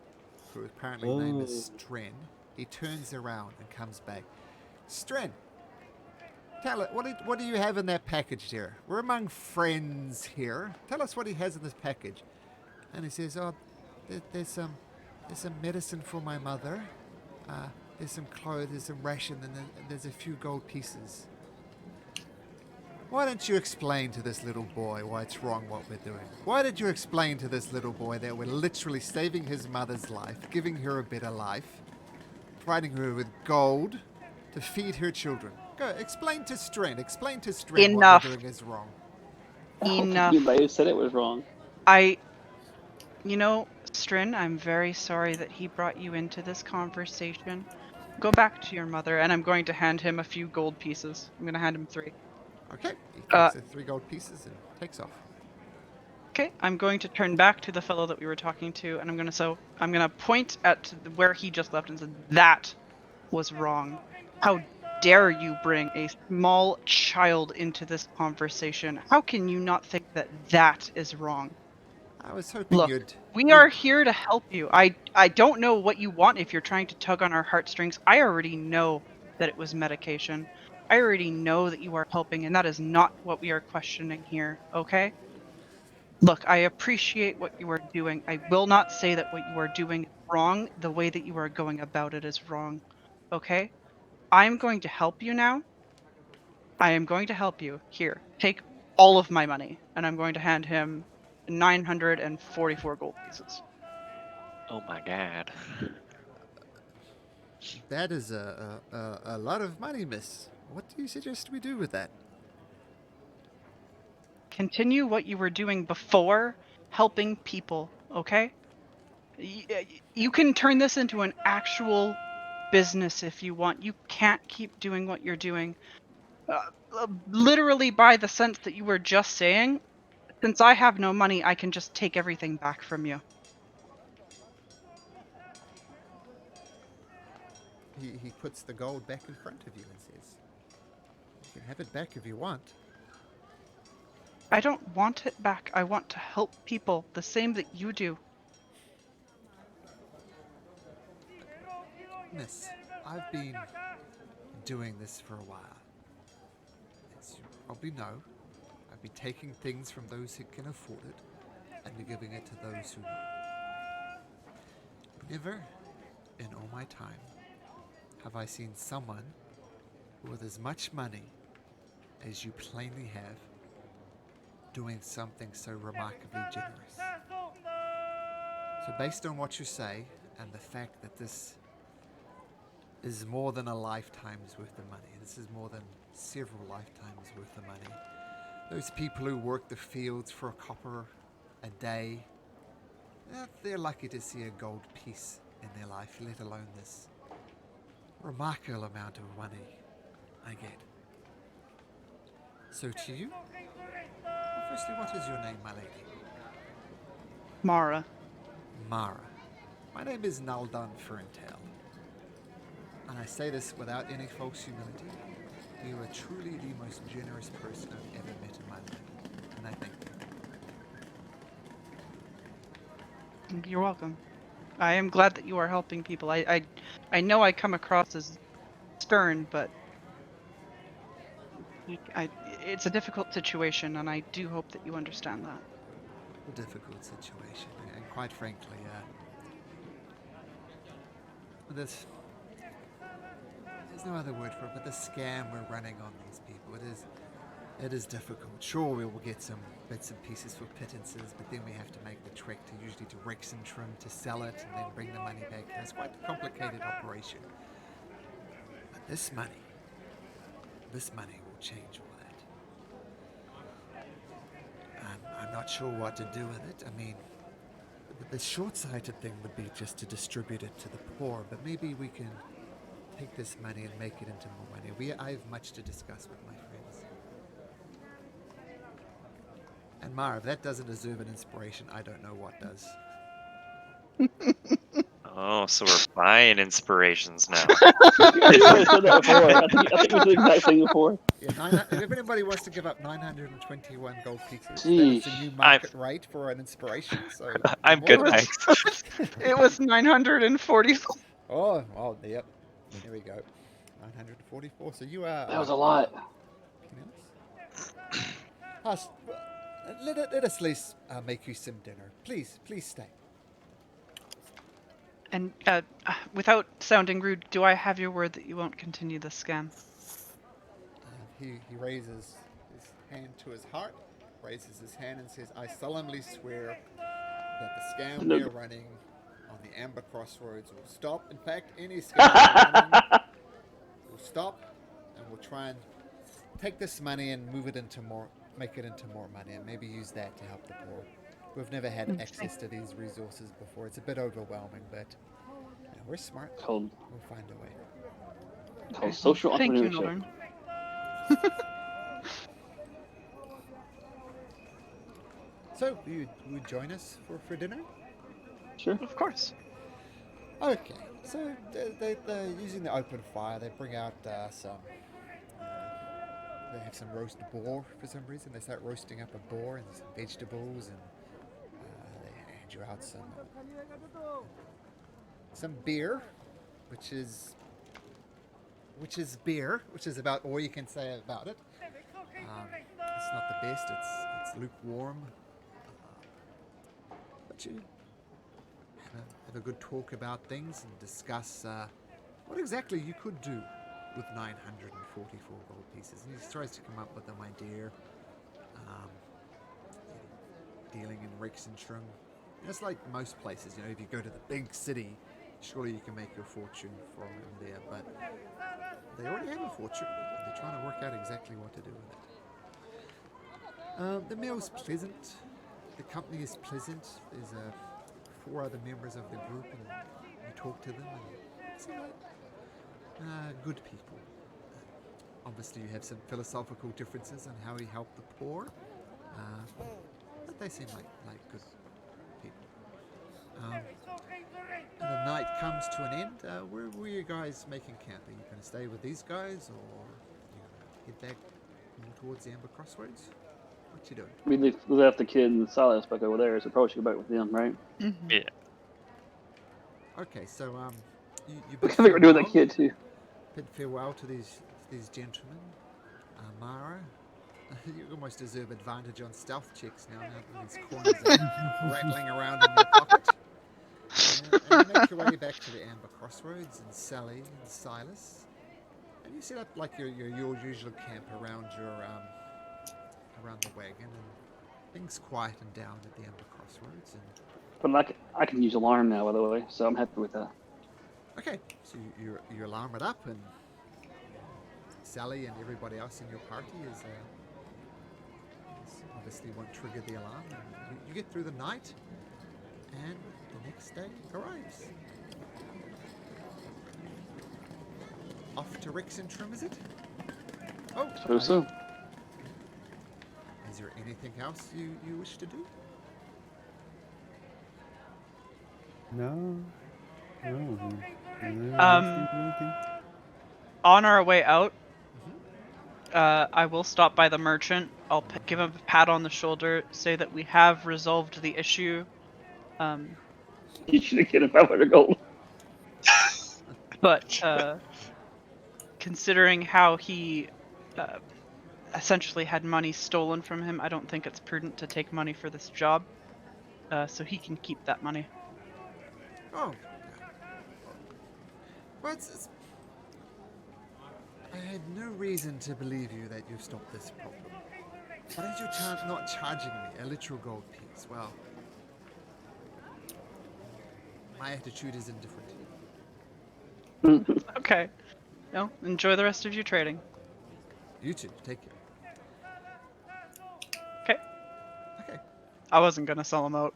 who apparently name is
Oh.
Stren, he turns around and comes back. Stren, tell it, what do you have in that package there? We're among friends here. Tell us what he has in this package. And he says, "Oh, there's some medicine for my mother. There's some clothes, there's some ration, and there's a few gold pieces." Why don't you explain to this little boy why it's wrong what we're doing? Why did you explain to this little boy that we're literally saving his mother's life, giving her a better life, providing her with gold to feed her children? Go, explain to Stren
Enough.
what we're doing is wrong.
I don't think
Enough.
anybody said it was wrong.
Strin, I'm very sorry that he brought you into this conversation. Go back to your mother, and I'm going to hand him a few gold pieces. I'm going to hand him 3.
Okay, he takes the 3 gold pieces and takes off.
Okay, I'm going to turn back to the fellow that we were talking to, and I'm gonna point at where he just left and say, "That was wrong. How dare you bring a small child into this conversation? How can you not think that that is wrong?
I was hoping
Look,
you'd...
we are here to help you. I don't know what you want if you're trying to tug on our heartstrings. I already know that it was medication. I already know that you are helping, and that is not what we are questioning here, okay? Look, I appreciate what you are doing. I will not say that what you are doing is wrong. The way that you are going about it is wrong, okay? I'm going to help you now. I am going to help you. Here, take all of my money, and I'm going to hand him 944 gold pieces.
Oh my god.
That is a lot of money, miss. What do you suggest we do with that?
Continue what you were doing before, helping people, okay? You can turn this into an actual business if you want. You can't keep doing what you're doing. Literally, by the sense that you were just saying, Since I have no money, I can just take everything back from you.
He puts the gold back in front of you and says, "You can have it back if you want."
I don't want it back. I want to help people the same that you do.
Miss, I've been doing this for a while. As you probably know, I've been taking things from those who can afford it and giving it to those who don't. Never in all my time have I seen someone with as much money as you plainly have doing something so remarkably generous. So based on what you say and the fact that this is more than a lifetime's worth of money, this is more than several lifetimes worth of money. Those people who work the fields for a copper a day, they're lucky to see a gold piece in their life, let alone this remarkable amount of money I get. So to you, well, firstly, what is your name, my lady?
Mara.
Mara. My name is Naldan Ferntel. And I say this without any false humility. You are truly the most generous person I've ever met in my life. And I thank you.
You're welcome. I am glad that you are helping people. I know I come across as stern, but it's a difficult situation, and I do hope that you understand that.
A difficult situation. And quite frankly, there's no other word for it, but the scam we're running on these people, it is difficult. Sure, we will get some bits and pieces for pittances, but then we have to make the trek usually to Rexxentrum to sell it and then bring the money back. It's quite a complicated operation. But this money will change all that. I'm not sure what to do with it. I mean, the short-sighted thing would be just to distribute it to the poor, but maybe we can take this money and make it into more money. I have much to discuss with my friends. And Mara, if that doesn't deserve an inspiration, I don't know what does.
Oh, so we're buying inspirations now.
I said that before. I think we said the exact thing before.
Yeah, if anybody wants to give up 921 gold pieces, that is the
Sheesh.
new market rate for an inspiration. So
I'm
more
good,
than-
thanks.
It was 940.
Oh, yep. There we go. 944. So you are.
That was a lot.
Let us at least make you some dinner. Please stay.
And without sounding rude, do I have your word that you won't continue this scam?
He raises his hand to his heart, raises his hand and says, "I solemnly swear that the scam we are running on the Amber Crossroads will stop. In fact, any scam we're running will stop, and we'll try and take this money and make it into more money, and maybe use that to help the poor. We've never had access to these resources before. It's a bit overwhelming, but we're smart.
Called
We'll find a way."
Called social
Thank you,
entrepreneurship.
Northern.
So, you would join us for dinner?
Sure.
Of course.
Okay, so they're using the open fire. They bring out some. They have some roast boar for some reason. They start roasting up a boar and some vegetables, and they hand you out some beer, which is beer, which is about all you can say about it. It's not the best. It's lukewarm, but you have a good talk about things and discuss what exactly you could do with 944 gold pieces. And he tries to come up with an idea. Dealing in Rexxentrum, it's like most places. If you go to the big city, surely you can make your fortune from there. But they already have a fortune. They're trying to work out exactly what to do with it. The meal's pleasant. The company is pleasant. There's 4 other members of the group, and you talk to them, and they seem like good people. Obviously, you have some philosophical differences on how we help the poor. They seem like good people. And the night comes to an end. Where were you guys making camp? Are you going to stay with these guys, or are you going to head back more towards the Amber Crossroads? What you doing?
We left the kid and Silas back over there, so probably should go back with them, right?
Mhm.
Yeah.
Okay, so you
I
bid
think we're doing that
farewell.
kid too.
Bid farewell to these gentlemen. Mara, you almost deserve advantage on stealth checks now that these coins are rattling around in your pocket. And you make your way back to the Amber Crossroads, and Sally and Silas, and you set up like your usual camp around around the wagon, and things quieten down at the Amber Crossroads. And
But I can use alarm now, by the way, so I'm happy with that.
okay, so you alarm it up, and Sally and everybody else in your party is obviously won't trigger the alarm. And you get through the night, and the next day arrives. Off to Rexxentrum, is it? Oh,
So.
Is there anything else you wish to do?
No. No. Anything?
On our way out, I will stop by the merchant. I'll give him a pat on the shoulder, say that we have resolved the issue.
You should have given 500 gold.
But considering how he essentially had money stolen from him, I don't think it's prudent to take money for this job. So he can keep that money.
Oh. Well, I had no reason to believe you that you stopped this problem. But as you're not charging me a literal gold piece, well, my attitude is indifferent.
Okay. No, enjoy the rest of your trading.
You too. Take care.
Okay.
Okay.
I wasn't gonna sell him out.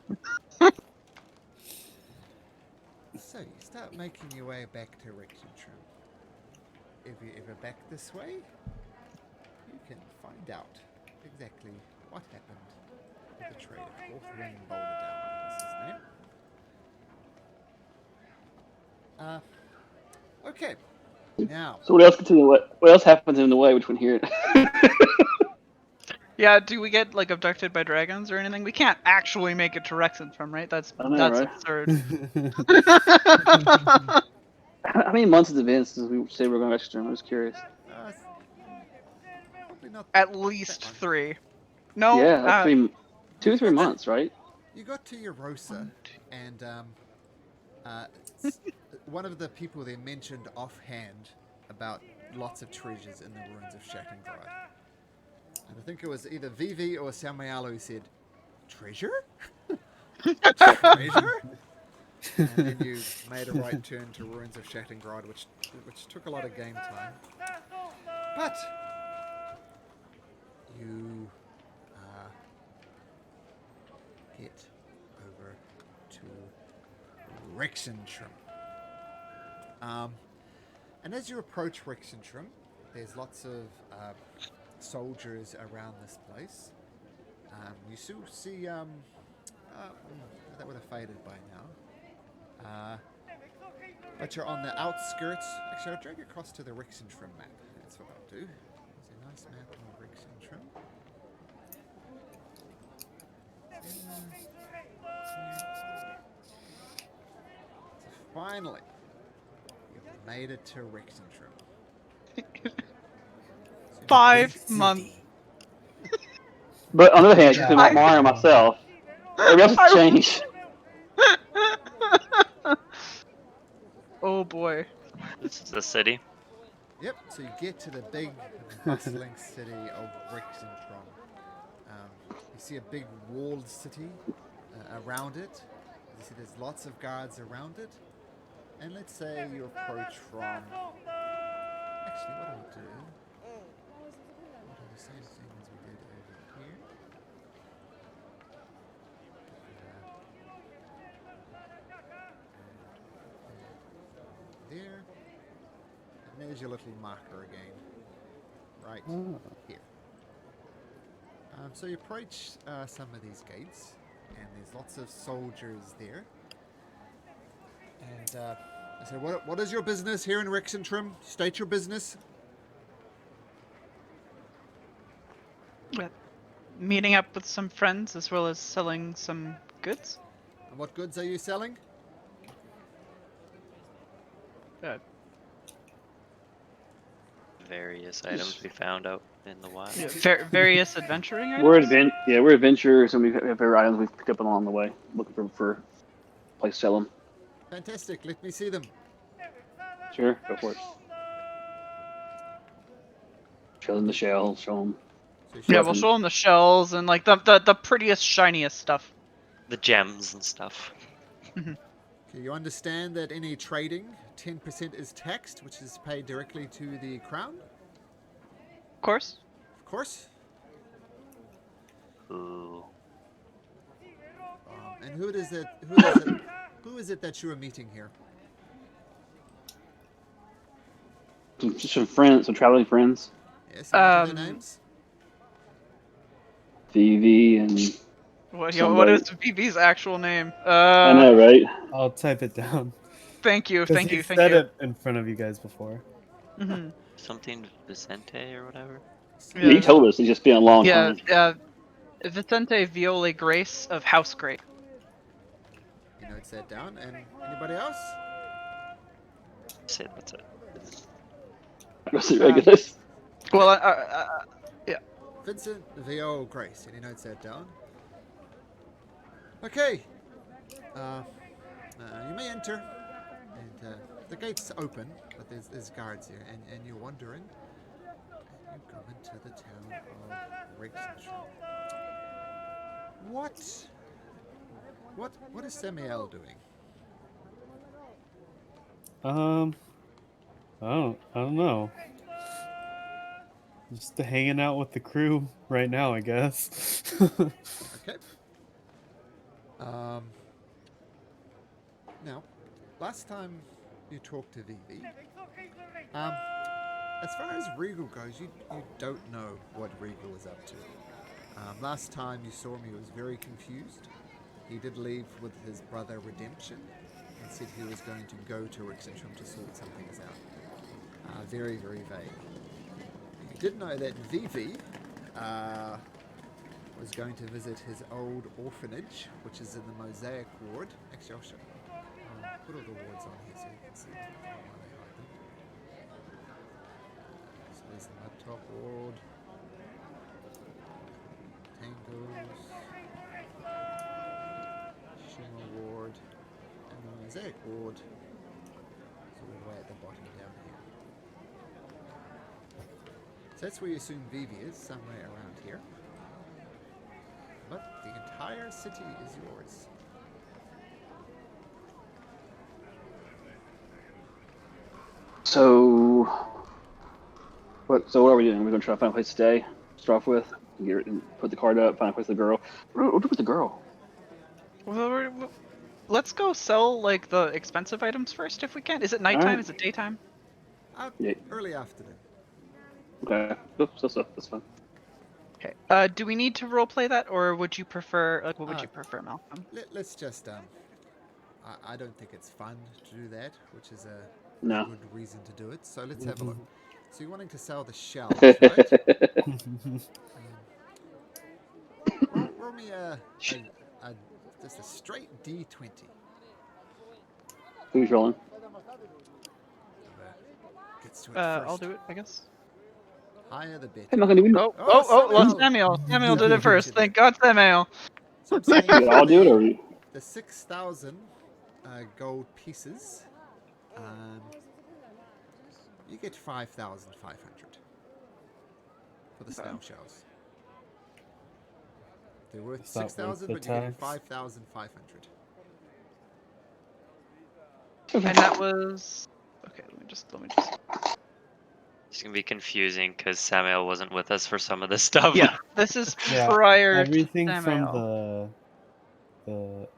So you start making your way back to Rexxentrum. If you're ever back this way, you can find out exactly what happened with the trader. Hawthorne Boulder Down is his name. Okay. Now.
So what else happens in the way between here?
Yeah, do we get like abducted by dragons or anything? We can't actually make it to Rexxentrum, right? That's
I know, right?
absurd.
How many months has it been since we said we're going to Rexxentrum? I'm just curious.
Probably not
At least
that long.
3. No.
Yeah, like 2 or 3 months, right?
You got to Eurosa, and one of the people there mentioned offhand about lots of treasures in the ruins of Shattengrad. And I think it was either Vivi or Samael who said, "Treasure? Treasure?" And then you made a right turn to ruins of Shattengrad, which took a lot of game time. But you get over to Rexxentrum. And as you approach Rexxentrum, there's lots of soldiers around this place. You still see, that would have faded by now. But you're on the outskirts. Actually, I'll drag you across to the Rexxentrum map. That's what I'll do. There's a nice map on Rexxentrum. So finally, you've made it to Rexxentrum.
5 months.
But on the other hand, between Mara and myself, everybody else has changed.
Oh boy.
This is the city.
Yep, so you get to the big, bustling city of Rexxentrum. You see a big walled city around it. You see there's lots of guards around it. And let's say you approach from... Actually, what I'll do... I'll do the same thing as we did over here. There. And there's your little marker again. Right here. So you approach some of these gates, and there's lots of soldiers there. And I say, what is your business here in Rexxentrum? State your business.
Meeting up with some friends as well as selling some goods.
And what goods are you selling?
Various items we found out in the wild.
Various adventuring items.
We're adventurers, and we have favorite items we've picked up along the way, looking for a place to sell them.
Fantastic. Let me see them.
Sure, go for it. Show them the shells. Show them.
Yeah, we'll show them the shells and like the prettiest, shiniest stuff.
The gems and stuff.
Okay, you understand that any trading, 10% is taxed, which is paid directly to the crown?
Of course.
Of course.
Ooh.
And who is it that you are meeting here?
Just some friends, some traveling friends.
Yes, what are their names?
VV and.
What is VB's actual name?
I know, right?
I'll type it down.
Thank you.
He said it in front of you guys before.
Mm-hmm.
Something Vicente or whatever.
Yeah, he told us. It's just been a long time.
Yeah, Vicente Violi Grace of House Great.
You note that down. And anybody else?
Say that's it.
What's the regulars?
Well, yeah.
Vincent Viol Grace. Any notes that down? Okay. You may enter. And the gate's open, but there's guards here. And you're wandering. And you come into the town of Rexxentrum. What is Samuel doing?
I don't know. Just hanging out with the crew right now, I guess.
Okay. Now, last time you talked to Vivi, as far as Regal goes, you don't know what Regal is up to. Last time you saw him, he was very confused. He did leave with his brother Redemption and said he was going to go to Rexxentrum to sort some things out. Very, very vague. You did know that Vivi was going to visit his old orphanage, which is in the Mosaic ward. Actually, I'll show you. Put all the wards on here so you can see why they hide them. So there's the Mudtop ward, Tangos, Shima ward, and the Mosaic ward is all the way at the bottom down here. So that's where you assume Vivi is, somewhere around here. But the entire city is yours.
So what are we doing? We're gonna try to find a place to stay. Start off with, put the card up, find a place with the girl. We'll do with the girl.
Well, let's go sell like the expensive items first if we can. Is it nighttime?
Alright.
Is it daytime?
Yeah.
Early afternoon.
Okay. That's fine.
Okay. Do we need to roleplay that, or would you prefer? Like, what would you prefer, Malcolm?
Let's just I don't think it's fun to do that, which is a
No.
good reason to do it. So let's have a look. So you're wanting to sell the shells, right? roll me just a straight D20.
Who's rolling?
Gets to it first.
I'll do it, I guess.
Higher the better.
Hey, Malcolm, do we know?
Well, Samuel. Samuel did it first. Thank God, Samuel.
So I'm saying
We all do it, or
the 6,000 gold pieces, you get 5,500 for the snail shells. They're worth 6,000, but you get 5,500.
And that was okay. Let me just.
It's gonna be confusing because Samuel wasn't with us for some of this stuff.
Yeah, this is prior.
Everything
to
from
Samuel.
the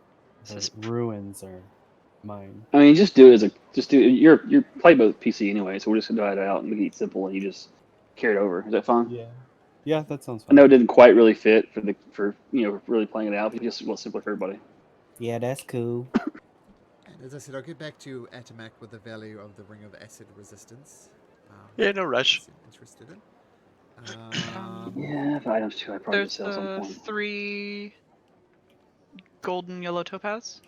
ruins are mine.
I mean, just do it You're play both PC anyway, so we're just gonna do it out and make it simple, and you just carry it over. Is that fine?
Yeah. Yeah, that sounds
I
fine.
know it didn't quite really fit for really playing it out. But just want simpler for everybody.
Yeah, that's cool.
And as I said, I'll get back to Atomac with the value of the Ring of Acid Resistance.
Yeah, no rush.
If interested in.
Yeah, for items too, I probably could
There's
sell some
the
point.
3 golden yellow topaz.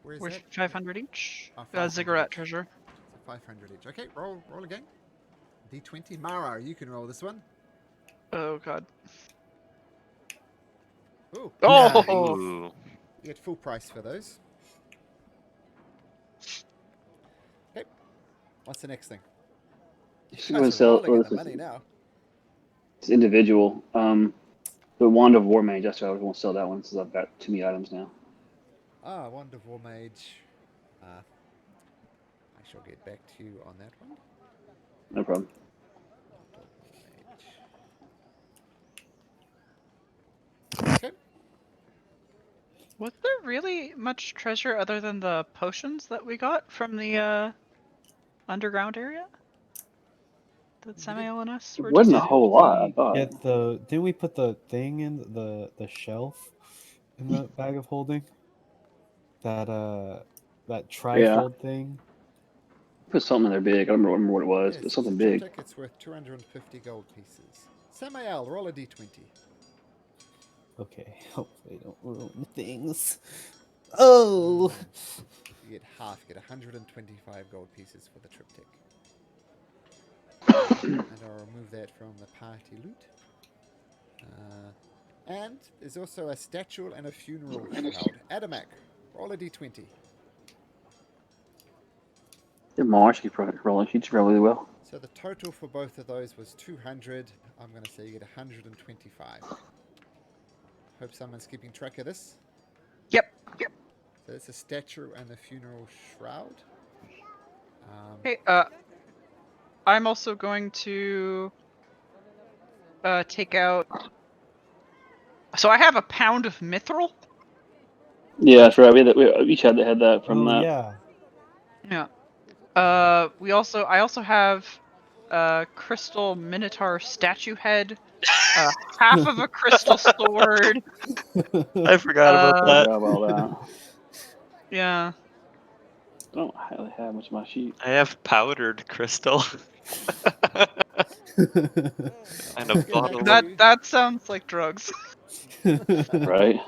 Where's
Worth
that?
500 each.
500
Ziggurat
each.
treasure.
So 500 each. Okay, roll again. D20. Mara, you can roll this one.
Oh god.
Ooh,
Oh!
Ooh.
you get full price for those. Okay, what's the next thing? You
Just going to
guys are
sell.
rolling in the money now.
It's individual. The Wand of War Mage. That's why I won't sell that one since I've got too many items now.
Wand of War Mage. I shall get back to you on that one.
No problem.
Wand of War Mage. Okay.
Was there really much treasure other than the potions that we got from the underground area? That Samael and us
It
were
wasn't
just...
a whole lot, I thought.
Get the. Didn't we put the thing in the shelf in the bag of holding? That
Yeah.
trifold thing.
Put something in there big. I don't remember what it was,
Yes,
but
it's
something
a
big.
triptych. It's worth 250 gold pieces. Samael, roll a d20.
Okay, hopefully I don't ruin things. Oh!
You get half. Get 125 gold pieces for the triptych. And I'll remove that from the party loot. And there's also a statue and a funeral shroud. Adamak, roll a d20.
Yeah, Marsh keep rolling. She did really well.
So the total for both of those was 200. I'm going to say you get 125. Hope someone's keeping track of this.
Yep.
So it's a statue and a funeral shroud.
Hey, I'm also going to take out... So I have a pound of mithril.
Yeah, that's right. We each had that from
Oh
that.
yeah.
Yeah. I also have a crystal minotaur statue head, half of a crystal sword.
I forgot about
I
that.
forgot about that.
Yeah.
I don't really have much of my sheet.
I have powdered crystal and a
Get back
bottle
to
of.
you.
That sounds like drugs.
Right?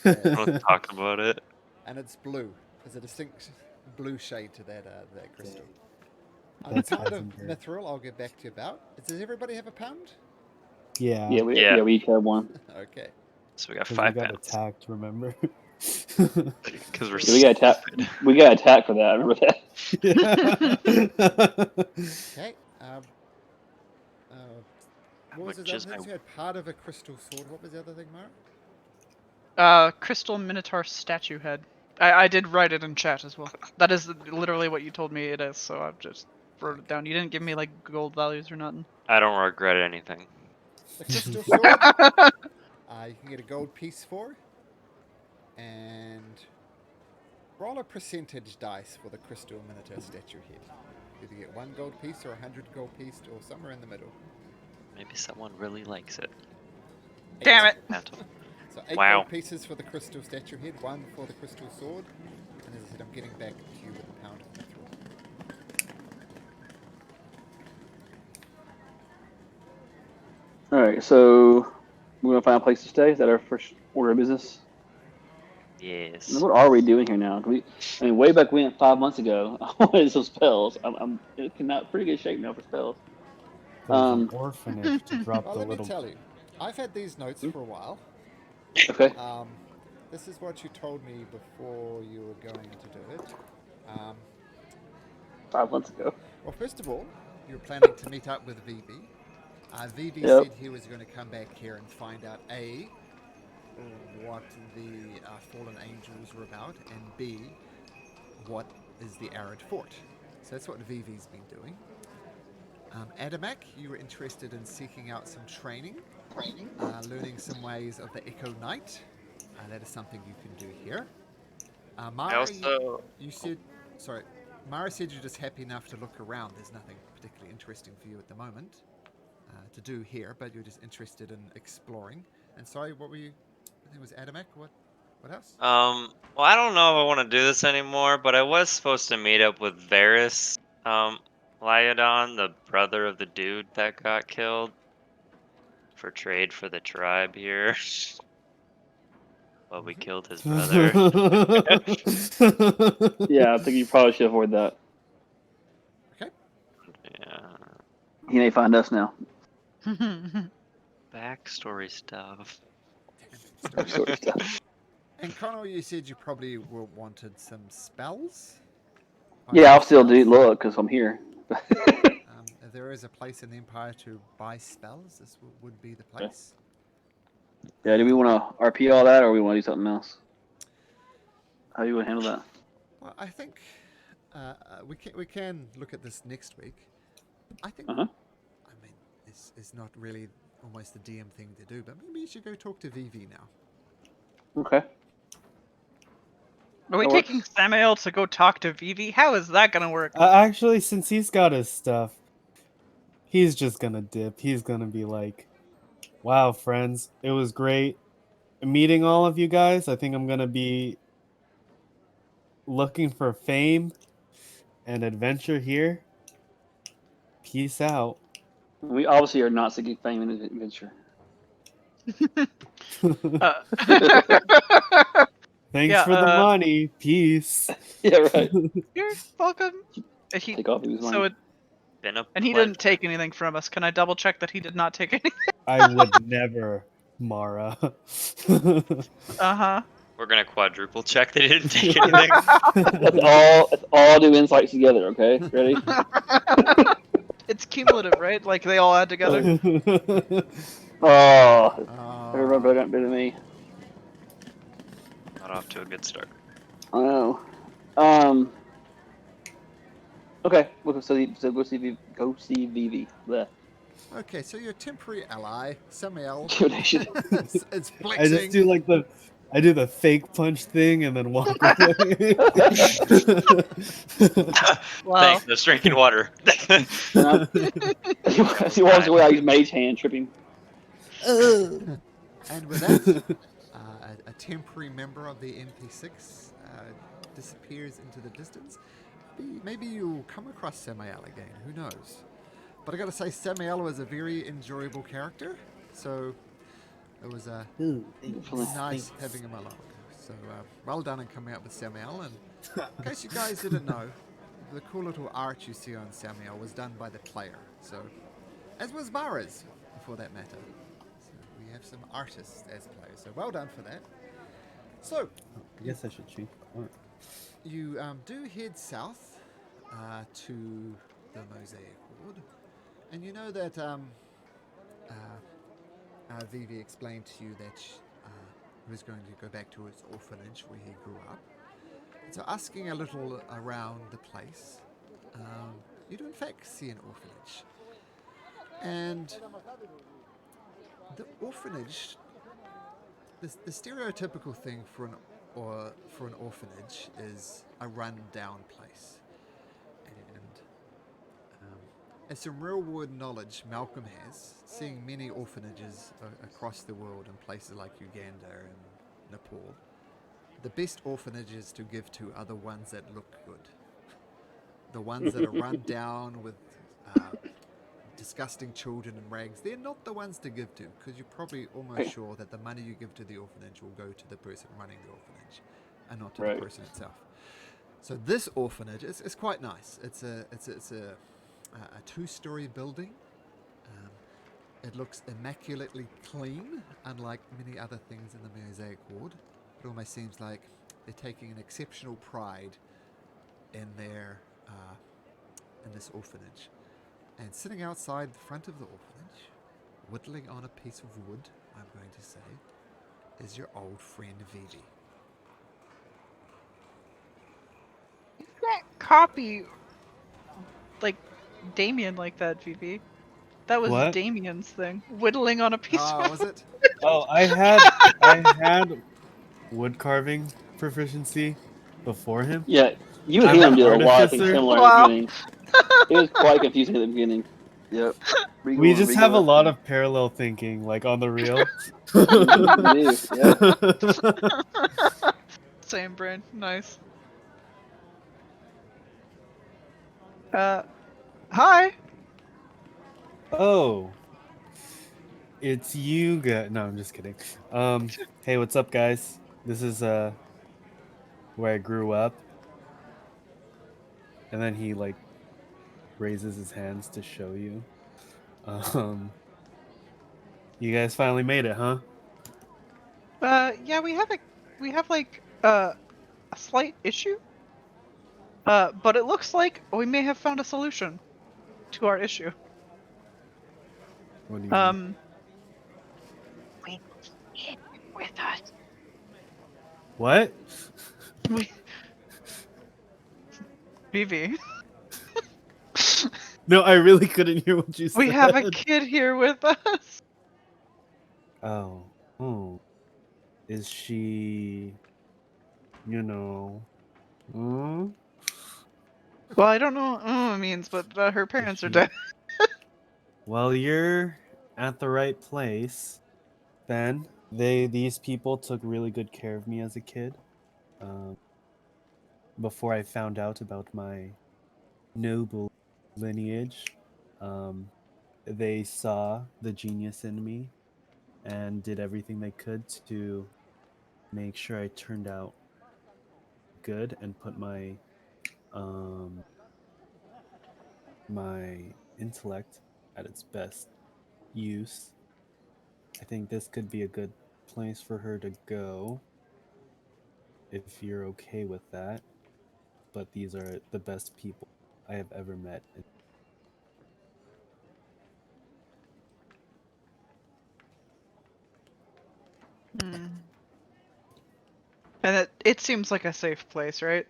Yes.
Don't talk about it.
And it's blue. There's a distinct blue shade to that crystal. The
That's
pound of
Heisenberg.
mithril, I'll get back to you about. Does everybody have a pound?
Yeah.
Yeah,
Yeah.
we each have one.
Okay.
So we got
Because we
5
got
pounds.
attacked, remember?
Because we're
Yeah, we got attacked.
stupid.
We got attacked for that. I remember that.
Okay. What was
Which
the
is
other
my
thing? You had part of a crystal sword. What was the other thing, Mara?
Crystal minotaur statue head. I did write it in chat as well. That is literally what you told me it is, so I've just wrote it down. You didn't give me like gold values or nothing.
I don't regret anything.
The crystal sword. You can get a gold piece for. And roll a percentage dice for the crystal minotaur statue head. Either get 1 gold piece or 100 gold piece or somewhere in the middle.
Maybe someone really likes it.
Damn it!
Mantle.
So 8
Wow.
gold pieces for the crystal statue head, 1 for the crystal sword. And as I said, I'm getting back to you with a pound of mithril.
All right, so we're gonna find a place to stay. Is that our first order of business?
Yes.
And what are we doing here now? Way back when, 5 months ago, I wanted some spells. I'm in pretty good shape now for spells.
There's an orphanage to drop
Well,
the
let me
little.
tell you. I've had these notes for a while.
Okay.
This is what you told me before you were going to do it.
5 months ago.
Well, first of all, you were planning to meet up with Vivi. Vivi
Yep.
said he was going to come back here and find out A, what the fallen angels were about, and B, what is the Arid Fort. So that's what Vivi's been doing. Adamak, you were interested in seeking out some training, learning some ways of the Echo Knight. That is something you can do here. Mara,
also-
you said, sorry, Mara said you're just happy enough to look around. There's nothing particularly interesting for you at the moment. to do here, but you're just interested in exploring. And sorry, what were you? I think it was Adamek. What else?
Well, I don't know if I want to do this anymore, but I was supposed to meet up with Varys, Lyodon, the brother of the dude that got killed, for trade for the tribe here. Well, we killed his brother.
Yeah, I think you probably should avoid that.
Okay.
Yeah.
He may find us now.
Backstory stuff.
Sort of stuff.
And Connor, you said you probably wanted some spells.
Yeah, I'll still do
Spells?
look because I'm here.
If there is a place in the Empire to buy spells, this would be the place.
Yeah, do we want to RP all that, or we want to do something else? How do you want to handle that?
Well, I think we can look at this next week. I think.
Uh-huh.
I mean, it's not really almost the DM thing to do, but maybe you should go talk to Vivi now.
Okay.
Are we
That
taking
works.
Samael to go talk to Vivi? How is that gonna work?
Actually, since he's got his stuff, he's just gonna dip. He's gonna be like, "Wow, friends, it was great meeting all of you guys. I think I'm gonna be looking for fame and adventure here. Peace out."
We obviously are not seeking fame and adventure.
Thanks
Yeah,
for the money. Peace.
Yeah, right.
You're welcome. He,
Take off. He was
so
mine.
it,
Been a
and he
pleasure.
didn't take anything from us. Can I double check that he did not take anything?
I would never, Mara.
Uh-huh.
We're gonna quadruple check they didn't take anything.
Let's all do insights together. Okay, ready?
It's cumulative, right? Like they all add together.
Oh, everyone better than me.
Not off to a good start.
I know. Okay, so go see Vivi. Bleh.
Okay, so your temporary ally, Samael,
Donation.
it's flexing.
I just do I do the fake punch thing and then walk away.
Wow.
Thanks, just drinking water.
As he walks away, I use Mage Hand, trip him.
And with that, a temporary member of the MP6 disappears into the distance. Maybe you'll come across Samael again, who knows? But I gotta say, Samael was a very enjoyable character, so it was nice having him along. So well done in coming up with Samael. And in case you guys didn't know, the cool little art you see on Samael was done by the player. So, as was Mara's, for that matter. So we have some artists as players. So well done for that. So
I guess I should cheat.
you do head south to the Mosaic Ward, and you know that Vivi explained to you that he was going to go back to his orphanage where he grew up. So asking a little around the place, you do in fact see an orphanage. And the orphanage, the stereotypical thing for an orphanage is a run-down place. And as some real-world knowledge Malcolm has, seeing many orphanages across the world in places like Uganda and Nepal, the best orphanages to give to are the ones that look good. The ones that are run down with disgusting children in rags, they're not the ones to give to, because you're probably almost sure that the money you give to the orphanage will go to the person running the orphanage and not to the person itself. So this orphanage is quite nice. It's a two-story building. It looks immaculately clean, unlike many other things in the Mosaic Ward. It almost seems like they're taking an exceptional pride in their in this orphanage. And sitting outside the front of the orphanage, whittling on a piece of wood, I'm going to say, is your old friend Vivi.
Can't copy like Damien like that, Vivi. That was
What?
Damien's thing. Whittling on a piece
Oh,
of
was it?
Oh, I had wood carving proficiency before him.
Yeah, you and
I'm
him
an
did a lot of things
artificer.
similar
Wow.
at the beginning. It was quite confusing at the beginning. Yep.
We just have a
Regal
lot of parallel thinking, like on the real.
We do, yeah.
Same brain. Nice. Hi.
Oh, it's you guys. No, I'm just kidding. Hey, what's up, guys? This is where I grew up. And then he like raises his hands to show you. You guys finally made it, huh?
Yeah, we have like a slight issue. But it looks like we may have found a solution to our issue.
What do you mean?
We it with us.
What?
We Vivi.
No, I really couldn't hear what you said.
We have a kid here with us.
Oh. Oh. Is she, you know, hmm?
Well, I don't know what it means, but her parents are
she-
dead.
Well, you're at the right place, Ben. These people took really good care of me as a kid. Um, before I found out about my noble lineage, um, they saw the genius in me and did everything they could to make sure I turned out good and put um my intellect at its best use. I think this could be a good place for her to go if you're okay with that. But these are the best people I have ever met.
Hmm. And it seems like a safe place, right?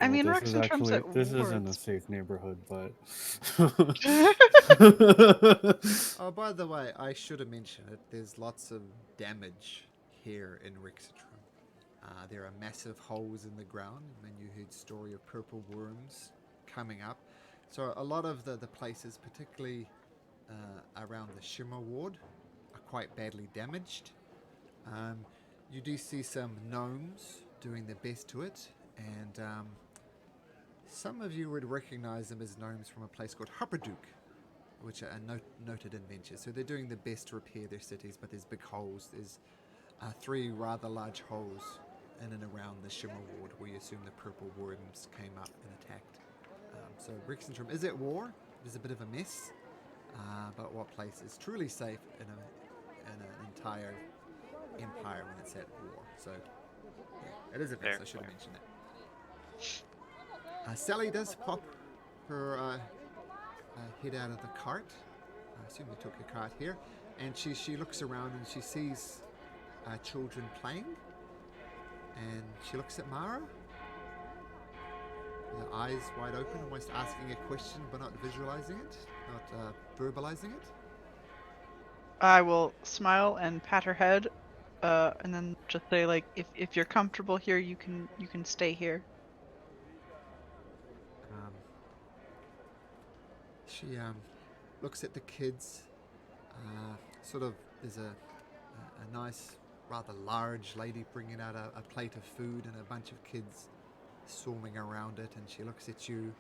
I
Well,
mean,
this is
Rexxentrum's
actually
at
this isn't a
Wards.
safe neighborhood, but
Oh, by the way, I should have mentioned it. There's lots of damage here in Rexxentrum. There are massive holes in the ground, and you heard story of purple worms coming up. So a lot of the places, particularly around the Shimmer Ward, are quite badly damaged. You do see some gnomes doing their best to it, and some of you would recognize them as gnomes from a place called Hupperdook, which are noted adventures. So they're doing their best to repair their cities, but there's big holes. There's 3 rather large holes in and around the Shimmer Ward where you assume the purple worms came up and attacked. So Rexxentrum is at war. There's a bit of a mess, but what place is truly safe in an entire empire when it's at war? So yeah, it is a mess. I should have mentioned that. Sally does pop her head out of the cart. I assume they took her cart here, and she looks around and she sees children playing, and she looks at Mara, with her eyes wide open, almost asking a question but not visualizing it, not verbalizing it.
I will smile and pat her head, and then just say like, if you're comfortable here, you can stay here.
She looks at the kids. Sort of, there's a nice, rather large lady bringing out a plate of food and a bunch of kids swarming around it, and she looks at you,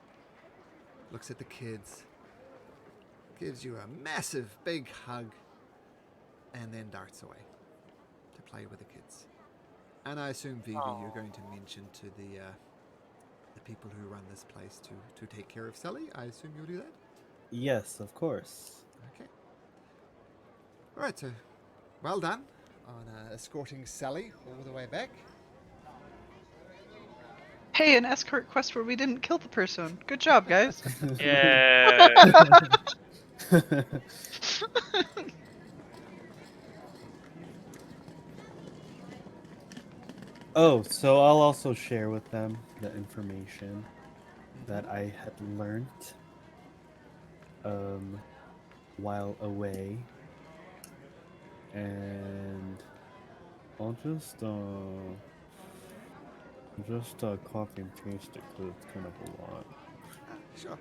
looks at the kids, gives you a massive big hug, and then darts away to play with the kids. And I assume, Vivi, you're going to mention to the people who run this place to take care of Sally. I assume you'll do that?
yes, of course.
Okay. Alright, so well done on escorting Sally all the way back.
Hey, an escort quest where we didn't kill the person. Good job, guys.
Yeah.
Oh, so I'll also share with them the information that I had learnt while away, and I'll just copy and paste it because it's kind of a lot.
Sure.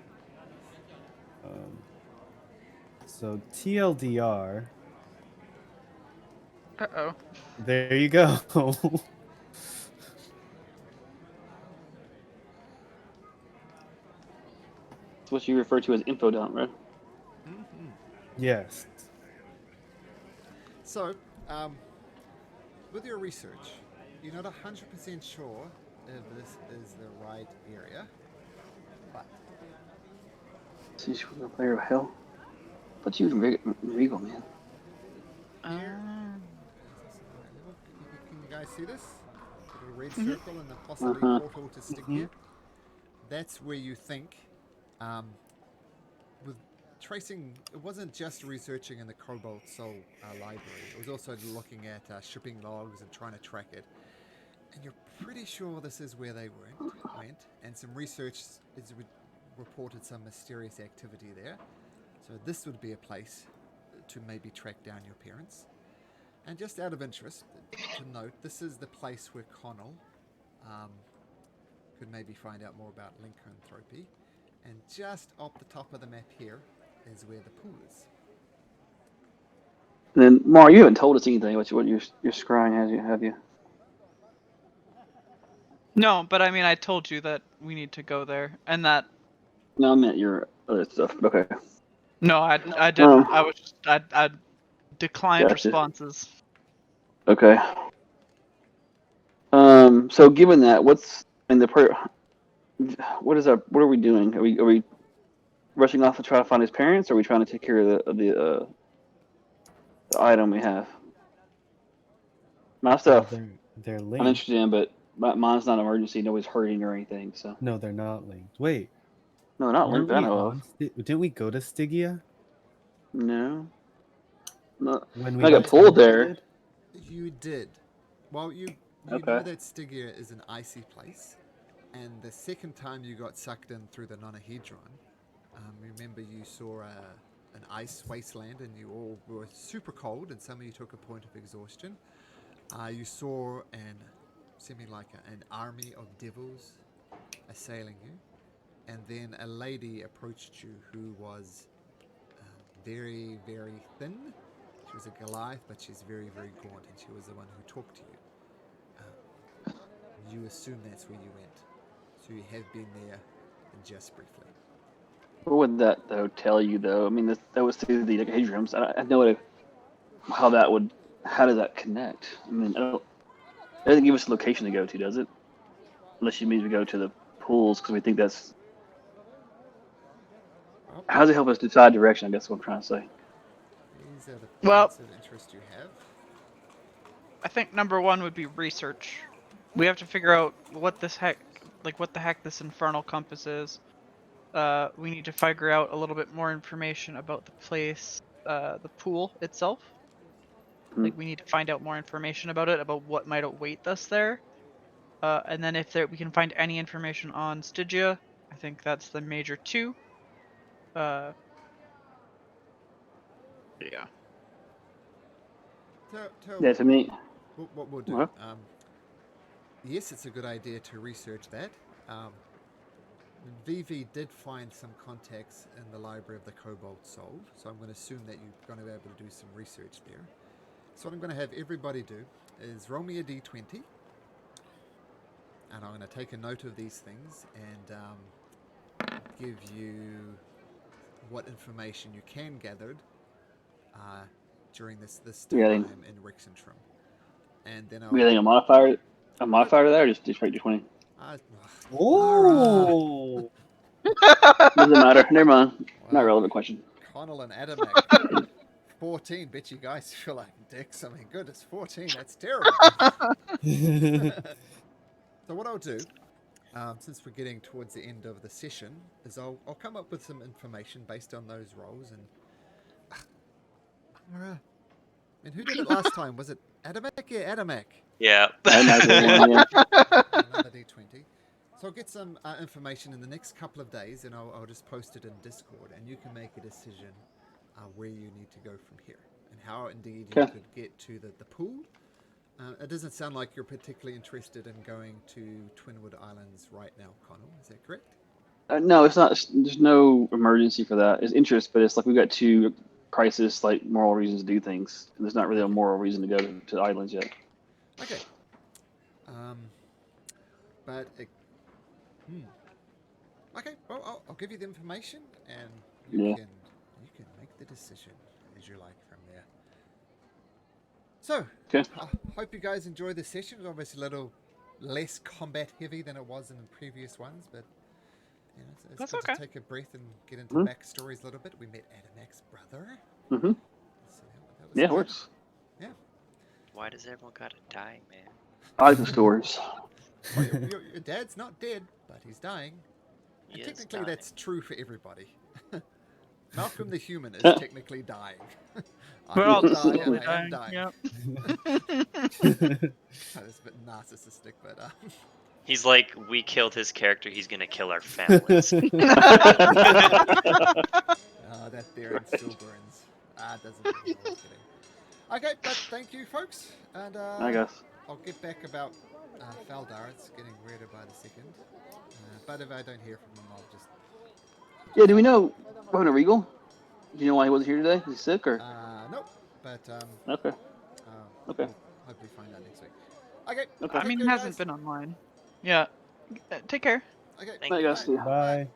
So TLDR.
Uh-oh.
There you go.
It's what you refer to as info dump, right?
Mm-hmm.
Yes.
So, with your research, you're not 100% sure if this is the right area, but
Since you were a player of hell. But you was Regal, man.
here,
Um,
is this the right level? Can you guys see this? Little red circle and the possibly
Uh-huh.
portal to Stygia.
Mhm.
That's where you think, with tracing, it wasn't just researching in the Cobalt Soul library. It was also looking at shipping logs and trying to track it. And you're pretty sure this is where they went. And some research is reported some mysterious activity there. So this would be a place to maybe track down your parents. And just out of interest, to note, this is the place where Connell could maybe find out more about lycanthropy. And just up the top of the map here is where the pool is.
And then, Mar, you haven't told us anything about what your scrying has, have you?
no, but I mean, I told you that we need to go there, and that
No, I meant your other stuff. Okay.
no, I didn't.
Oh.
I was just I declined
Gotcha.
responses.
Okay. So given that, what's in the what are we doing? Are we rushing off to try to find his parents, or are we trying to take care of the item we have? My stuff
They're
I'm
linked.
interested in, but mine's not an emergency. Nobody's hurting or anything. So
No, they're not linked. Wait,
no, not
weren't
linked that I
we
know
on?
of.
Didn't we go to Stygia
No. No.
when we
I got
got
pulled there.
teleported?
You did. Well, you
Okay.
know that Stygia is an icy place, and the second time you got sucked in through the nonahedron, remember you saw an ice wasteland, and you all were super cold, and some of you took a point of exhaustion. You saw seeming like an army of devils assailing you, and then a lady approached you who was very, very thin. She was a Goliath, but she's very, very gaunt, and she was the one who talked to you. You assume that's where you went, so you have been there just briefly.
What would that though tell you though? I mean, that was through the Hadrons. I have no idea how that would. How does that connect? I mean, it doesn't give us a location to go to, does it? Unless you mean we go to the pools because we think that's.
Well,
How does it help us decide direction? I guess is what I'm trying to say.
these are the
Well-
points of interest you have.
I think number one would be research. We have to figure out what the heck this infernal compass is. We need to figure out a little bit more information about the place, the pool itself. Like, we need to find out more information about it, about what might await us there. And then if we can find any information on Stygia, I think that's the major two. Yeah.
Tell
Yeah, to me.
what we'll do.
What?
Yes, it's a good idea to research that. VV did find some contacts in the library of the Cobalt Soul, so I'm going to assume that you're going to be able to do some research there. So what I'm going to have everybody do is roll me a d20, and I'm going to take a note of these things and give you what information you can gather during this
Yeah,
time in Rexxentrum. And then I'll...
We getting a modifier to that, or just straight to 20?
Oh,
Doesn't matter. Never mind. Not
Wow.
relevant question.
Connell and Adamek. 14. Bet you guys feel like dicks. I mean, goodness, 14. That's terrible. So what I'll do, since we're getting towards the end of the session, is I'll come up with some information based on those rolls. And I mean, who did it last time? Was it Adamek? Yeah, Adamek.
Yeah.
Yeah.
Another d20. So I'll get some information in the next couple of days, and I'll just post it in Discord, and you can make a decision where you need to go from here, and how indeed you could get to the pool. It doesn't sound like you're particularly interested in going to Twinwood Islands right now, Connell. Is that correct?
No, it's not. There's no emergency for that. It's interest, but it's like we've got two crisis, like moral reasons to do things. There's not really a moral reason to go to the islands yet.
Okay. But okay. Well, I'll give you the information, and you can make the decision as you like from there. So,
Okay.
I hope you guys enjoy the session. It was obviously a little less combat heavy than it was in the previous ones, but you know, it's
That's
good
okay.
to take a breath and get into backstories a little bit. We met Adamak's brother.
Mm-hmm.
So that was
Yeah, it
good.
works.
Yeah.
Why does everyone gotta die, man?
I like the stories.
Well, your dad's not dead, but he's dying.
He
And
is
technically,
dying.
that's true for everybody. Malcolm the human is technically dying.
We're all
will
just
die,
slowly
and I am
dying.
dying.
Yep.
That's a bit narcissistic, but
He's like, we killed his character. He's gonna kill our families.
that there and still burns. Doesn't matter. I'm kidding. Okay, but thank you, folks, and
I guess.
I'll get back about Faldar. It's getting weirder by the second. But if I don't hear from him, I'll just.
Yeah, do we know what happened to Regal? Do you know why he wasn't here today? Is he sick or?
Nope. But
Okay. Okay.
We'll hopefully find out next week. Okay.
Okay.
I mean, he
care,
hasn't
guys.
been online. Yeah. Take care.
Okay.
Thank
Bye,
you.
guys.
Bye.
Yeah.
Bye.